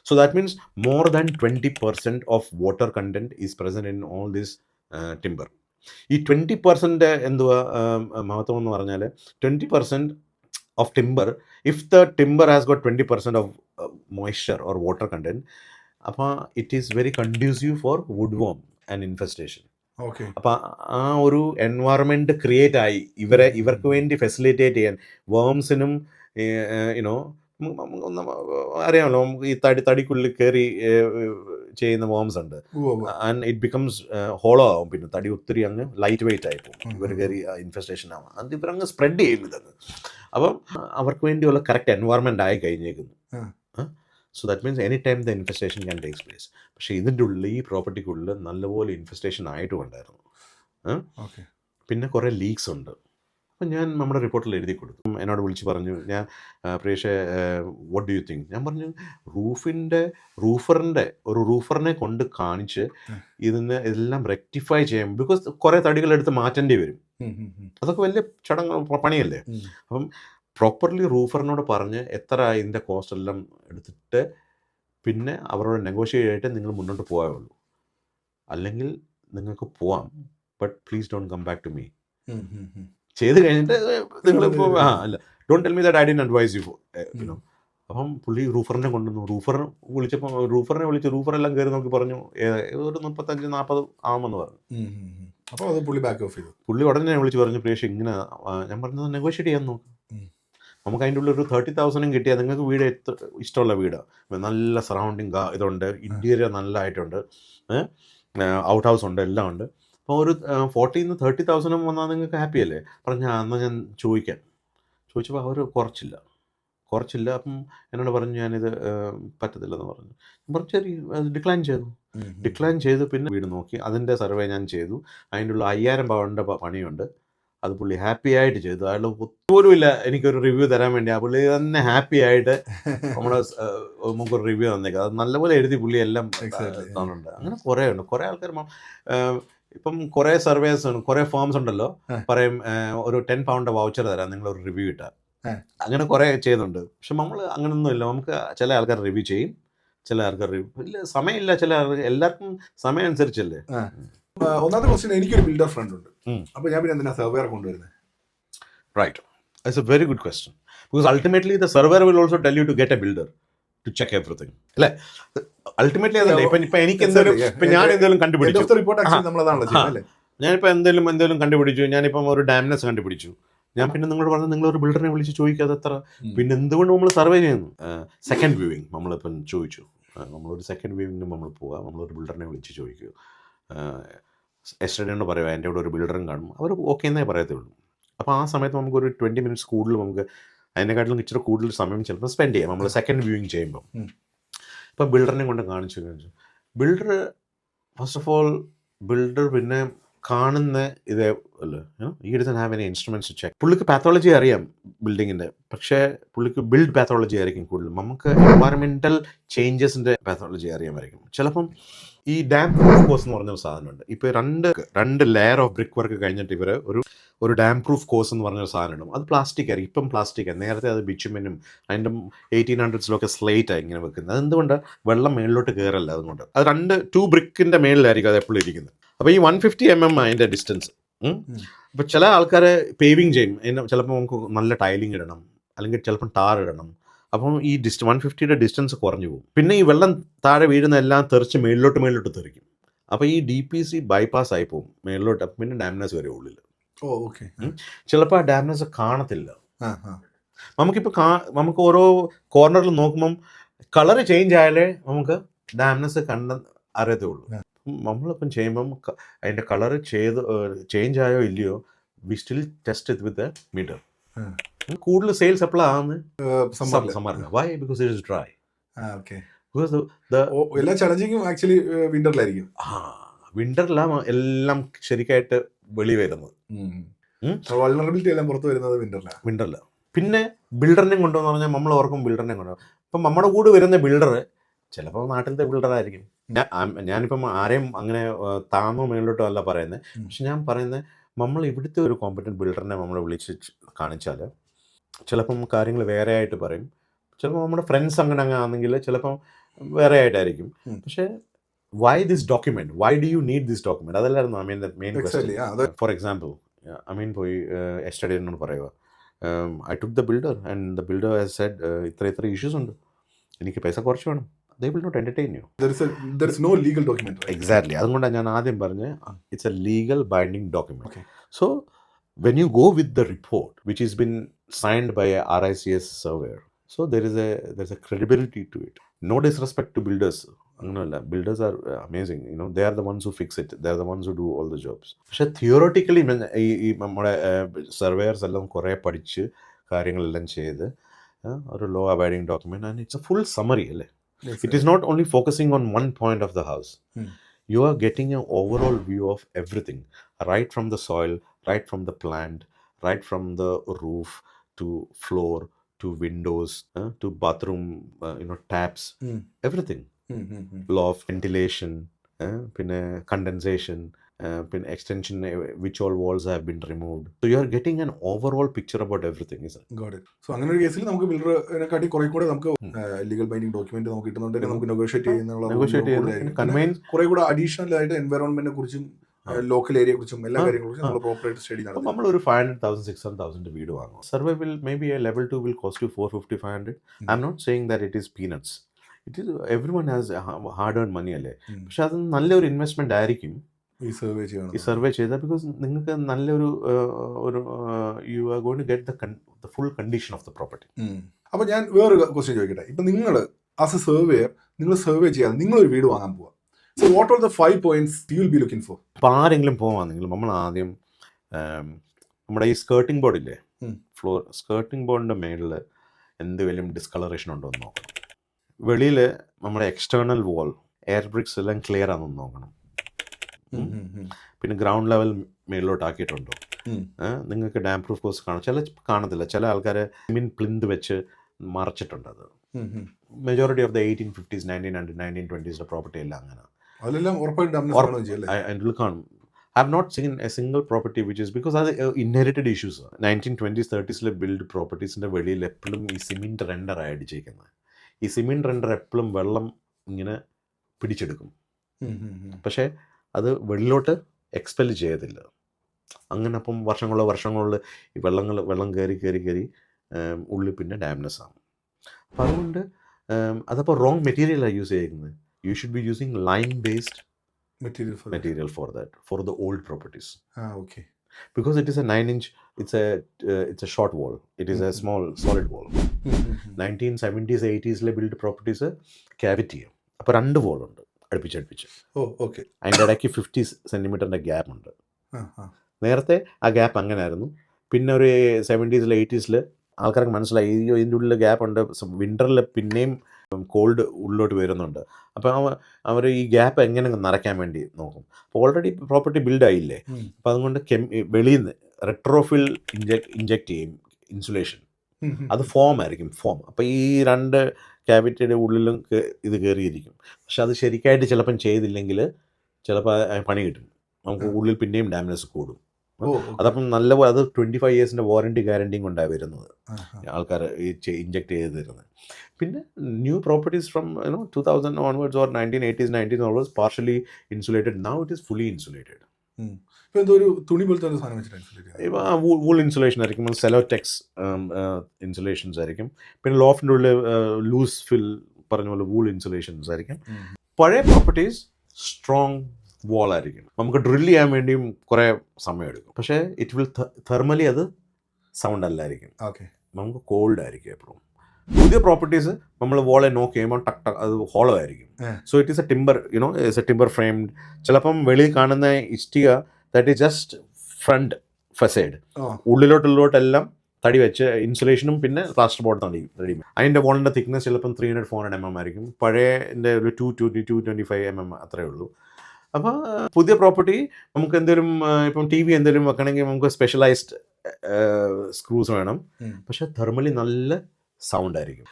So that means more than 20% of water content is present in all this timber. ഈ 20% എന്തുവാ മഹത്വം എന്ന് പറഞ്ഞാൽ 20% of timber, if the timber has got 20% of moisture or water content, അപ്പോൾ it is very conducive for woodworm and infestation. അപ്പം ആ ഒരു environment create ആയി ഇവർക്ക് വേണ്ടി ഫെസിലിറ്റേറ്റ് ചെയ്യാൻ വേംസിനും അറിയാമല്ലോ, നമുക്ക് ഈ തടിക്കുള്ളിൽ കയറി ചെയ്യുന്ന വോംസ് ഉണ്ട്, ആൻഡ് ഇറ്റ് ബിക്കംസ് ഹോളോ ആവും, പിന്നെ തടി ഒത്തിരി അങ്ങ് ലൈറ്റ് വെയിറ്റ് ആയി പോകും, ഇവർ കയറി ഇൻഫെസ്റ്റേഷൻ ആവും, അത് ഇവരങ്ങ് സ്പ്രെഡ് ചെയ്യും ഇതങ്ങ്. അപ്പം അവർക്ക് വേണ്ടിയുള്ള കറക്റ്റ് എൻവയറമെൻ്റ് ആയി കഴിഞ്ഞേക്കുന്നു. So that means any time the infestation can takes place. പക്ഷേ ഇതിൻ്റെ ഉള്ളിൽ ഈ പ്രോപ്പർട്ടിക്കുള്ളിൽ നല്ലപോലെ ഇൻഫെസ്റ്റേഷൻ ആയിട്ടും ഉണ്ടായിരുന്നു. പിന്നെ കുറേ ലീക്സ് ഉണ്ട്. അപ്പം ഞാൻ നമ്മുടെ റിപ്പോർട്ടിൽ എഴുതി കൊടുത്തു. എന്നോട് വിളിച്ച് പറഞ്ഞു, ഞാൻ പ്രിയേഷേ വാട്ട് ഡു യു തിങ്ക്? ഞാൻ പറഞ്ഞു റൂഫറിനെ കൊണ്ട് കാണിച്ച് ഇതിന് എല്ലാം റെക്ടിഫൈ ചെയ്യാം. ബിക്കോസ് കുറേ തടികളെടുത്ത് മാറ്റേണ്ടി വരും. അതൊക്കെ വലിയ പണിയല്ലേ. അപ്പം പ്രോപ്പർലി റൂഫറിനോട് പറഞ്ഞ് എത്ര ഇതിൻ്റെ കോസ്റ്റ് എല്ലാം എടുത്തിട്ട് പിന്നെ അവരോട് നെഗോഷിയേറ്റ് ചെയ്തിട്ട് നിങ്ങൾ മുന്നോട്ട് പോകാവുള്ളൂ. അല്ലെങ്കിൽ നിങ്ങൾക്ക് പോവാം, but please don't come back to me. ചെയ്ത് കഴിഞ്ഞിട്ട് നിങ്ങളിപ്പോൾ അല്ല, don't tell me that I didn't advise you you know. അപ്പം പുള്ളി റൂഫറിനെ കൊണ്ടുവന്നു. റൂഫറിനെ വിളിച്ച് റൂഫറെല്ലാം കയറി നോക്കി പറഞ്ഞു ഒരു 35-40 ആവുമെന്ന് പറഞ്ഞു. അപ്പോൾ അത് പുള്ളി ബാക്ക് ഓഫ് ചെയ്തു. പുള്ളി ഉടനെ വിളിച്ച് പറഞ്ഞു, പ്രിയേഷ് ഇങ്ങനെ. ഞാൻ പറഞ്ഞത് നെഗോഷിയേറ്റ് ചെയ്യാൻ നോക്കും, നമുക്ക് അതിൻ്റെ ഉള്ളിൽ ഒരു 30,000 കിട്ടിയാൽ നിങ്ങൾക്ക് വീട് ഇഷ്ടമുള്ള വീടാണ്. നല്ല സറൗണ്ടിങ് ഇതുണ്ട്, ഇൻറ്റീരിയർ നല്ലതായിട്ടുണ്ട്, ഔട്ട് ഹൗസ് ഉണ്ട്, എല്ലാം ഉണ്ട്. അപ്പോൾ ഒരു 40,000-30,000 വന്നാൽ നിങ്ങൾക്ക് ഹാപ്പി അല്ലേ? പറഞ്ഞാൽ എന്നാൽ ഞാൻ ചോദിച്ചപ്പോൾ അവർ കുറച്ചില്ല. അപ്പം എന്നോട് പറഞ്ഞു ഞാനിത് പറ്റത്തില്ലെന്ന് പറഞ്ഞു. ശരി, ഡിക്ലൈൻ ചെയ്തു. പിന്നെ വീട് നോക്കി, അതിൻ്റെ സർവേ ഞാൻ ചെയ്തു. അതിൻ്റെ ഉള്ള 5,000 പൗണ്ടിൻ്റെ പണിയുണ്ട്. അത് പുള്ളി ഹാപ്പി ആയിട്ട് ചെയ്തു. അയാൾ പോലുമില്ല എനിക്കൊരു റിവ്യൂ തരാൻ വേണ്ടി. ആ പുള്ളി തന്നെ ഹാപ്പി ആയിട്ട് നമുക്കൊരു റിവ്യൂ തന്നേക്കാം. അത് നല്ലപോലെ എഴുതി പുള്ളി എല്ലാം തന്നിട്ടുണ്ട്. അങ്ങനെ കുറേ ഉണ്ട്. കുറേ ആൾക്കാർ ഇപ്പം കുറേ സർവേസ് ഉണ്ട്, കുറേ ഫോംസ് ഉണ്ടല്ലോ, പറയും ഒരു 10 പൗണ്ട് വൗച്ചർ തരാം നിങ്ങളൊരു റിവ്യൂ ഇട്ടാൽ. അങ്ങനെ കുറേ ചെയ്യുന്നുണ്ട്. പക്ഷെ നമ്മൾ അങ്ങനെയൊന്നും ഇല്ല. നമുക്ക് ചില ആൾക്കാർ റിവ്യൂ ചെയ്യും, ചില ആൾക്കാർ ഇല്ല, സമയമില്ല. എല്ലാവർക്കും സമയം അനുസരിച്ചല്ലേ. ഒന്നാമത്തെ ക്വസ്റ്റ്യൻ, എനിക്കൊരു ബിൽഡർ ഫ്രണ്ട് ഉണ്ട്. അപ്പോൾ ഞാൻ പിന്നെ എന്തിനാ സർവേറെ കൊണ്ടുവരുന്നത്? Right, it's a very good question. Because ultimately the surveyor will also tell you to get a builder to check everything അല്ലേ. അൾട്ടിമേറ്റ്ലി അതല്ലേ. ഇപ്പം എനിക്ക് ഞാൻ എന്തെങ്കിലും കണ്ടുപിടിച്ചു, ഞാനിപ്പോൾ എന്തെങ്കിലും കണ്ടുപിടിച്ചു, ഞാനിപ്പം ഒരു ഡാംനെസ് കണ്ടുപിടിച്ചു, ഞാൻ പിന്നെ നിങ്ങളോട് പറഞ്ഞു നിങ്ങളൊരു ബിൽഡറിനെ വിളിച്ച് ചോദിക്കാതെ എത്ര. പിന്നെ എന്തുകൊണ്ട് നമ്മൾ സർവേ ചെയ്യുന്നു? സെക്കൻഡ് വ്യൂവിങ് നമ്മളിപ്പം ചോദിച്ചു. നമ്മളൊരു സെക്കൻഡ് വ്യൂവിങ്ങിന് നമ്മൾ പോകാം, നമ്മളൊരു ബിൽഡറിനെ വിളിച്ച് ചോദിക്കുക. എസ്റ്റേഡിയോട് പറയുക എൻ്റെ കൂടെ ഒരു ബിൽഡറും കാണും, അവർ ഓക്കെ എന്നേ പറയത്തുള്ളൂ. അപ്പോൾ ആ സമയത്ത് നമുക്കൊരു 20 മിനിറ്റ്സ് കൂടുതൽ നമുക്ക് അതിനെക്കാട്ടിലും ഇച്ചിരി കൂടുതൽ സമയം ചിലപ്പോൾ സ്പെൻഡ് ചെയ്യാം നമ്മൾ സെക്കൻഡ് വ്യൂയിങ് ചെയ്യുമ്പോൾ. ഇപ്പോൾ ബിൽഡറിനെ കൊണ്ട് കാണിച്ചു. ബിൽഡർ ഫസ്റ്റ് ഓഫ് ഓൾ പിന്നെ കാണുന്ന ഇതേ അല്ലേ, ഈ doesn't have any instruments to check. പുള്ളിക്ക് പാത്തോളജി അറിയാം ബിൽഡിങ്ങിൻ്റെ, പക്ഷേ പുള്ളിക്ക് ബിൽഡ് പാത്തോളജി ആയിരിക്കും കൂടുതൽ. നമുക്ക് എൻവയറമെൻറ്റൽ ചേഞ്ചസിൻ്റെ പാത്തോളജി അറിയാമായിരിക്കും. ചിലപ്പം ഈ ഡാം പ്രൂഫ് കോഴ്സ് എന്ന് പറഞ്ഞൊരു സാധനമുണ്ട്. ഇപ്പോൾ രണ്ട് ലെയർ ഓഫ് ബ്രിക്ക് വർക്ക് കഴിഞ്ഞിട്ട് ഇവർ ഒരു ഡാം പ്രൂഫ് കോഴ്സ് എന്ന് പറഞ്ഞൊരു സാധനം. അത് പ്ലാസ്റ്റിക് ആയിരിക്കും. ഇപ്പം പ്ലാസ്റ്റിക്കാണ്, നേരത്തെ അത് ബിച്ചുമിനും അതിൻ്റെ 1800s സ്ലേറ്റാണ് ഇങ്ങനെ വെക്കുന്നത്. അതെന്തുകൊണ്ട് വെള്ളം മേളിലോട്ട് കയറല്ല, അതുകൊണ്ട് അത് 2 ബ്രിക്കിൻ്റെ മേളിലായിരിക്കും അത് എപ്പോഴും ഇരിക്കുന്നത്. അപ്പോൾ ഈ 150 mm അതിൻ്റെ ഡിസ്റ്റൻസ്. അപ്പോൾ ചില ആൾക്കാർ പേവിങ് ചെയ്യും, ചിലപ്പോൾ നമുക്ക് നല്ല ടൈലിംഗ് ഇടണം, അല്ലെങ്കിൽ ചിലപ്പം ടാർ ഇടണം. അപ്പം ഈ 150യുടെ ഡിസ്റ്റൻസ് കുറഞ്ഞു പോകും. പിന്നെ ഈ വെള്ളം താഴെ വീഴുന്ന എല്ലാം തെറിച്ച് മേളിലോട്ട് തെറിക്കും. അപ്പോൾ ഈ DPC ബൈപ്പാസ് ആയി പോകും മേളിലോട്ട്. അപ്പം പിന്നെ ഡാംനെസ് വരെ ഉള്ളിൽ. ചിലപ്പോൾ ആ ഡാംനെസ് കാണത്തില്ല. നമുക്ക് ഓരോ കോർണറിൽ നോക്കുമ്പം കളറ് ചേഞ്ച് ആയാലേ നമുക്ക് ഡാംനെസ് അറിയത്തുള്ളൂ. നമ്മളിപ്പം ചെയ്യുമ്പം അതിൻ്റെ കളറ് ചേഞ്ച് ആയോ ഇല്ലയോ, we still test it with a meter. കൂടുതൽ സെയിൽസ് എപ്പോഴാണ് സമ്മറിന്. Why? Because it is dry. എല്ലാ ചലഞ്ചിങ്ങും ആക്ച്വലി വിന്ററിലായിരിക്കും. വിന്ററിലാണ് എല്ലാം ശരിക്കായിട്ട് വെളി വരുന്നത്. വൾനറബിലിറ്റി എല്ലാം പുറത്ത് വരുന്നത് വിന്ററിലാണ്. പിന്നെ ബിൽഡറിനെ കൊണ്ടുവന്ന് പറഞ്ഞാൽ നമ്മൾ ഓർക്കും ബിൽഡറിനെ കൊണ്ടുപോകും. ഇപ്പം നമ്മുടെ കൂടെ വരുന്ന ബിൽഡർ ചിലപ്പോൾ നാട്ടിലത്തെ ബിൽഡറായിരിക്കും. ഞാനിപ്പം ആരെയും അങ്ങനെ താന്നോ മേളിലോട്ടോ അല്ല പറയുന്നത്. പക്ഷെ ഞാൻ പറയുന്നത് നമ്മൾ ഇവിടുത്തെ ഒരു കോമ്പറ്റൻറ്റ് ബിൽഡറിനെ നമ്മൾ വിളിച്ച് കാണിച്ചാൽ ചിലപ്പം കാര്യങ്ങൾ വേറെ ആയിട്ട് പറയും. ചിലപ്പോൾ നമ്മുടെ ഫ്രണ്ട്സ് അങ്ങനെ ആണെങ്കിൽ ചിലപ്പം വേറെ ആയിട്ടായിരിക്കും. പക്ഷേ why this document, why do you need this document, അതല്ലായിരുന്നു main question. For example Amin പോയി എസ്റ്റേഡിയോട് പറയുക, I took the builder and the builder has said ഇത്ര ഇഷ്യൂസ് ഉണ്ട്, എനിക്ക് പൈസ കുറച്ച് വേണം. They will not entertain you. There is no legal document. Right? Exactly. അതുകൊണ്ടാണ് ഞാൻ ആദ്യം പറഞ്ഞത് it's a legal binding document. Okay. So when you go with the report which has been signed by a RICS surveyor, so there's a credibility to it. No disrespect to builders. അങ്ങനെയല്ല, builders are amazing. They are the ones who fix it. They are the ones who do all the jobs. പക്ഷേ തിയോറിറ്റിക്കലി ഈ നമ്മുടെ surveyor's എല്ലാം കുറേ പഠിച്ച് കാര്യങ്ങളെല്ലാം ചെയ്ത് ഒരു law abiding document and it's a full summary അല്ലേ. It is not only focusing on one point of the house. You are getting an overall view of everything, right from the soil, right from the plant, right from the roof to floor to windows to bathroom, taps, Mm. everything. Mm. Loft, ventilation, പിന്നെ condensation, പിന്നെ extension, which all walls have been removed. So you are getting an overall picture about everything, is it? Got it. So അങ്ങനെ ഒരു കേസിൽ നമുക്ക് ബിൽഡറിനെക്കാട്ടി കുറെ കൂടെ നമുക്ക് legal binding document നമുക്ക് കിട്ടുന്നുണ്ടെങ്കിൽ നമുക്ക് നെഗോഷിയേറ്റ് Negotiate ചെയ്യുന്നത് ചെയ്യുന്ന conveyances. കുറെ കൂടെ അഡീഷണൽ ആയിട്ട് എൻവയോൺമെന്റിനെ കുറിച്ചും ലോക്കൽ ഏരിയയെ കുറിച്ചും എല്ലാ കാര്യങ്ങളെ കുറിച്ചും നമ്മൾ പ്രോപ്പറായിട്ട് സ്റ്റഡി അപ്പോൾ നടത്തും. നമ്മളൊരു 500,000 600,000 വീട് വാങ്ങും. Survey will maybe a level 2 will cost you 450 500. I'm not saying that it is peanuts. It is every one has hard earn money അല്ലേ. പക്ഷെ അത് നല്ലൊരു ഇൻവെസ്റ്റ്മെന്റ് ആയിരിക്കും ഈ സർവേ ചെയ്യണം. ഈ സർവേ ചെയ്താൽ. ബിക്കോസ് നിങ്ങൾക്ക് നല്ലൊരു you are going to get the full condition of the property. അപ്പോൾ ഞാൻ വേറൊരു ക്വസ്റ്റ്യൻ ചോദിക്കട്ടെ. ഇപ്പം നിങ്ങൾ ആസ് എ സർവേയർ നിങ്ങൾ സർവേ ചെയ്യാതെ നിങ്ങളൊരു വീട് വാങ്ങാൻ പോവാം. So what are the 5 points you will be looking for? അപ്പോൾ ആരെങ്കിലും പോവാണെങ്കിൽ നമ്മൾ ആദ്യം നമ്മുടെ ഈ സ്കേർട്ടിംഗ് ബോർഡില്ലേ, ഫ്ലോർ സ്കേർട്ടിംഗ് ബോർഡിൻ്റെ മേളിൽ എന്തെങ്കിലും ഡിസ്കളറേഷൻ ഉണ്ടോ എന്ന് നോക്കണം. വെളിയിൽ നമ്മുടെ എക്സ്റ്റേണൽ വാൾ എയർ ബ്രിക്സ് എല്ലാം ക്ലിയർ ആണെന്ന് നോക്കണം. പിന്നെ ഗ്രൗണ്ട് ലെവൽ മേളിലോട്ട് ആക്കിയിട്ടുണ്ടോ. നിങ്ങൾക്ക് ഡാം പ്രൂഫ് കോഴ്സ് കാണത്തില്ല. ചില ആൾക്കാർ പ്ലിന്ത് വെച്ച് മറച്ചിട്ടുണ്ട്. അത് majority of the 1850s 1900 1920s property എല്ലാം അങ്ങനെ അതിലെല്ലാം ഉറപ്പായിട്ട് കാണും. I have not seen a single property which is because അത് inherited issues. 1920s 30s build പ്രോപ്പർട്ടീസിൻ്റെ വെളിയിൽ എപ്പോഴും ഈ സിമെൻറ്റ് റെൻഡർ അടിച്ചേക്കുന്നത്. ഈ സിമെൻറ്റ് റെൻഡർ എപ്പോഴും വെള്ളം ഇങ്ങനെ പിടിച്ചെടുക്കും. പക്ഷേ അത് വെളിയിലോട്ട് എക്സ്പെൽ ചെയ്യത്തില്ല. അങ്ങനെ അപ്പം വർഷങ്ങളിൽ ഈ വെള്ളം കയറി ഉള്ളിൽ പിന്നെ ഡാമേജ് ആകും. അപ്പം അതുകൊണ്ട് അതപ്പോൾ റോങ് മെറ്റീരിയലാണ് യൂസ് ചെയ്യുന്നത്. You should be using lime based material for that, for the old properties. Okay. Because it is a 9-inch, it's a short wall. It is a small solid wall. 1970s 80s built properties cavity. അപ്പോൾ 2 wall ഉണ്ട് അടുപ്പിച്ച്. അതിൻ്റെ ഇടയ്ക്ക് 50 സെൻറ്റിമീറ്ററിൻ്റെ gap ഉണ്ട്. നേരത്തെ ആ gap അങ്ങനെ ആയിരുന്നു. പിന്നെ ഒരു 70s 80s ആൾക്കാർക്ക് മനസ്സിലായി ഇതിൻ്റെ ഉള്ളിൽ ഗ്യാപ്പ് ഉണ്ട്. വിൻ്ററിൽ പിന്നെയും കോൾഡ് ഉള്ളിലോട്ട് വരുന്നുണ്ട്. അപ്പോൾ അവർ ഈ ഗ്യാപ്പ് എങ്ങനെ നിറയ്ക്കാൻ വേണ്ടി നോക്കും. അപ്പോൾ ഓൾറെഡി പ്രോപ്പർട്ടി ബിൽഡ് ആയില്ലേ. അപ്പോൾ അതുകൊണ്ട് വെളിയിൽ നിന്ന് റെട്രോഫിൽ ഇഞ്ചെക്ട് ചെയ്യും ഇൻസുലേഷൻ. അത് ഫോം ആയിരിക്കും. അപ്പോൾ ഈ 2 ക്യാവിറ്റിയുടെ ഉള്ളിലും ഇത് കയറിയിരിക്കും. പക്ഷെ അത് ശരിക്കായിട്ട് ചിലപ്പം ചെയ്തില്ലെങ്കിൽ ചിലപ്പോൾ പണി കിട്ടും. നമുക്ക് ഉള്ളിൽ പിന്നെയും ഡാമേജ് കൂടും. അതപ്പം അത് 25 yearsൻ്റെ വാറണ്ടി ഗ്യാരണ്ടിയും കൊണ്ടാണ് വരുന്നത് ആൾക്കാർ ഈ ഇഞ്ചെക്ട് ചെയ്ത് തരുന്നത്. പിന്നെ new properties from 2000 onwards or 1980s 90s onwards partially insulated. Now it is fully insulated. Wool insulation ആയിരിക്കും, സെലോടെക്സ് ഇൻസുലേഷൻസ് ആയിരിക്കും. പിന്നെ ലോഫ്റ്റിൻ്റെ ഉള്ളിൽ ലൂസ് ഫിൽ പറഞ്ഞ പോലെ വൂൾ ഇൻസുലേഷൻസ് ആയിരിക്കും. പഴയ പ്രോപ്പർട്ടീസ് സ്ട്രോങ് വാൾ ആയിരിക്കും. നമുക്ക് ഡ്രിൽ ചെയ്യാൻ വേണ്ടിയും കുറേ സമയം എടുക്കും. പക്ഷേ ഇറ്റ് വിൽ തെർമലി അത് സൗണ്ട് അല്ലായിരിക്കും. നമുക്ക് കോൾഡ് ആയിരിക്കും എപ്പോഴും. പുതിയ പ്രോപ്പർട്ടീസ് നമ്മൾ വോളെ നോക്ക് ചെയ്യുമ്പോൾ ടക്ക് അത് ഹോളോ ആയിരിക്കും. So it is A timber, it's A timber framed. ചിലപ്പം വെളിയിൽ കാണുന്ന ഇഷ്ടിക ദാറ്റ് ഈസ് ജസ്റ്റ് ഫ്രണ്ട് ഫസേഡ്. ഉള്ളിലോട്ടെല്ലാം തടി വെച്ച് ഇൻസുലേഷനും പിന്നെ പ്ലാസ്റ്റർ ബോർഡ് തടി. അതിൻ്റെ വോളിൻ്റെ തിക്നെസ് ചിലപ്പം 300-400 mm ആയിരിക്കും. പഴയതിൻ്റെ ഒരു 220-225 mm അത്രയേ ഉള്ളൂ. അപ്പോൾ പുതിയ പ്രോപ്പർട്ടി നമുക്ക് എന്തെങ്കിലും ഇപ്പം TV എന്തെങ്കിലും വെക്കണമെങ്കിൽ നമുക്ക് സ്പെഷ്യലൈസ്ഡ് സ്ക്രൂസ് വേണം. പക്ഷേ തെർമലി നല്ല സൗണ്ട് ആയിരിക്കും.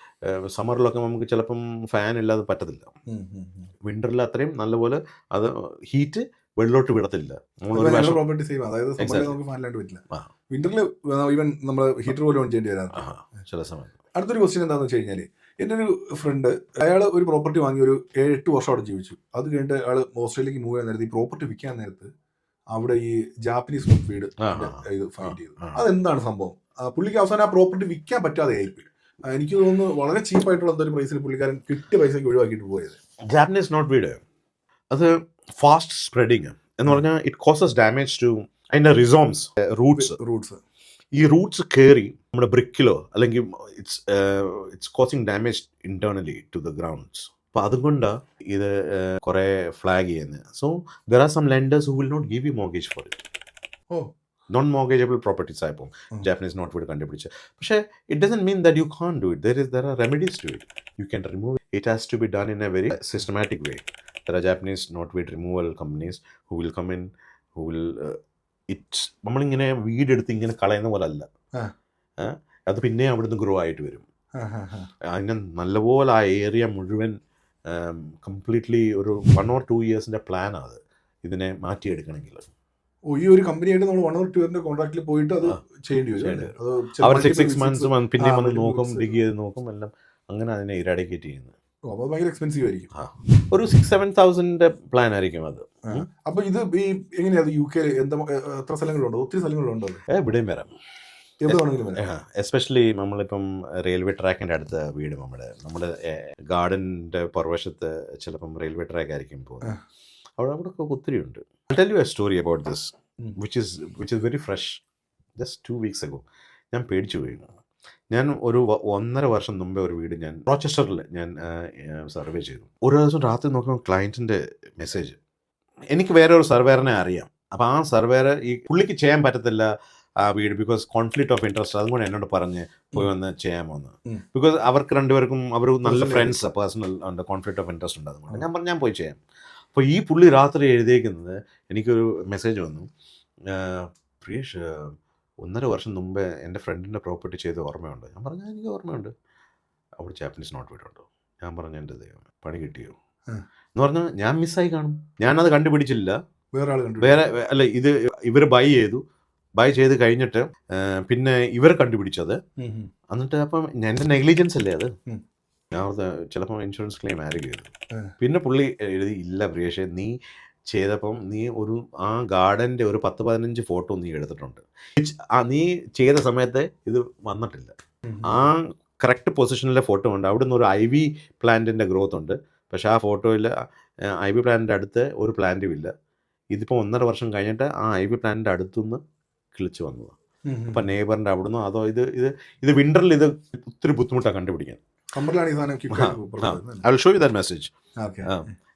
സമ്മറിലൊക്കെ നമുക്ക് ചിലപ്പം ഫാൻ ഇല്ലാതെ പറ്റത്തില്ല. വിൻ്ററിൽ അത്രയും നല്ലപോലെ അത് ഹീറ്റ് വെള്ളോട്ട് വിടത്തില്ല. ചില സമയത്ത്. അടുത്തൊരു ക്വസ്റ്റ്യൻ എന്താണെന്ന് വെച്ച് കഴിഞ്ഞാൽ, എൻ്റെ ഒരു ഫ്രണ്ട് അയാൾ ഒരു പ്രോപ്പർട്ടി വാങ്ങി ഒരു 7-8 വർഷം അവിടെ ജീവിച്ചു. അത് കഴിഞ്ഞിട്ട് അയാൾ ഓസ്ട്രേലിയക്ക് മൂവ് ചെയ്യാൻ നേരത്ത് ഈ പ്രോപ്പർട്ടി വിൽക്കാൻ നേരത്ത് അവിടെ ഈ ജാപ്പനീസ് വീട് ഇത് ഫൈൻഡ് ചെയ്തു. അതെന്താണ് സംഭവം? പുള്ളിക്ക് അവസാനം ആ പ്രോപ്പർട്ടി വിൽക്കാൻ പറ്റാതെ ആയിപ്പോയി. എനിക്ക് തോന്നുന്നു വളരെ ചീപ്പായിട്ടുള്ള എന്തൊരു പ്രൈസിൽ പുള്ളിക്കാരൻ കിട്ടിയ പൈസക്ക് ഒഴിവാക്കിയിട്ട് പോയത്. ജാപ്പനീസ് നോട്ട് വീട് അത് ഫാസ്റ്റ് സ്പ്രെഡിങ് എന്ന് പറഞ്ഞാൽ ഇറ്റ് കോസസ് ഡാമേജ് ടു അതിൻ്റെ റിസോംസ്, റൂട്ട്സ്. ഈ റൂട്ട്സ് കയറി നമ്മുടെ ബ്രിക്കിലോ അല്ലെങ്കിൽ it's causing damage internally to the grounds. അപ്പോൾ അതുകൊണ്ട് ഇത് കുറേ ഫ്ലാഗ് ചെയ്യുന്നത്. So there are some lenders who will not give you mortgage for it. Non mortgageable properties ആയപ്പോൾ ജാപ്പനീസ് നോട്ട് വീട് കണ്ടുപിടിച്ച്. പക്ഷേ it doesn't mean that you can do it. There are remedies to it. You can remove it. It has to be done in a very systematic way. There are Japanese knotweed removal companies who will come in, who will it's നമ്മളിങ്ങനെ വീടെടുത്ത് ഇങ്ങനെ കളയുന്ന പോലെ അല്ല. അത് പിന്നെ അവിടുന്ന് grow ആയിട്ട് വരും. അതിന് നല്ലപോലെ ആ ഏരിയ മുഴുവൻ കംപ്ലീറ്റ്ലി ഒരു 1 or 2 ഇയേഴ്സിൻ്റെ പ്ലാനാണ് അത്, ഇതിനെ മാറ്റിയെടുക്കണമെങ്കിൽ. ഈ ഒരു കമ്പനിയായിട്ട് നമ്മൾ 1 or 2 ഇയറിന്റെ കോൺട്രാക്റ്റിൽ പോയിട്ട് അത് ചെയ്യേണ്ടി വരും. അവർ 6 months പിന്നെയും വന്ന് നോക്കും, ഡിഗ് ചെയ്ത് നോക്കും, എല്ലാം അങ്ങനെ അതിനെ ഇറാഡിക്കേറ്റ് ചെയ്യുന്നത്. അപ്പോൾ ഭയങ്കര എക്സ്പെൻസീവ് ആയിരിക്കും. ഒരു 6,000-7,000 പ്ലാൻ ആയിരിക്കും അത്. അപ്പൊ ഇത് ഈ എങ്ങനെയാ UK എത്ര സ്ഥലങ്ങളുണ്ടോ? ഒത്തിരി സ്ഥലങ്ങളുണ്ടോ? എവിടെയും വരാം, എസ്പെഷ്യലി നമ്മളിപ്പം റെയിൽവേ ട്രാക്കിൻ്റെ അടുത്ത വീട്, നമ്മുടെ ഗാർഡൻ്റെ പുറവശത്ത് ചിലപ്പം റെയിൽവേ ട്രാക്ക് ആയിരിക്കും പോകുന്നത്. അവിടെ ഒത്തിരി ഉണ്ട്. I'll tell you a story about this, which is very fresh. Just 2 weeks ago ഞാൻ പേടിച്ചു പോയി. ഞാൻ ഒരു 1.5 വർഷം മുമ്പേ ഒരു വീട് ഞാൻ റോച്ചസ്റ്ററിൽ ഞാൻ സർവേ ചെയ്തു. ഒരു ദിവസം രാത്രി നോക്കുമ്പോൾ ക്ലയൻറ്റിൻ്റെ മെസ്സേജ്, എനിക്ക് വേറെ ഒരു സർവേറിനെ അറിയാം. അപ്പോൾ ആ സർവേർ ഈ പുള്ളിക്ക് ചെയ്യാൻ പറ്റത്തില്ല ആ വീട്, ബിക്കോസ് കോൺഫ്ലിക്റ്റ് ഓഫ് ഇൻട്രസ്റ്റ്. അതുകൊണ്ട് എന്നോട് പറഞ്ഞ് പോയി വന്ന് ചെയ്യാമോ എന്ന്. ബിക്കോസ് അവർക്ക് രണ്ടുപേർക്കും അവർ നല്ല ഫ്രണ്ട്സ്, പേഴ്സണൽ ഉണ്ട്, കോൺഫ്ലിക്റ്റ് ഓഫ് ഇൻട്രസ്റ്റ് ഉണ്ട്. അതുകൊണ്ട് ഞാൻ പറഞ്ഞു ഞാൻ പോയി ചെയ്യാം. അപ്പോൾ ഈ പുള്ളി രാത്രി എഴുതിയേക്കുന്നത്, എനിക്കൊരു മെസ്സേജ് വന്നു, പ്രിയേഷ് 1.5 വർഷം മുമ്പേ എൻ്റെ ഫ്രണ്ടിൻ്റെ പ്രോപ്പർട്ടി ചെയ്ത് ഓർമ്മയുണ്ട്. ഞാൻ പറഞ്ഞു എനിക്ക് ഓർമ്മയുണ്ട്. അവിടെ ജാപ്പനീസ് നോട്ട് വീടുണ്ടോ? ഞാൻ പറഞ്ഞു എൻ്റെ ദൈവം പണി കിട്ടിയോ എന്ന് പറഞ്ഞാൽ ഞാൻ മിസ്സായി കാണും. ഞാനത് കണ്ടുപിടിച്ചില്ല, വേറെ അല്ല, ഇത് ഇവർ ബൈ ചെയ്ത് കഴിഞ്ഞിട്ട് പിന്നെ ഇവർ കണ്ടുപിടിച്ചത്. എന്നിട്ട് അപ്പം എൻ്റെ നെഗ്ലിജൻസ് അല്ലേ അത്. ഞാൻ ചിലപ്പോൾ ഇൻഷുറൻസ് ക്ലെയിം ആയിരിക്കും ചെയ്തു. പിന്നെ പുള്ളി എഴുതി, ഇല്ല പ്രിയേഷേ, നീ ചെയ്തപ്പം നീ ആ ഗാർഡൻ്റെ ഒരു 10-15 ഫോട്ടോ നീ എടുത്തിട്ടുണ്ട്. നീ ചെയ്ത സമയത്ത് ഇത് വന്നിട്ടില്ല. ആ കറക്റ്റ് പൊസിഷനിലെ ഫോട്ടോ ഉണ്ട്. അവിടെ നിന്ന് ഒരു ivy പ്ലാന്റിൻ്റെ ഗ്രോത്ത് ഉണ്ട്. പക്ഷേ ആ ഫോട്ടോയിൽ ivy പ്ലാന്റിൻ്റെ അടുത്ത് ഒരു പ്ലാന്റും ഇല്ല. ഇതിപ്പോൾ 1.5 വർഷം കഴിഞ്ഞിട്ട് ആ ivy പ്ലാന്റിൻ്റെ അടുത്തുനിന്ന് കിളിച്ച് വന്നതാണ്. അപ്പം നെയ്ബറിൻ്റെ അവിടുന്ന് അതോ ഇത് വിൻ്ററിൽ ഇത് ഒത്തിരി ബുദ്ധിമുട്ടാണ് കണ്ടുപിടിക്കാൻ. I will show you that message. Okay.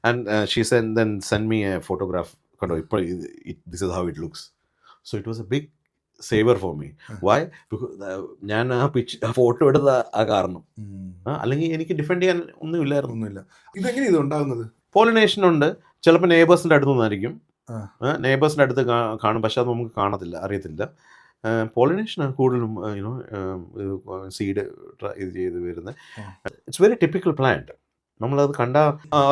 And she then send me a photograph. This is how it looks. So it was a big saver for me. Why? Because ഞാൻ ആ ഫോട്ടോ എടുത്ത ആ കാരണം. അല്ലെങ്കിൽ എനിക്ക് ഡിഫെൻഡ് ചെയ്യാൻ ഒന്നുമില്ലായിരുന്നു. ഇതെങ്ങനെ ഇത് ഉണ്ടാകുന്നത്? പോളിനേഷൻ ഉണ്ട്. ചിലപ്പോൾ നെയ്ബേഴ്സിൻ്റെ അടുത്ത് നിന്നായിരിക്കും. നെയ്ബേഴ്സിൻ്റെ അടുത്ത് കാണും, പക്ഷെ അത് നമുക്ക് അറിയത്തില്ല. പോളിനേഷനാണ് കൂടുതലും സീഡ് ഇത് ചെയ്ത് വരുന്നത്. It's very typical plant. നമ്മളത് കണ്ട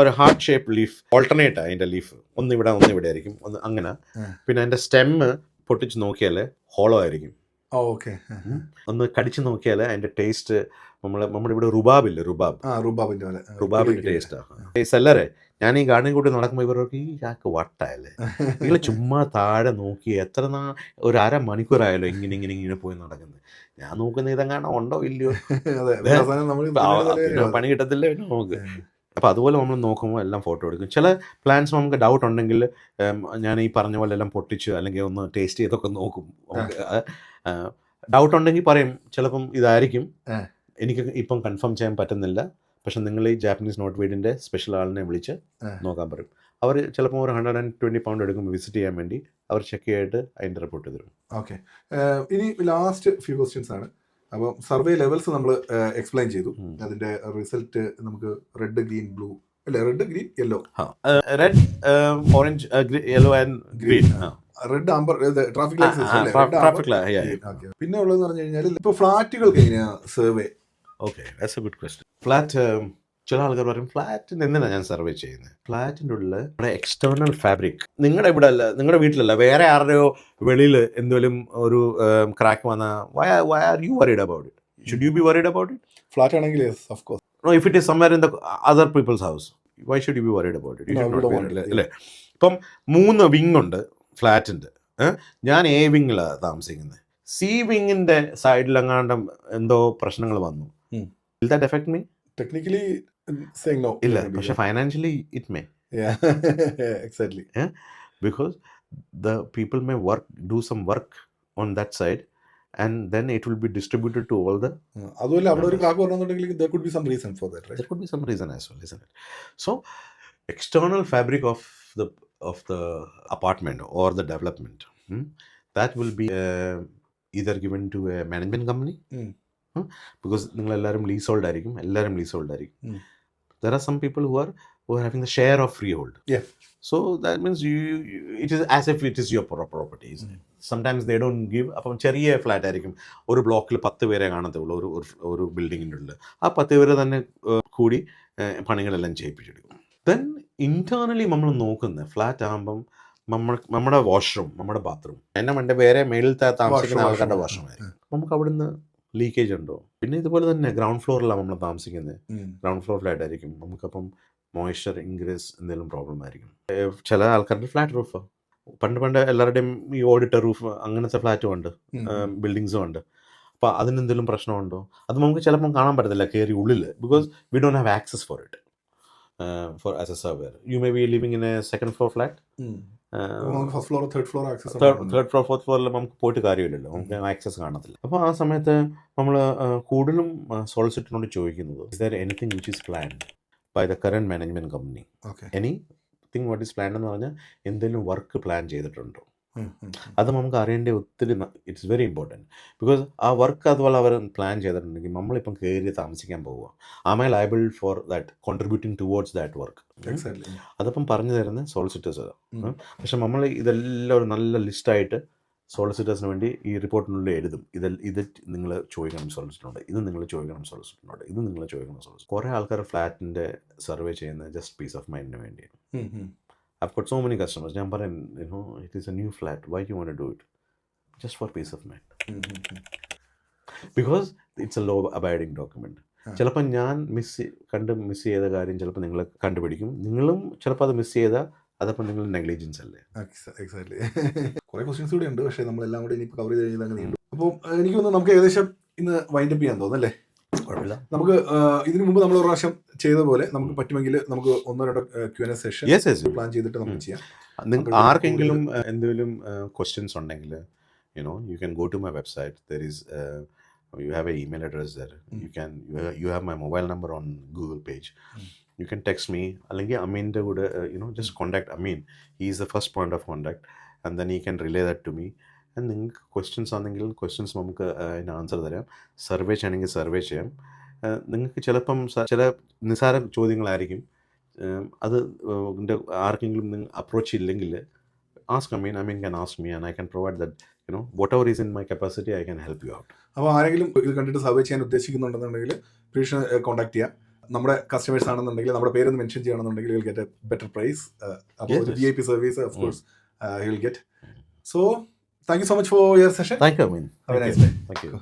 ഒരു ഹാർട്ട് ഷേപ്പ് ലീഫ്, ഓൾട്ടർനേറ്റ് അതിൻ്റെ ലീഫ്, ഒന്നിവിടെ ആയിരിക്കും, അങ്ങനെ. പിന്നെ അതിൻ്റെ സ്റ്റെമ്മ് പൊട്ടിച്ച് നോക്കിയാൽ ഹോളോ ആയിരിക്കും. ഒന്ന് കടിച്ച് നോക്കിയാൽ അതിൻ്റെ ടേസ്റ്റ് നമ്മുടെ ഇവിടെ റുബാബില്ലേ, റുബാബിൻ്റെ ടേസ്റ്റാണ്. ഈ സെല്ലറെ ഞാൻ ഈ ഗാർഡനിൽ കൂടി നടക്കുമ്പോൾ ഇവർക്ക് ഈ ആൾക്ക് വട്ടായല്ലേ, നിങ്ങൾ ചുമ്മാ താഴെ നോക്കി എത്ര ഒരു 1/2 മണിക്കൂറായാലോ ഇങ്ങനെ പോയി നടക്കുന്നത്. ഞാൻ നോക്കുന്ന ഇതെങ്ങാണോ ഉണ്ടോ ഇല്ലയോ, പണി കിട്ടത്തില്ല പിന്നെ നമുക്ക്. അപ്പോൾ അതുപോലെ നമ്മൾ നോക്കുമ്പോൾ എല്ലാം ഫോട്ടോ എടുക്കും. ചില പ്ലാന്റ്സ് നമുക്ക് ഡൗട്ട് ഉണ്ടെങ്കിൽ ഞാൻ ഈ പറഞ്ഞ പോലെ എല്ലാം പൊട്ടിച്ച് അല്ലെങ്കിൽ ഒന്ന് ടേസ്റ്റ് ചെയ്തൊക്കെ നോക്കും. ഡൗട്ട് ഉണ്ടെങ്കിൽ പറയും, ചിലപ്പം ഇതായിരിക്കും, എനിക്ക് ഇപ്പം കൺഫേം ചെയ്യാൻ പറ്റുന്നില്ല, പക്ഷെ നിങ്ങൾ ഈ ജാപ്പനീസ് നോട്ട് വീഡിൻ്റെ സ്പെഷ്യൽ ആളിനെ വിളിച്ച് നോക്കാൻ പറയും. അവർ ചിലപ്പോൾ ഒരു 120 pound എടുക്കും വിസിറ്റ് ചെയ്യാൻ വേണ്ടി. അവർ ചെക്ക് ചെയ്തിട്ട് അതിൻ്റെ റിപ്പോർട്ട് തരും. ഓക്കെ, ഇനി ലാസ്റ്റ് ഫ്യൂ ക്വസ്റ്റ്യൻസ് ആണ്. അപ്പോൾ സർവേ ലെവൽസ് നമ്മൾ എക്സ്പ്ലെയിൻ ചെയ്തു. അതിൻ്റെ റിസൾട്ട് നമുക്ക് റെഡ്, ഗ്രീൻ, ബ്ലൂ അല്ലേ, red, green, yellow. Red, orange, yellow and green. Red amber traffic lights. പിന്നെ ഉള്ളതെന്ന് പറഞ്ഞു കഴിഞ്ഞാൽ ഇപ്പോൾ ഫ്ലാറ്റുകൾക്ക് എങ്ങനെയാണ് survey? Okay, that's A good question. Flat ചില ആൾക്കാർ പറയും ഫ്ലാറ്റിന് എന്തിനാണ് ഞാൻ സർവേ ചെയ്യുന്നത്. ഫ്ലാറ്റിൻ്റെ ഉള്ളിൽ നമ്മുടെ എക്സ്റ്റേർണൽ ഫാബ്രിക് നിങ്ങളുടെ ഇവിടെ അല്ല, നിങ്ങളുടെ വീട്ടിലല്ല, വേറെ ആരുടെയോ വെളിയിൽ എന്തെങ്കിലും ഒരു ക്രാക്ക് വന്നാൽ why are you worried about it? Should you be worried about it? Flat ആണെങ്കിൽ yes, of course. No, if it is somewhere in the other people's house, why should you be worried about it? You should not be worried, അല്ലേ? ഇപ്പം 3 wing ഉണ്ട് ഫ്ലാറ്റിൻ്റെ. ഞാൻ A വിങ്ങിലാണ് താമസിക്കുന്നത്. C വിങ്ങിൻ്റെ സൈഡിലെങ്ങാണ്ടും എന്തോ പ്രശ്നങ്ങൾ വന്നു. Will that affect me? Technically saying no. ഇല്ല, പക്ഷെ financially it may. Yeah, exactly. Because the people may do some work on that side and then it will be distributed to all the. അതുപോലെ അവിടെ ഒരു crack വരണമെന്നുണ്ടെങ്കിൽ there could be some reason for that, right? There could be some reason as well, isn't it? So external fabric of the apartment or the development, that will be either given to a management company. Because നിങ്ങൾ എല്ലാവരും lease hold ആയിരിക്കും. There are some people who are who are having the share of freehold. Yeah. So that means it is as if it is your property. Sometimes they don't give. അപ്പം ചെറിയ flat ആയിരിക്കും, ഒരു ബ്ലോക്കിൽ 10 പേരെ കാണത്തുള്ളൂ ഒരു ബിൽഡിങ്ങിൻ്റെ ഉള്ളിൽ. ആ 10 പേര് തന്നെ കൂടി പണികളെല്ലാം ചെയ്യിപ്പിച്ചെടുക്കും. ദെൻ ഇന്റേർണലി നമ്മൾ നോക്കുന്ന ഫ്ലാറ്റ് ആകുമ്പം നമ്മുടെ വാഷ്റൂം, നമ്മുടെ ബാത്റൂം, എൻ്റെ വേറെ മേളിൽ താമസിക്കുന്ന ആൾക്കാരുടെ വാഷ്റൂം ആയിരിക്കും. നമുക്ക് അവിടുന്ന് ലീക്കേജ് ഉണ്ടോ? പിന്നെ ഇതുപോലെ തന്നെ ഗ്രൗണ്ട് ഫ്ലോറിലാണ് നമ്മൾ താമസിക്കുന്നത്, ഗ്രൗണ്ട് ഫ്ലോർ ഫ്ലാറ്റ് ആയിരിക്കും. നമുക്കപ്പം മോയ്സ്ചർ ഇൻക്രീസ് എന്തെങ്കിലും പ്രോബ്ലം ആയിരിക്കും. ചില ആൾക്കാരുടെ ഫ്ലാറ്റ് റൂഫ്, പണ്ട് എല്ലാവരുടെയും ഈ ഓഡിറ്റർ റൂഫ് അങ്ങനത്തെ ഫ്ലാറ്റും ഉണ്ട്, ബിൽഡിങ്സും ഉണ്ട്. അപ്പോൾ അതിനെന്തെങ്കിലും പ്രശ്നമുണ്ടോ? അത് നമുക്ക് ചിലപ്പം കാണാൻ പറ്റത്തില്ല കയറി ഉള്ളിൽ, because we don't have access for it as a surveyor. You may be living in A second floor flat, first floor, third floor access, third floor, fourth ഫ്ലോറിൽ നമുക്ക് പോയിട്ട് കാര്യമില്ലല്ലോ, നമുക്ക് ആക്സസ് കാണത്തില്ല. അപ്പോൾ ആ സമയത്ത് നമ്മൾ കൂടുതലും സോളിസിറ്ററിനോട് ചോദിക്കുന്നത്, is there anything which is planned by the current management company? Anything what is planned എന്ന് പറഞ്ഞാൽ എന്തെങ്കിലും വർക്ക് പ്ലാൻ ചെയ്തിട്ടുണ്ടോ? അത് നമുക്ക് അറിയേണ്ട ഒത്തിരി, ഇറ്റ്സ് വെരി ഇമ്പോർട്ടൻറ്റ്. ബിക്കോസ് ആ വർക്ക് അതുപോലെ അവർ പ്ലാൻ ചെയ്തിട്ടുണ്ടെങ്കിൽ നമ്മളിപ്പം കയറി താമസിക്കാൻ പോവുക, am I liable for that, contributing towards that work? അതപ്പം പറഞ്ഞു തരുന്ന സോളിസിറ്റേഴ്സ്. പക്ഷെ നമ്മൾ ഇതെല്ലാം ഒരു നല്ല ലിസ്റ്റായിട്ട് സോളിസിറ്റേഴ്സിന് വേണ്ടി ഈ റിപ്പോർട്ടിനുള്ളിൽ എഴുതും. ഇത് നിങ്ങൾ ചോദിക്കണം സോളിസിറ്ററിനോട്, ഇത് നിങ്ങൾ ചോദിക്കണം സോളിസിറ്ററിനോട്, ഇത് നിങ്ങൾ ചോദിക്കണം സോളിസിറ്റർ. കുറേ ആൾക്കാർ ഫ്ലാറ്റിൻ്റെ സർവേ ചെയ്യുന്നത് ജസ്റ്റ് പീസ് ഓഫ് മൈൻഡിന് വേണ്ടിയാണ്. I've got so many customers. ഞാൻ പറയും, it is a new flat. Why do you want to do it? Just for peace of mind. Because it's a law abiding document. ചിലപ്പോൾ ഞാൻ miss ചെയ്ത കാര്യം ചിലപ്പോൾ നിങ്ങൾ കണ്ടുപിടിക്കും. നിങ്ങളും ചിലപ്പോൾ അത് മിസ് ചെയ്താൽ അതപ്പോൾ നിങ്ങൾ നെഗ്ലിജൻസ് അല്ലേ? എക്സാക്ട്ലി. കുറേ ക്വസ്റ്റ്യൻസ് കൂടി ഉണ്ട്, പക്ഷേ നമ്മളെല്ലാം കൂടി ഇനിയിപ്പോൾ കവർ ചെയ്ത് കഴിഞ്ഞാൽ അങ്ങനെ ഉണ്ട്. അപ്പോൾ എനിക്ക് തോന്നുന്നു നമുക്ക് ഏകദേശം ഇന്ന് വൈൻഡപ്പ് ചെയ്യാൻ തോന്നുന്നല്ലേ? കുഴപ്പമില്ല. നമുക്ക് ഇതിനു മുമ്പ് നമ്മൾ ഒരു പ്രാവശ്യം ചെയ്ത പോലെ നമുക്ക് പറ്റുമെങ്കിൽ നമുക്ക് 1-2 Q&A സെഷൻ പ്ലാൻ ചെയ്തിട്ട് നമുക്ക് ചെയ്യാം. ആർക്കെങ്കിലും എന്തെങ്കിലും ക്വസ്റ്റ്യൻസ് ഉണ്ടെങ്കിൽ you can go to my website. There is you have an email address there. You have my mobile number on Google page. You can text me. അല്ലെങ്കിൽ അമീൻ്റെ കൂടെ just contact Amin. He is the first point of contact, and then he can relay that to me. And നിങ്ങൾക്ക് questions ആണെങ്കിൽ questions നമുക്ക് അതിന് answer തരാം. Survey ചെയ്യണമെങ്കിൽ survey ചെയ്യാം. നിങ്ങൾക്ക് ചിലപ്പം ചില നിസ്സാര ചോദ്യങ്ങളായിരിക്കും, അത് ആർക്കെങ്കിലും നിങ്ങൾ അപ്രോച്ച് ഇല്ലെങ്കിൽ ask Amin. Amin can ask me and I can provide that, whatever is in my capacity, I can help you out. അപ്പോൾ ആരെങ്കിലും ഇത് കണ്ടിട്ട് സർവേ ചെയ്യാൻ ഉദ്ദേശിക്കുന്നുണ്ടെന്നുണ്ടെങ്കിൽ പ്ലീസ് കോൺടാക്ട് ചെയ്യാം. നമ്മുടെ കസ്റ്റമേഴ്സ് ആണെന്നുണ്ടെങ്കിൽ നമ്മുടെ പേരൊന്ന് മെൻഷൻ ചെയ്യണമെന്നുണ്ടെങ്കിൽ will get a better price. അപ്പോൾ VIP service of course he will get. So thank you so much for your session. Thank you, Amin. Have a nice day. Thank you.